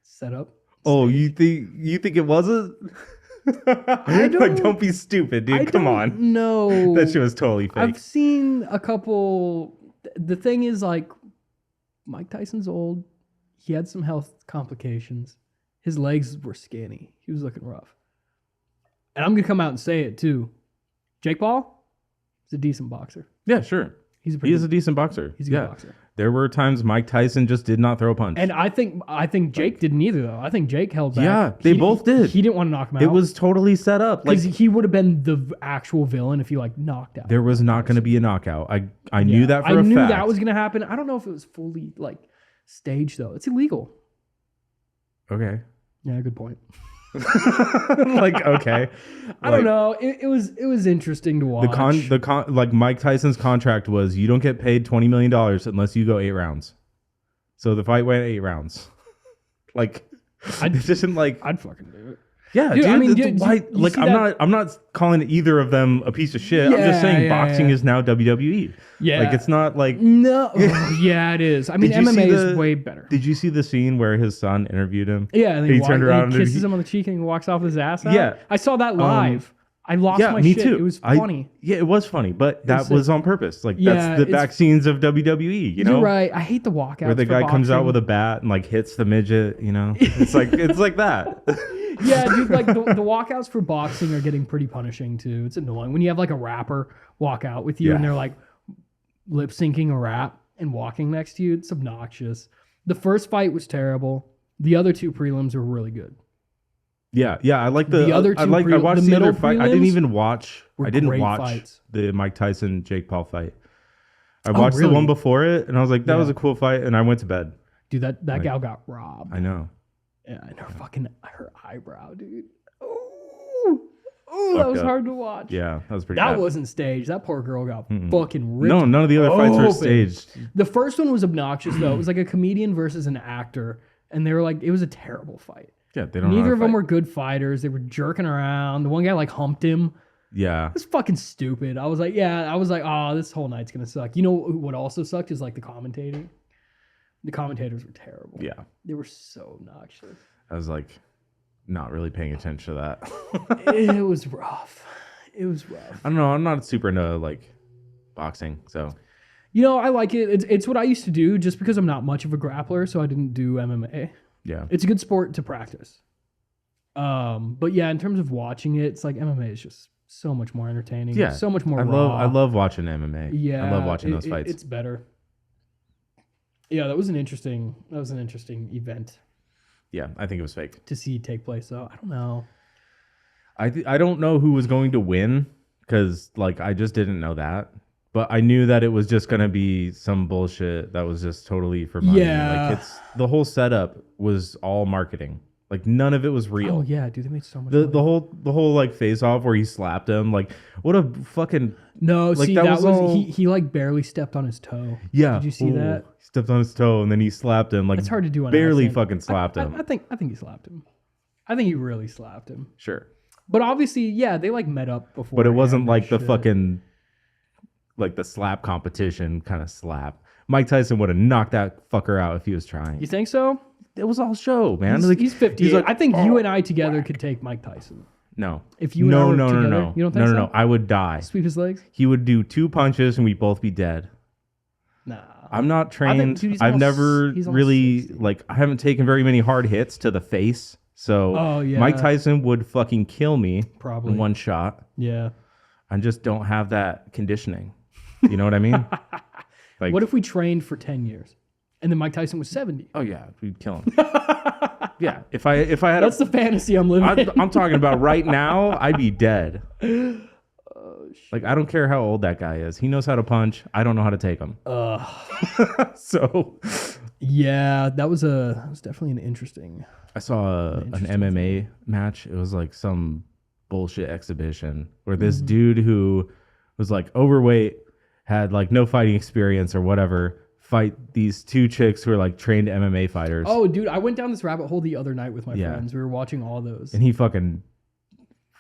set up? Oh, you think it wasn't? Don't be stupid, dude. Come on. No. That shit was totally fake. I've seen a couple the thing is, like, Mike Tyson's old. He had some health complications. His legs were skinny. He was looking rough. And I'm going to come out and say it, too. Jake Paul is a decent boxer. Yeah, sure. He is a decent boxer. He's a good boxer. There were times Mike Tyson just did not throw a punch. And I think Jake didn't either, though. I think Jake held back. Yeah, they both did. He didn't want to knock him out. It was totally set up. Because he would have been the actual villain if he, like, knocked out. There was not going to be a knockout. I knew that for a fact. I knew that was going to happen. I don't know if it was fully, like, staged, though. It's illegal. Okay. Yeah, good point. Like, okay. I don't know. It was interesting to watch. Like Mike Tyson's contract was you don't get paid $20 million unless you go 8 rounds. So the fight went 8 rounds. Like, I'd fucking do it. Yeah, dude. I mean, I'm not calling either of them a piece of shit. I'm just saying boxing is now WWE. Yeah, like it's not like no. Yeah, it is. I mean, MMA is way better. Did you see the scene where his son interviewed him? Yeah, and he turned around and kisses him on the cheek and he walks off his ass out. Yeah, I saw that live. I lost my shit. Too. It was funny. It was funny, but that was on purpose. Like that's the back scenes of WWE. You know, you're right. I hate the walkouts where the guy comes out with a bat and like hits the midget. You know, it's like that. Yeah, dude, like the walkouts for boxing are getting pretty punishing too. It's annoying when you have like a rapper walk out with you and they're like lip syncing a rap and walking next to you. It's obnoxious. The first fight was terrible. The other 2 prelims were really good. Yeah, I like the other 2. I watched the other fight. I didn't even watch. I didn't watch fights. The Mike Tyson Jake Paul fight. I watched the one before it, and I was like, that was a cool fight, and I went to bed. Dude, that gal got robbed. I know. Yeah, and her eyebrow, dude. Oh, that was hard to watch. Yeah, that was pretty. That wasn't staged. That poor girl got fucking ripped. No, none of the other fights were staged. The first one was obnoxious though. It was like a comedian versus an actor, and they were like, it was a terrible fight. Yeah, they don't. Neither of them were good fighters. They were jerking around. The one guy like humped him. Yeah, it was fucking stupid. I was like, oh, this whole night's gonna suck. You know what also sucked is like the commentating. The commentators were terrible. Yeah. They were so obnoxious. I was like not really paying attention to that. It was rough. I don't know. I'm not super into like boxing, so. You know, I like it. It's what I used to do just because I'm not much of a grappler, so I didn't do MMA. Yeah. It's a good sport to practice. But yeah, in terms of watching it, it's like MMA is just so much more entertaining. Yeah. So much more raw. I love watching MMA. Yeah. I love watching those fights. It's better. Yeah, that was an interesting event. Yeah, I think it was fake to see take place. So I don't know. I don't know who was going to win because like I just didn't know that, but I knew that it was just gonna be some bullshit that was just totally for money. Yeah, like the whole setup was all marketing. Like none of it was real. Oh yeah, dude, they made so much. The whole like face off where he slapped him. Like what a fucking no. Like, see, that was all... he like barely stepped on his toe. Yeah, did you see that? He stepped on his toe and then he slapped him. Like it's hard to do. On barely fucking slapped him. I think he slapped him. I think he really slapped him. Sure, but obviously, yeah, they like met up before. But it wasn't like the fucking like the slap competition kind of slap. Mike Tyson would have knocked that fucker out if he was trying. You think so? It was all show, man. He's 50. He's like, I think you and I together could take Mike Tyson. No. If you and I were together, no. You don't think so? No. I would die. Sweep his legs? He would do 2 punches and we'd both be dead. Nah. I'm not trained. I've never really, 60. Like, I haven't taken very many hard hits to the face. So Mike Tyson would fucking kill me in one shot. Yeah. I just don't have that conditioning. You know what I mean? Like, what if we trained for 10 years? And then Mike Tyson was 70. Oh yeah, we'd kill him. Yeah, if I had that's the fantasy I'm living. I'm talking about right now. I'd be dead. Like I don't care how old that guy is. He knows how to punch. I don't know how to take him. So yeah, that was definitely an interesting. I saw an MMA match. It was like some bullshit exhibition where this dude who was like overweight, had like no fighting experience or whatever, fight these 2 chicks who are like trained MMA fighters. Oh, dude, I went down this rabbit hole the other night with my friends. We were watching all those. And he fucking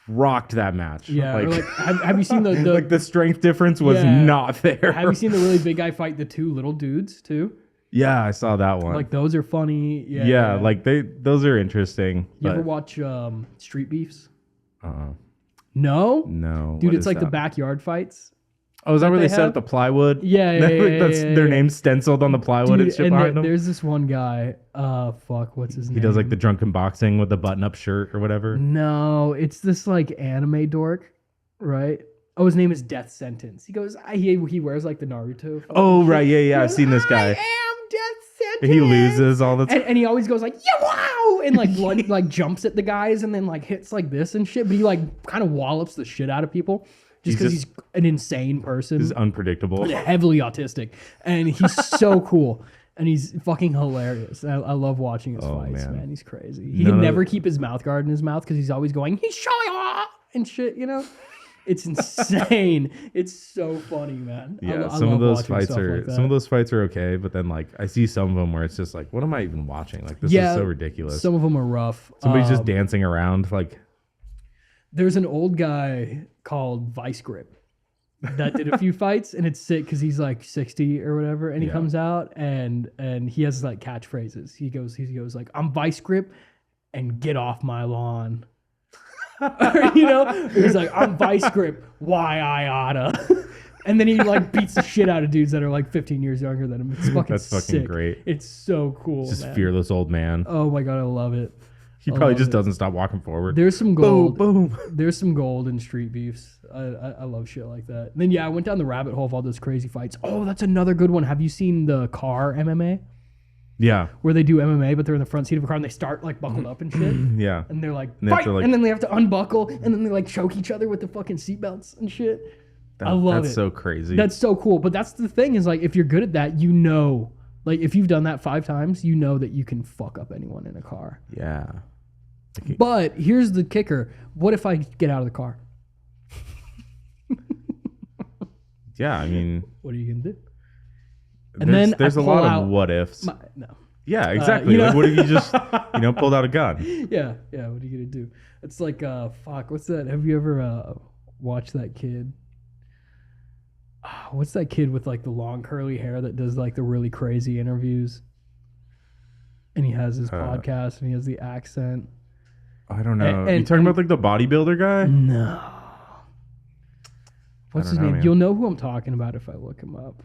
rocked that match. Yeah. Like have you seen the like the strength difference was not there. Have you seen the really big guy fight the 2 little dudes too? Yeah, I saw that one. Like those are funny. Yeah. Like those are interesting. You ever watch Street Beefs? No? No? No. Dude, it's like the backyard fights. Oh, is that where they they set have? up the plywood? Yeah, yeah, That's yeah, their yeah. name stenciled on the plywood and Dude, shit and behind them. there's this one guy. Fuck, what's his name? He does like the drunken boxing with the button-up shirt or whatever. No, it's this like anime dork, right? Oh, his name is Death Sentence. He goes, he wears like the Naruto. Oh, shit. right, yeah, He I've goes, seen this guy. I am Death Sentence. He loses all the time. And he always goes like, yeah, wow, and like jumps at the guys and then like hits like this and shit. But he like kind of wallops the shit out of people just because he's an insane person. He's unpredictable. And heavily autistic, and he's so cool. And he's fucking hilarious. I love watching his fights, man. He's crazy. He can never keep his mouth guard in his mouth because he's always going, he's showing and shit, you know? It's insane. It's so funny, man. Yeah, I some of love those watching fights stuff are like that. some of those fights are okay, but then like I see some of them where it's just like, what am I even watching? Like this is so ridiculous. Some of them are rough. Somebody's just dancing around like. There's an old guy called Vice Grip that did a few fights, and it's sick because he's like 60 or whatever, and he comes out and he has like catchphrases. He goes like, I'm Vice Grip and get off my lawn. Or, you know, he's like, I'm Vice Grip, why I oughta. And then he like beats the shit out of dudes that are like 15 years younger than him. It's fucking That's fucking sick. great. It's so cool. Just man. fearless old man. Oh my god, I love it. He probably just doesn't stop walking forward. There's some gold. Boom. There's some gold in street beefs. I love shit like that. And then I went down the rabbit hole of all those crazy fights. Oh, that's another good one. Have you seen the car MMA? Yeah. Where they do MMA, but they're in the front seat of a car and they start like buckled up and shit. Yeah. And they're like, And they have fight! to, like- And then they have to unbuckle and then they like choke each other with the fucking seatbelts and shit. I love That's it. so crazy. That's so cool. But that's the thing is like, if you're good at that, you know, like if you've done that 5 times, you know that you can fuck up anyone in a car. yeah. But here's the kicker. What if I get out of the car? Yeah, I mean, What are you going to do? And then there's I a lot pull out of what ifs. No. Yeah, exactly. you know- Like, what if you just, pulled out a gun? Yeah. What are you going to do? It's like, fuck, what's that? Have you ever watched that kid? What's that kid with like the long curly hair that does like the really crazy interviews? And he has his podcast and he has the accent. I don't know. And- you talking about like the bodybuilder guy? No. What's his don't know, name? man. You'll know who I'm talking about if I look him up.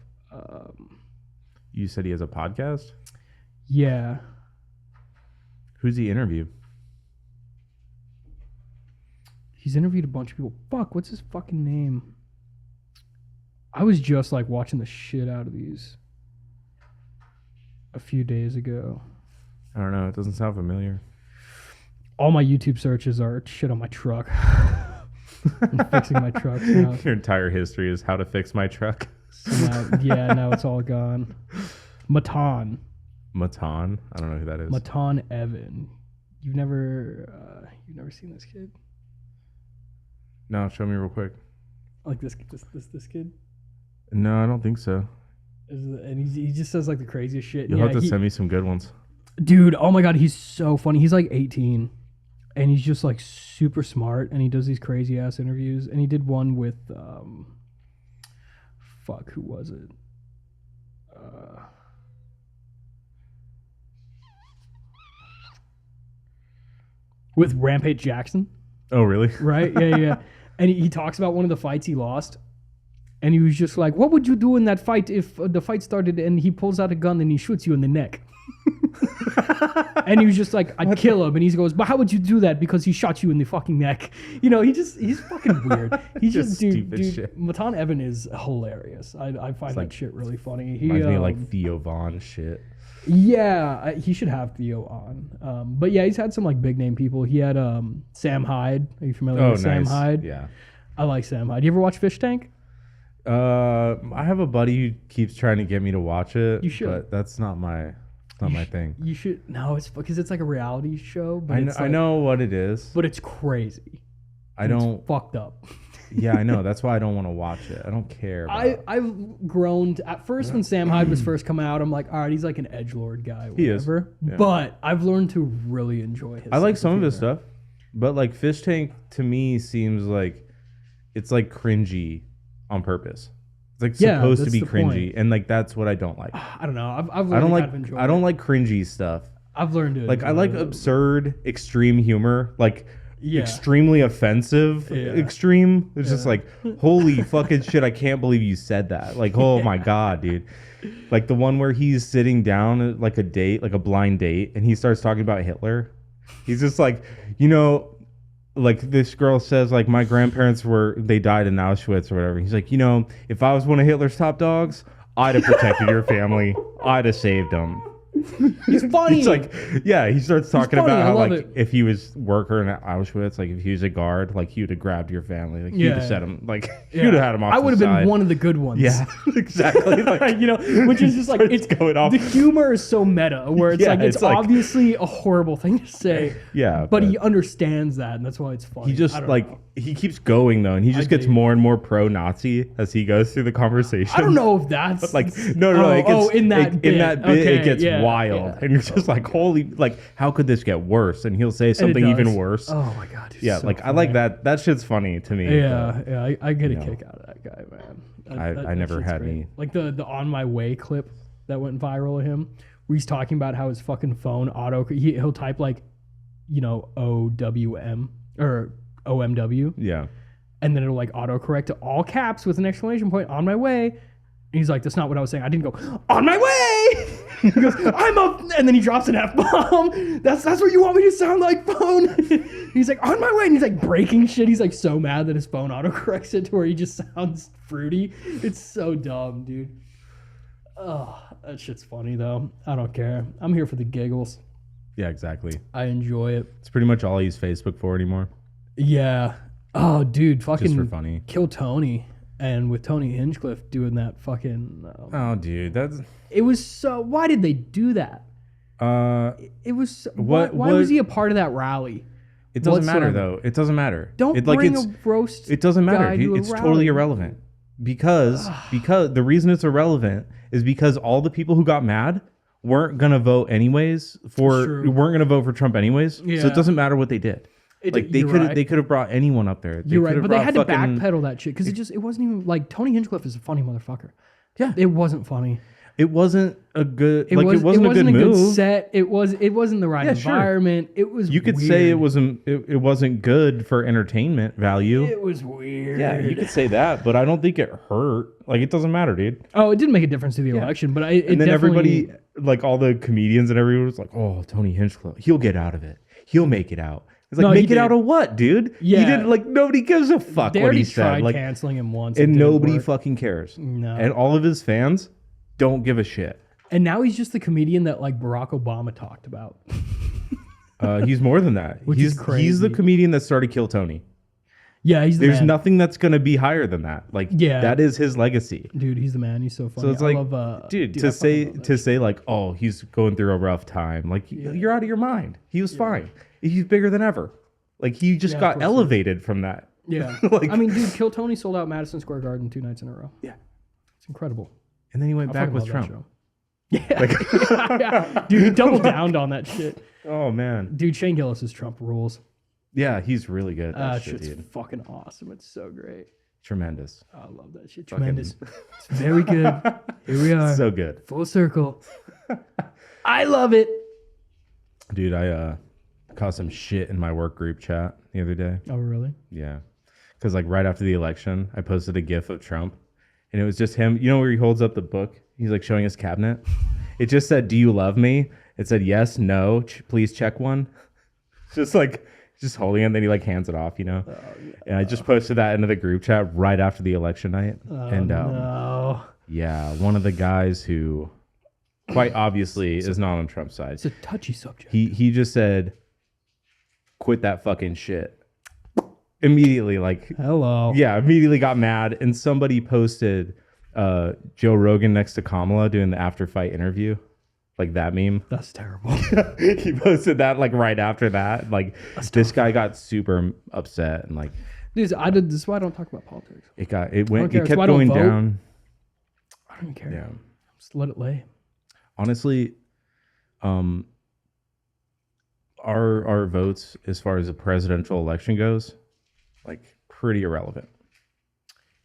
You said he has a podcast? Yeah. Who's he interviewed? He's interviewed a bunch of people. Fuck, what's his fucking name? I was just like watching the shit out of these a few days ago. I don't know. It doesn't sound familiar. All my YouTube searches are shit on my truck. I'm fixing my truck now. Your entire history is how to fix my truck. So now it's all gone. Matan I don't know who that is. Matan Evan. You've never seen this kid? No, show me real quick. Like this kid? No, I don't think so. And he just says like the craziest shit. You'll have to send me some good ones. Dude, oh my god, he's so funny. He's like 18 and he's just like super smart and he does these crazy ass interviews and he did one with who was it? With Rampage Jackson, Oh, really? right? Yeah. And he talks about one of the fights he lost. And he was just like, what would you do in that fight if the fight started and he pulls out a gun and he shoots you in the neck? And he was just like, I'd kill him. And he goes, but how would you do that? Because he shot you in the fucking neck. You know, he's fucking weird. He's Just stupid dude. shit. Matan Evan is hilarious. I find that shit really funny. He, Reminds me of like Theo Vaughn shit. yeah, he should have Theo on. But yeah, he's had some like big name people. He had Sam Hyde. Are you familiar with Sam Hyde? Yeah. I like Sam Hyde. You ever watch Fish Tank? I have a buddy who keeps trying to get me to watch it. You should. But that's not my thing. You should. No, it's because it's like a reality show. But I know what it is. But it's crazy. I And don't. It's fucked up. Yeah, I know. That's why I don't want to watch it. I don't care. I've grown at first when Sam Hyde was first coming out. I'm like, all right, he's like an edgelord guy. He is, Whatever. yeah. But I've learned to really enjoy his. I like sense some of his humor. stuff, but like Fish Tank to me seems like it's like cringy on purpose. It's like Yeah, supposed to that's be the cringy, point. and like that's what I don't like. I don't know. I've learned I don't to like kind of enjoy I don't it. like cringy stuff. I've learned to Like I enjoy like it. absurd extreme humor. Like extremely offensive extreme. It's just like, holy fucking shit, I can't believe you said that. Like, oh my God, dude. Like the one where he's sitting down at like a date, like a blind date, and he starts talking about Hitler. He's just like, like this girl says, like, my grandparents they died in Auschwitz or whatever. He's like, if I was one of Hitler's top dogs, I'd have protected your family. I'd have saved them. He's funny. He's like, he starts talking about how, like, it. if he was worker in Auschwitz, like, if he was a guard, like, he would have grabbed your family. Like, you'd have set him, like, you'd have had him off. I would have been one of the good ones. Yeah, exactly. Like, which is just like, it's going off. The humor is so meta, where it's it's obviously a horrible thing to say. Yeah. But he understands that, and that's why it's funny. He just, he keeps going, though, and he just gets more and more pro-Nazi as he goes through the conversation. I don't know if that's... Like, no, in that bit. It gets wild. And you're just like, holy, like, how could this get worse? And he'll say something even worse. Oh, my God. Yeah, so like, funny. I like that. That shit's funny to me. Yeah, I get a kick out of that guy, man. I never had great. any. Like the On My Way clip that went viral of him, where he's talking about how his fucking phone he'll type like, OWM or OMW. Yeah. And then it'll like autocorrect to all caps with an exclamation point, on my way. And he's like, that's not what I was saying. I didn't go, on my way. He goes, I'm up. And then he drops an F-bomb. That's what you want me to sound like, phone. He's like, on my way. And he's like breaking shit. He's like so mad that his phone autocorrects it to where he just sounds fruity. It's so dumb, dude. Oh, that shit's funny though. I don't care. I'm here for the giggles. Yeah, exactly. I enjoy it. It's pretty much all I use Facebook for anymore. Yeah. Oh, dude, fucking just for funny. Kill Tony, and with Tony Hinchcliffe doing that fucking. Oh, dude, It was so. Why did they do that? It was. Why was he a part of that rally? It doesn't matter though. It doesn't matter. Don't bring a roast. It doesn't matter. Dude. It's totally irrelevant because the reason it's irrelevant is because all the people who got mad weren't gonna vote anyways weren't gonna vote for Trump anyways. Yeah. So it doesn't matter what they did. They could have brought anyone up there. You're right, but they had to backpedal that shit because it wasn't even like Tony Hinchcliffe is a funny motherfucker. Yeah, it wasn't funny. It wasn't a good. It wasn't a good move. Good set. It wasn't the right environment. Sure. It was. You could say it wasn't. It wasn't good for entertainment value. It was weird. Yeah, you could say that, but I don't think it hurt. Like, it doesn't matter, dude. Oh, it didn't make a difference to the election, but and then everybody, like all the comedians and everyone was like, "Oh, Tony Hinchcliffe, he'll get out of it. He'll make it out." It's like, make it out of what, dude? Yeah. He didn't, like, nobody gives a fuck what he said. Tried like, canceling him once. And nobody fucking cares. No. And all of his fans don't give a shit. And now he's just the comedian that, like, Barack Obama talked about. He's more than that. Is crazy. He's the comedian that started Kill Tony. Yeah, There's nothing that's going to be higher than that. Like, that is his legacy. Dude, he's the man. He's so funny. So it's like, dude, to say like, oh, he's going through a rough time. Like, you're out of your mind. He was fine. He's bigger than ever. Like, he just got elevated from that. Yeah. Like, I mean, dude, Kill Tony sold out Madison Square Garden 2 nights in a row. Yeah. It's incredible. And then he went back with Trump. Yeah. Yeah. Dude, he doubled down on that shit. Oh, man. Dude, Shane Gillis's Trump rules. Yeah, he's really good at that shit, dude. Fucking awesome. It's so great. Tremendous. I love that shit. Tremendous. It's very good. Here we are. So good. Full circle. I love it. Dude, I caught some shit in my work group chat the other day. Oh, really? Yeah. Because, like, right after the election, I posted a GIF of Trump, and it was just him. You know where he holds up the book? He's, like, showing his cabinet. It just said, "Do you love me?" It said, "Yes, no, please check one." Just, like, just holding it, and then he, like, hands it off, you know? Oh, yeah. And I just posted that into the group chat right after the election night. Oh, and, no. Yeah, one of the guys who quite obviously is not on Trump's side. It's a touchy subject. He just said, "Quit that fucking shit." Immediately, like, hello. Yeah, immediately got mad. And somebody posted Joe Rogan next to Kamala doing the after fight interview. Like that meme. That's terrible. He posted that like right after that. Like, this guy got super upset and like, dude, this is why I don't talk about politics. It kept going down. I don't care. Yeah. Just let it lay. Honestly, our votes as far as the presidential election goes, like, pretty irrelevant.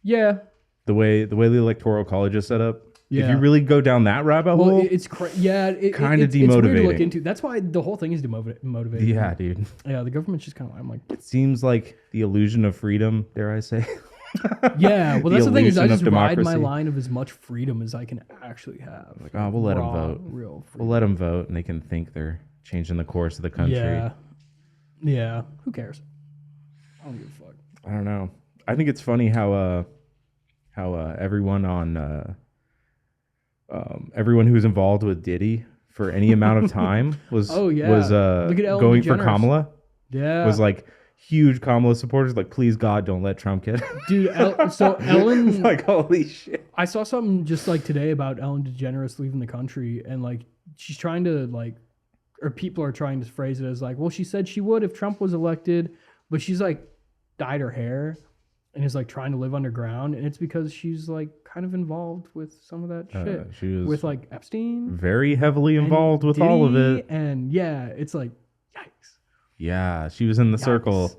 Yeah. The way the electoral college is set up, If Yeah. you really go down that rabbit Well, hole, it's Kinda it's weird to look demotivating. into. That's why the whole thing is demotivating. yeah, dude. Yeah, the government's just kind of. I'm like, It seems like the illusion of freedom, dare I say. yeah. Well, that's the thing is, I illusion just of ride my democracy. line of as much freedom as I can actually have. Like, oh, we'll let them Raw, vote. Real freedom. We'll let them vote, and they can think they're changing the course of the country. Yeah. Yeah. Who cares? I don't give a fuck. I don't know. I think it's funny how everyone on everyone who was involved with Diddy for any amount of time was Oh, yeah. was Look at Ellen going for DeGeneres. Kamala. Yeah. Was like huge Kamala supporters. Like, please God, don't let Trump get. Dude, so Ellen, like, holy shit. I saw something just like today about Ellen DeGeneres leaving the country, and like she's trying to like, or people are trying to phrase it as like, well, she said she would if Trump was elected, but she's like dyed her hair and is like trying to live underground, and it's because she's like kind of involved with some of that shit She was with like Epstein, very heavily and involved with all of Diddy, it. and yeah, it's like, yikes. Yeah, she was in the circle.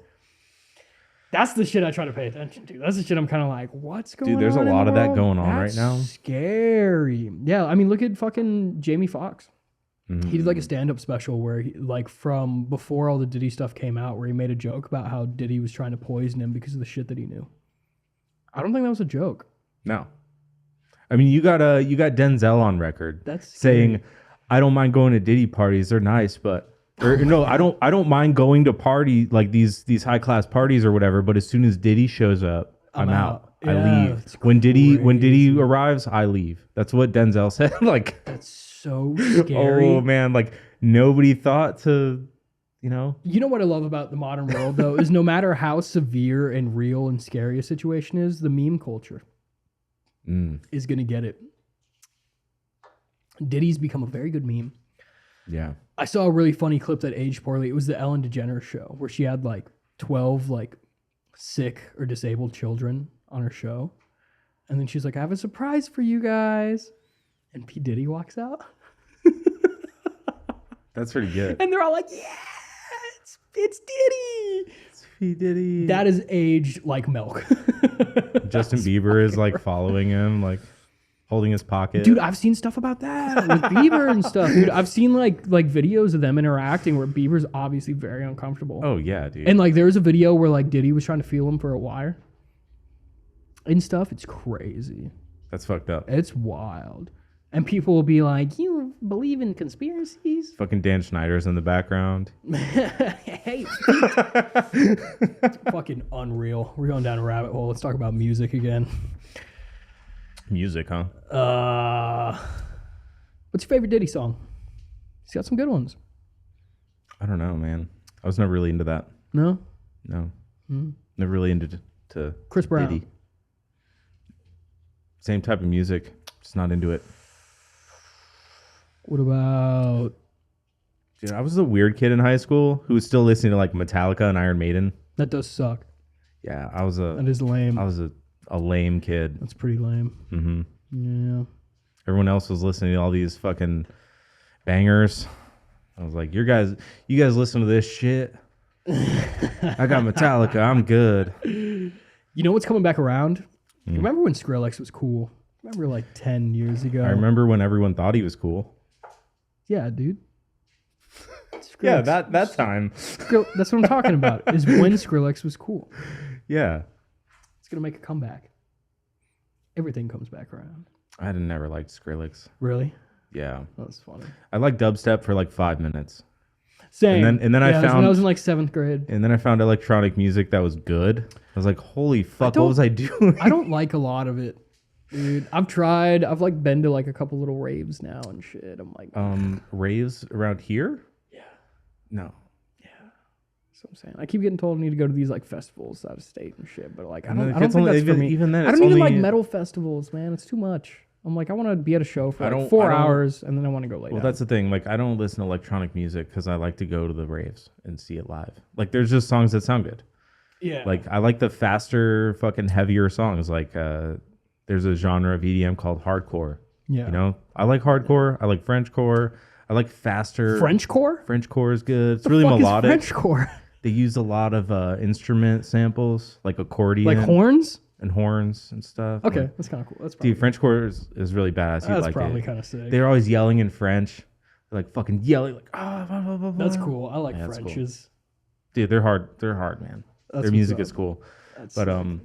That's the shit I try to pay attention to. That's the shit I'm kind of like, what's going on? Dude, there's a in lot the of that world? going on right That's now. Scary. Yeah, I mean, look at fucking Jamie Foxx. Mhm. He did like a stand-up special where he, like, from before all the Diddy stuff came out, where he made a joke about how Diddy was trying to poison him because of the shit that he knew. I don't think that was a joke. No. I mean, you got Denzel on record That's saying, "I don't mind going to Diddy parties; they're nice, but no, I don't mind going to party like these high class parties or whatever. But as soon as Diddy shows up, I'm out. Yeah, I leave. it's When Diddy crazy. arrives, I leave. That's what Denzel said. Like, That's so scary. oh man, like nobody thought to, you know, You know what I love about the modern world, though, is no matter how severe and real and scary a situation is, the meme culture is going to get it. Diddy's become a very good meme. yeah, I saw a really funny clip that aged poorly. It was the Ellen DeGeneres show where she had like 12 like sick or disabled children on her show. And then she's like, I have a surprise for you guys. And P. Diddy walks out. that's pretty good. And they're all like, yeah, it's Diddy. P. Diddy. That is aged like milk. Justin Bieber is like following him, like holding his pocket. Dude, I've seen stuff about that with Bieber and stuff. Dude, I've seen like videos of them interacting where Bieber's obviously very uncomfortable. Oh yeah, dude. And like there was a video where like Diddy was trying to feel him for a wire and stuff. It's crazy. That's fucked up. It's wild. And people will be like, you believe in conspiracies? Fucking Dan Schneider's in the background. Hey, fucking unreal. We're going down a rabbit hole. Let's talk about music again. Music, huh? What's your favorite Diddy song? He's got some good ones. I don't know, man. I was never really into that. No? No. Never really into to Chris Brown. Diddy. Same type of music. Just not into it. What about... Dude, I was a weird kid in high school who was still listening to like Metallica and Iron Maiden. That does suck. Yeah, That is lame. I was a lame kid. That's pretty lame. Mm-hmm. Yeah. Everyone else was listening to all these fucking bangers. I was like, you guys listen to this shit. I got Metallica. I'm good. You know what's coming back around? Remember when Skrillex was cool? Remember like 10 years ago? I remember when everyone thought he was cool. Yeah, dude. Yeah, Skrillex. that time. That's what I'm talking about, is when Skrillex was cool. Yeah. It's going to make a comeback. Everything comes back around. I never liked Skrillex. Really? Yeah. That's funny. I liked dubstep for like 5 minutes. Same. And then I that's when found I was in like 7th grade. and then I found electronic music that was good. I was like, holy fuck, what was I doing? I don't like a lot of it, dude. I've like been to like a couple little raves now and shit. I'm like, Raves around here? yeah. No. That's what I'm saying. I keep getting told I need to go to these like festivals out of state and shit, but like I And don't, then I don't it's think only- that's for me. even then, I it's don't even only- like metal festivals, man. It's too much. I'm like, I want to be at a show for I like don't- 4 I don't- hours and then I want to go lay Well, down. that's the thing. Like, I don't listen to electronic music because I like to go to the raves and see it live. Like, there's just songs that sound good. Yeah. Like, I like the faster, fucking heavier songs. Like, there's a genre of EDM called hardcore. Yeah. You know, I like hardcore. I like Frenchcore. I like faster. Frenchcore? Frenchcore is good. It's The really fuck is melodic. Frenchcore? They use a lot of instrument samples, like accordion. Like horns? and horns and stuff. Okay, Like, that's kind of cool. That's probably dude, French quarter is really badass. You'd that's like probably it. kind of sick. They're always yelling in French, like fucking yelling, like ah, blah, blah, blah, blah. That's cool. I like Yeah, that's cool. Frenches. Dude, they're hard. They're hard, man. That's Their music what's is up. cool. That's But sick.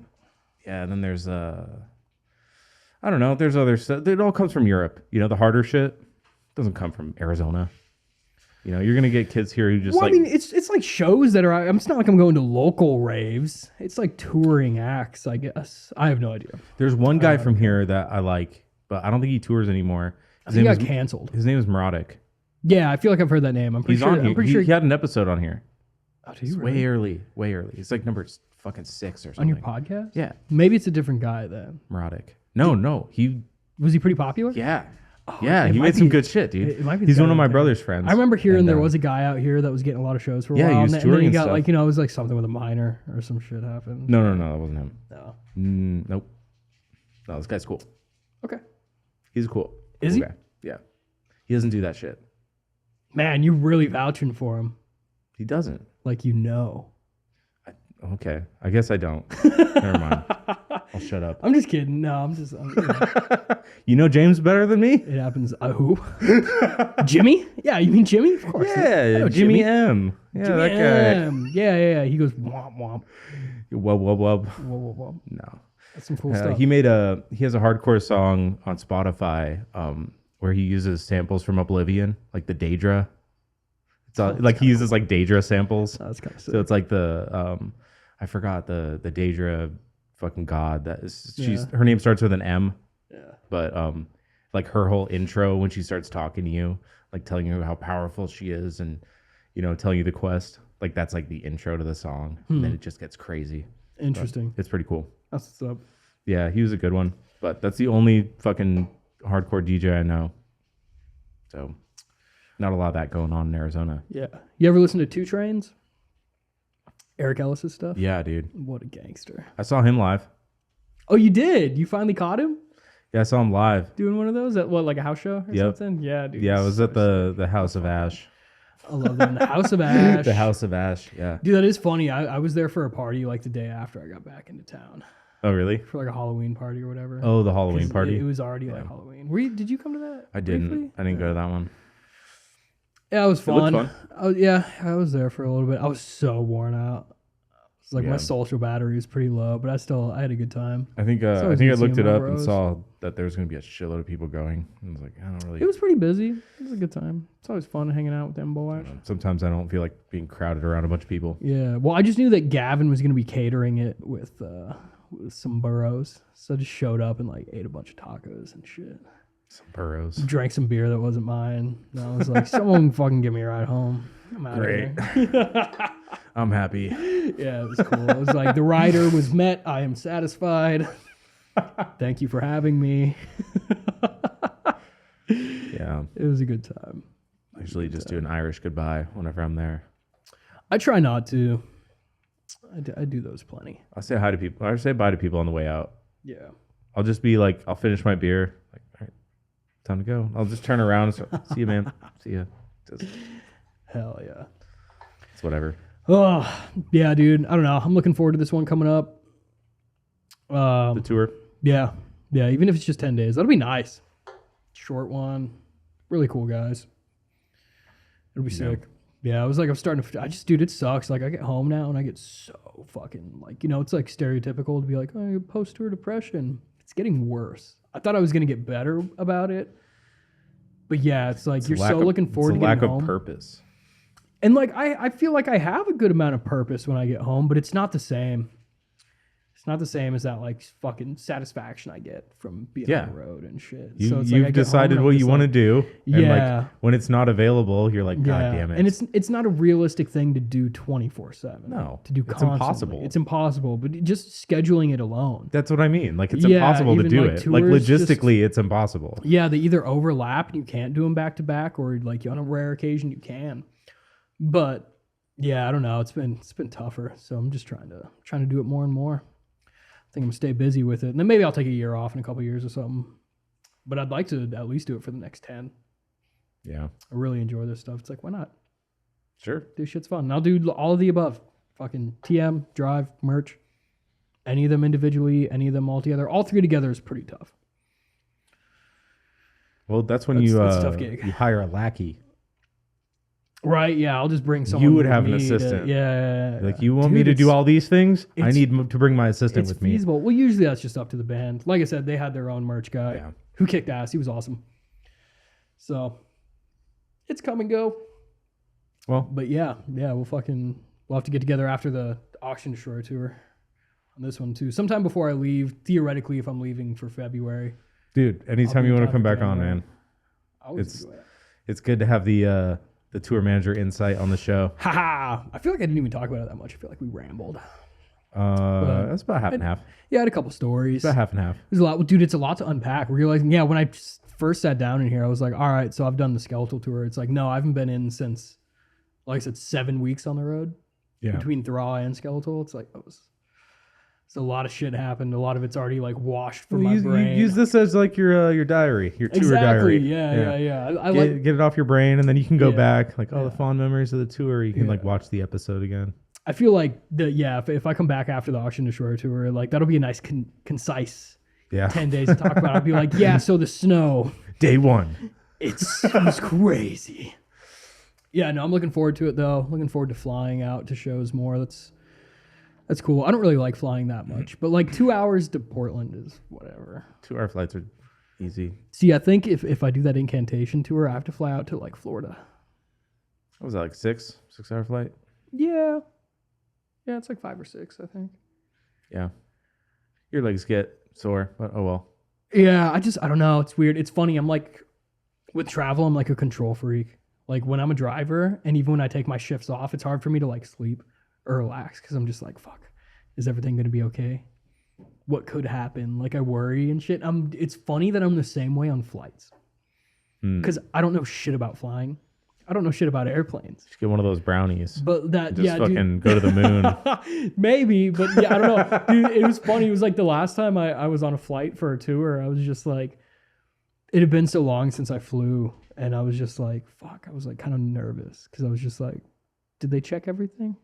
yeah. And then there's I don't know. There's other stuff. It all comes from Europe. You know, the harder shit doesn't come from Arizona. You know, you're gonna get kids here who just Well, like. I mean, it's like shows that are. It's not like I'm going to local raves. It's like touring acts, I guess. I have no idea. There's one guy from here that I like, but I don't think he tours anymore. I His think he name got is canceled. his name is Muradic. Yeah, I feel like I've heard that name. I'm pretty He's sure. on here. I'm pretty sure. He had an episode on here. Oh, did It's he really? way early. It's like number fucking 6 or On something. your podcast? Yeah, Maybe it's a different guy then. Muradic. No, he. Was he pretty popular? Yeah, Oh, yeah, it he might made some be- good shit, dude. it might be the He's guy one of that my I'm thinking. brother's friends. I remember hearing And, there was a guy out here that was getting a lot of shows for a Yeah, he while. was And then touring he and got stuff. like, it was like something with a minor or some shit happened. No, that wasn't him. No. Nope. No, this guy's cool. Okay. He's cool. Is Cool he? guy. Yeah. He doesn't do that shit. Man, you really vouching for him. He doesn't. Like you know. Okay. I guess I don't. Never mind. I'll shut up. I'm just kidding. No, You know James better than me? it happens. Who? Jimmy? Yeah, you mean Jimmy? Of course. I Yeah, know Jimmy M. Yeah, Jimmy that M. Yeah. He goes womp womp. guy. Wub. Whoa, whoa, whoa. No. That's some cool stuff. He has a hardcore song on Spotify where he uses samples from Oblivion, like the Daedra. It's like he uses like Daedra samples. That's kind of sick. So it's like the I forgot the Daedra fucking god that is her name starts with an M. Yeah. But like her whole intro when she starts talking to you, like telling you how powerful she is and telling you the quest, like that's like the intro to the song. And then it just gets crazy. Interesting. It's pretty cool. That's what's up. Yeah, he was a good one. But that's the only fucking hardcore DJ I know. So not a lot of that going on in Arizona. Yeah. You ever listen to Two Trains? Eric Ellis's stuff? Yeah, dude. What a gangster. I saw him live. Oh, you did? You finally caught him Yeah, I saw him live. doing one of those at what, like a house show or Yep. something? Yeah, dude. Yeah, I was at the House of Ash. I love them. The House of Ash. The House of Ash, yeah. Dude, that is funny. I was there for a party like the day after I got back into town Oh, really? for like a Halloween party or whatever. Oh, the Halloween 'Cause party? It was already like Halloween. Did you come to that? I didn't. briefly? I didn't go to that one. Yeah, it was looked fun. I was there for a little bit. I was so worn out. It's like Yeah. my social battery is pretty low, but I had a good time. I think I always think I good looked seeing it my up and bros. saw that there was going to be a shitload of people going. I was like, I don't really. It was pretty busy. It was a good time. It's always fun hanging out with them boys. Sometimes I don't feel like being crowded around a bunch of people. Yeah. Well, I just knew that Gavin was going to be catering it with some burros, so I just showed up and like ate a bunch of tacos and shit. Some burros. Drank some beer that wasn't mine. And I was like, someone fucking give me a ride home. I'm out Great. of here. I'm happy. Yeah, it was cool. It was like the rider was met. I am satisfied. Thank you for having me. Yeah. It was a good time. I usually just do an Irish goodbye whenever I'm there. I try not to. I do those plenty. I'll say hi to people. I say bye to people on the way out. Yeah. I'll just be like, I'll finish my beer. Like, all right, time to go. I'll just turn around and say, see you, man. See ya. Just, Hell yeah. it's whatever. Oh, yeah, dude. I don't know. I'm looking forward to this one coming up. The tour. Yeah. Yeah, even if it's just 10 days. That'll be nice. Short one. Really cool guys. It'll be sick. Yeah, I was starting to, dude, it sucks. Like, I get home now and I get so fucking, like, it's like stereotypical to be like, oh, post-tour depression. It's getting worse. I thought I was going to get better about it. But yeah, it's like, you're so looking forward to getting home. It's a lack of purpose. And like, I feel like I have a good amount of purpose when I get home, but it's not the same. It's not the same as that like fucking satisfaction I get from being on the road and shit. So it's like I You've get home decided and I'm what just you want to like, do. And Yeah. like when it's not available, you're like, God damn it. And it's not a realistic thing to do 24/7. No, to do it's constantly. impossible. It's impossible. But just scheduling it alone. That's what I mean. Like it's Yeah, impossible to even, do like, it. Like tours just- logistically, it's impossible. Yeah, they either overlap and you can't do them back to back, or like on a rare occasion you can. But yeah, I don't know. It's been tougher. So I'm just trying to do it more and more. I think I'm gonna stay busy with it, and then maybe I'll take a year off in a couple of years or something. But I'd like to at least do it for the next 10. Yeah, I really enjoy this stuff. It's like, why not? sure. This shit's fun. And I'll do all of the above. Fucking TM, drive, merch. any of them individually, any of them all together. All three together is pretty tough. Well, that's when That's a tough gig. you hire a lackey. Right, yeah, I'll just bring someone. You would with have an me to- assistant. yeah. Like, you want Dude, me to do it's- all these things? I it's- need to bring my assistant It's with me. feasible. Well, usually that's just up to the band. Like I said, they had their own merch guy Yeah. who kicked ass. He was awesome. So it's come and go. Well, But yeah, we'll have to get together after the Auction Destroyer tour on this one too. Sometime before I leave, theoretically, if I'm leaving for February. dude, anytime I'll you be want to top come of back on, January. man, I always It's- enjoy it. it's good to have the tour manager insight on the show. Haha. I feel like I didn't even talk about it that much. I feel like we rambled. That's about half and half. Yeah, I had a couple stories. About half and half. There's a lot. Well, dude, it's a lot to unpack. Realizing, yeah, when I first sat down in here, I was like, all right, so I've done the skeletal tour. It's like, no, I haven't been in since, like I said, 7 weeks on the road Yeah. between Thraw and skeletal. It's like, it's a lot of shit happened. A lot of it's already like washed from my brain. Use this as like your diary, your tour exactly. diary. Yeah. I like. Get it off your brain, and then you can go Yeah. back, like, the fond memories of the tour. You can like watch the episode again. I feel like if I come back after the Auction Destroyer tour, like that'll be a nice concise Yeah. 10 days to talk about. I'll be like, yeah, so the snow. Day one. It was crazy. Yeah, no, I'm looking forward to it though. Looking forward to flying out to shows more. That's cool. I don't really like flying that much, but like 2 hours to Portland is whatever. 2-hour flights are easy. See, I think if I do that incantation tour, I have to fly out to like Florida. What was that, like 6-hour flight? Yeah. Yeah, it's like 5 or 6, I think. Yeah. Your legs get sore, but oh well. Yeah, I don't know. It's weird. It's funny. I'm like, with travel, I'm like a control freak. Like when I'm a driver and even when I take my shifts off, it's hard for me to like sleep or relax because I'm just like, fuck, is everything going to be okay? What could happen? Like I worry and shit. It's funny that I'm the same way on flights because I don't know shit about flying. I don't know shit about airplanes. Just get one of those brownies. But that, Just yeah, fucking go to the moon. Maybe, but yeah, I don't know. Dude, it was funny. It was like the last time I was on a flight for a tour, I was just like, it had been so long since I flew. And I was just like, fuck, I was like kind of nervous because I was just like, did they check everything?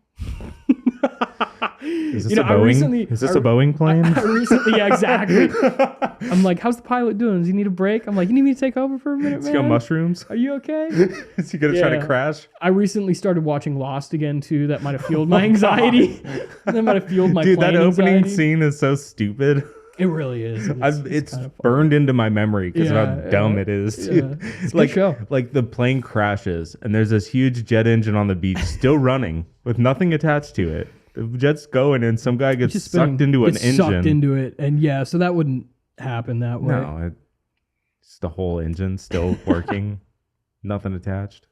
Is this a Boeing? Is this a Boeing plane? I recently, yeah, exactly. I'm like, how's the pilot doing? Does he need a break? I'm like, you need me to take over for a minute, Has man? he got mushrooms? Are you okay? Is he gonna try to Yeah. crash? I recently started watching Lost again too. That might have fueled my anxiety. That might have fueled my Dude, plane that opening anxiety. scene is so stupid. It really is. It's kind of fun. burned into my memory because Yeah, of how dumb yeah. it is, Yeah. dude. It's a Like, good show. like the plane crashes and there's this huge jet engine on the beach still running with nothing attached to it. The jet's going and some guy gets Just sucked into an Gets engine. Sucked into it, and yeah, so that wouldn't happen that way. No, it's the whole engine still working, nothing attached.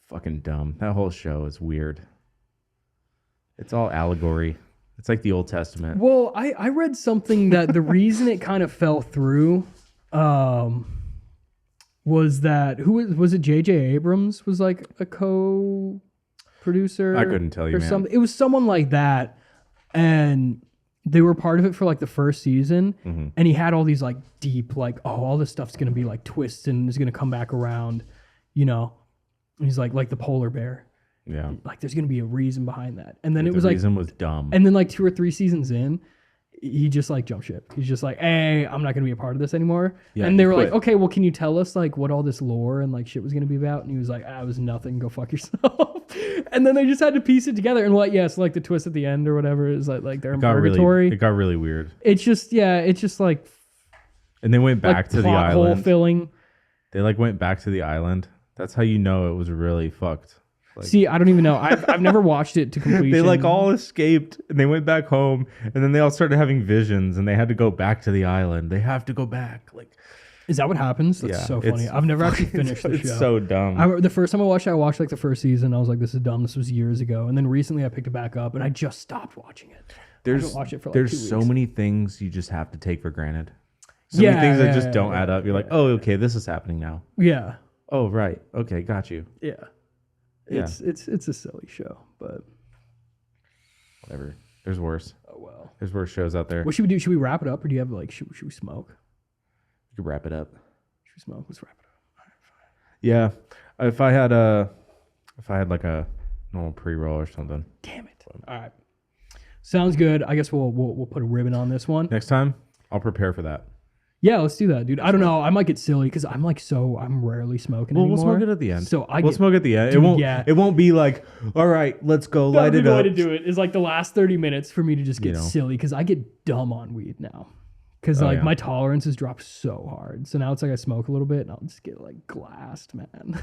Fucking dumb. That whole show is weird. It's all allegory. It's like the Old Testament. Well, I read something that the reason it kind of fell through was that was it J.J. Abrams was like a co-producer? I couldn't tell you, or man. something. It was someone like that, and they were part of it for like the first season, Mm-hmm. and he had all these like deep like, oh, all this stuff's gonna be like twists and is gonna come back around, you know. And he's like the polar bear. Yeah. Like there's gonna be a reason behind that, and then The it was like. reason was dumb. And then like 2 or 3 seasons in, he just like jumped ship. He's just like, hey, I'm not gonna be a part of this anymore. Yeah, and they he were like, quit. okay, well, can you tell us like what all this lore and like shit was gonna be about? And he was like, it was nothing. Go fuck yourself. And then they just had to piece it together. And what? Yeah, so like the twist at the end or whatever is like they're in purgatory. It got really weird. It's just like And they went back to the plot hole island. filling. They like went back to the island. That's how you know it was really fucked. Like, See, I don't even know. I've never watched it to completion. they like all escaped and they went back home and then they all started having visions and they had to go back to the island. They have to go back. Like, Is that what happens? That's yeah, so funny. it's- I've never actually finished the it's show. so dumb. The first time I watched like the first season. I was like, this is dumb. This was years ago. And then recently I picked it back up and I just stopped watching it. I haven't watched it for like 2 there's so weeks. many things you just have to take for granted. So many things that just don't add up. You're like, oh, okay, this is happening now. Yeah. Oh, right. Okay, got you. Yeah. Yeah. It's a silly show, but Whatever. There's worse. oh well. There's worse shows out there. What should we do? Should we wrap it up or do you have like should we smoke? You could wrap it up. Should we smoke? Let's wrap it up. Yeah. If I had like a normal pre-roll or something. Damn it. All right. Sounds good. I guess we'll put a ribbon on this one. Next time, I'll prepare for that. Yeah, let's do that, dude. I don't know. I might get silly because I'm rarely smoking anymore. We'll smoke it at the end. So we'll smoke at the end. Dude, It won't be like, all right, let's go light it up. The way to do it is like the last 30 minutes for me to just get silly because I get dumb on weed now. Because my tolerance has dropped so hard. So now it's like I smoke a little bit and I'll just get like glassed, man.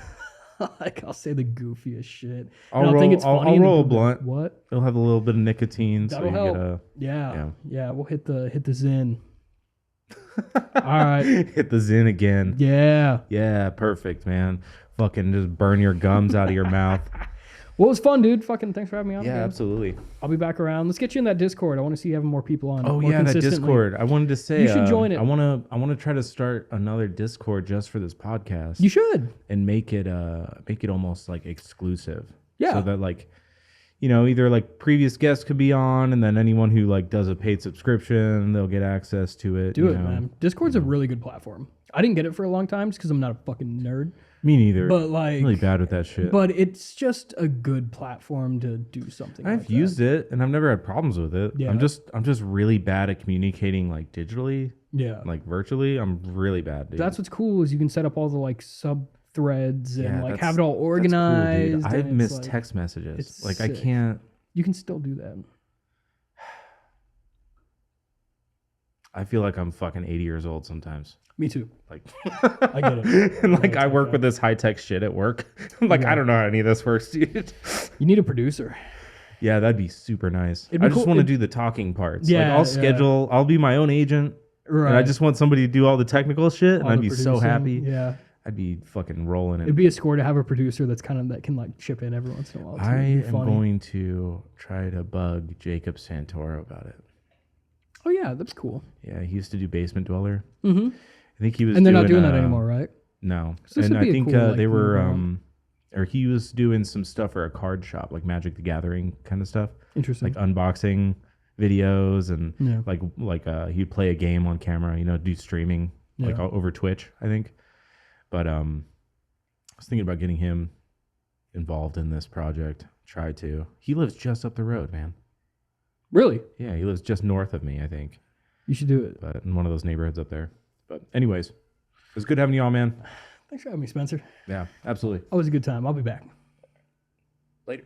Like I'll say the goofiest shit. I'll roll a blunt. What? It'll have a little bit of nicotine. That'll help. Yeah. We'll hit the Zen. All right. Hit the Zen again. Yeah. Yeah, perfect, man. Fucking just burn your gums out of your mouth. Well, it was fun, dude. Fucking thanks for having me on. Yeah, again. Absolutely. I'll be back around. Let's get you in that Discord. I want to see having more people on. Oh more yeah, that Discord. I wanted to say you should join it. I want to try to start another Discord just for this podcast. You should. And make it almost like exclusive. Yeah. So that like, either like previous guests could be on, and then anyone who like does a paid subscription, they'll get access to it. Do it, man. Discord's a really good platform. I didn't get it for a long time just because I'm not a fucking nerd. Me neither. But like, I'm really bad with that shit. But it's just a good platform to do something. I've used it and I've never had problems with it. Yeah. I'm just really bad at communicating like digitally. Yeah. Like virtually, I'm really bad. Dude. That's what's cool is you can set up all the like sub threads and like have it all organized. Cool, I've missed text messages. Like sick. I can't. You can still do that. I feel like I'm fucking 80 years old sometimes. Me too. Like, I get it. And like, I work with this high tech shit at work. I'm like, I don't know how any of this works, dude. You need a producer. Yeah, that'd be super nice. I just want to do the talking parts. Yeah, like, I'll schedule. I'll be my own agent. Right. And I just want somebody to do all the technical shit, and I'd be producing. so happy. Yeah. I'd be fucking rolling it. It'd be a score to have a producer that can like chip in every once in a while. I am going to try to bug Jacob Santoro about it. Oh yeah, that's cool. Yeah, he used to do Basement Dweller. Mm-hmm. I think he was. And they're not doing that anymore, right? No. So and I think cool, they were, or he was doing some stuff for a card shop, like Magic the Gathering kind of stuff. Interesting. Like unboxing videos and like he'd play a game on camera, do streaming like over Twitch, I think. But I was thinking about getting him involved in this project. Try to. He lives just up the road, man. Really? Yeah, he lives just north of me, I think. You should do it. But in one of those neighborhoods up there. But anyways, it was good having you all, man. Thanks for having me, Spencer. Yeah, absolutely. Always a good time. I'll be back. Later.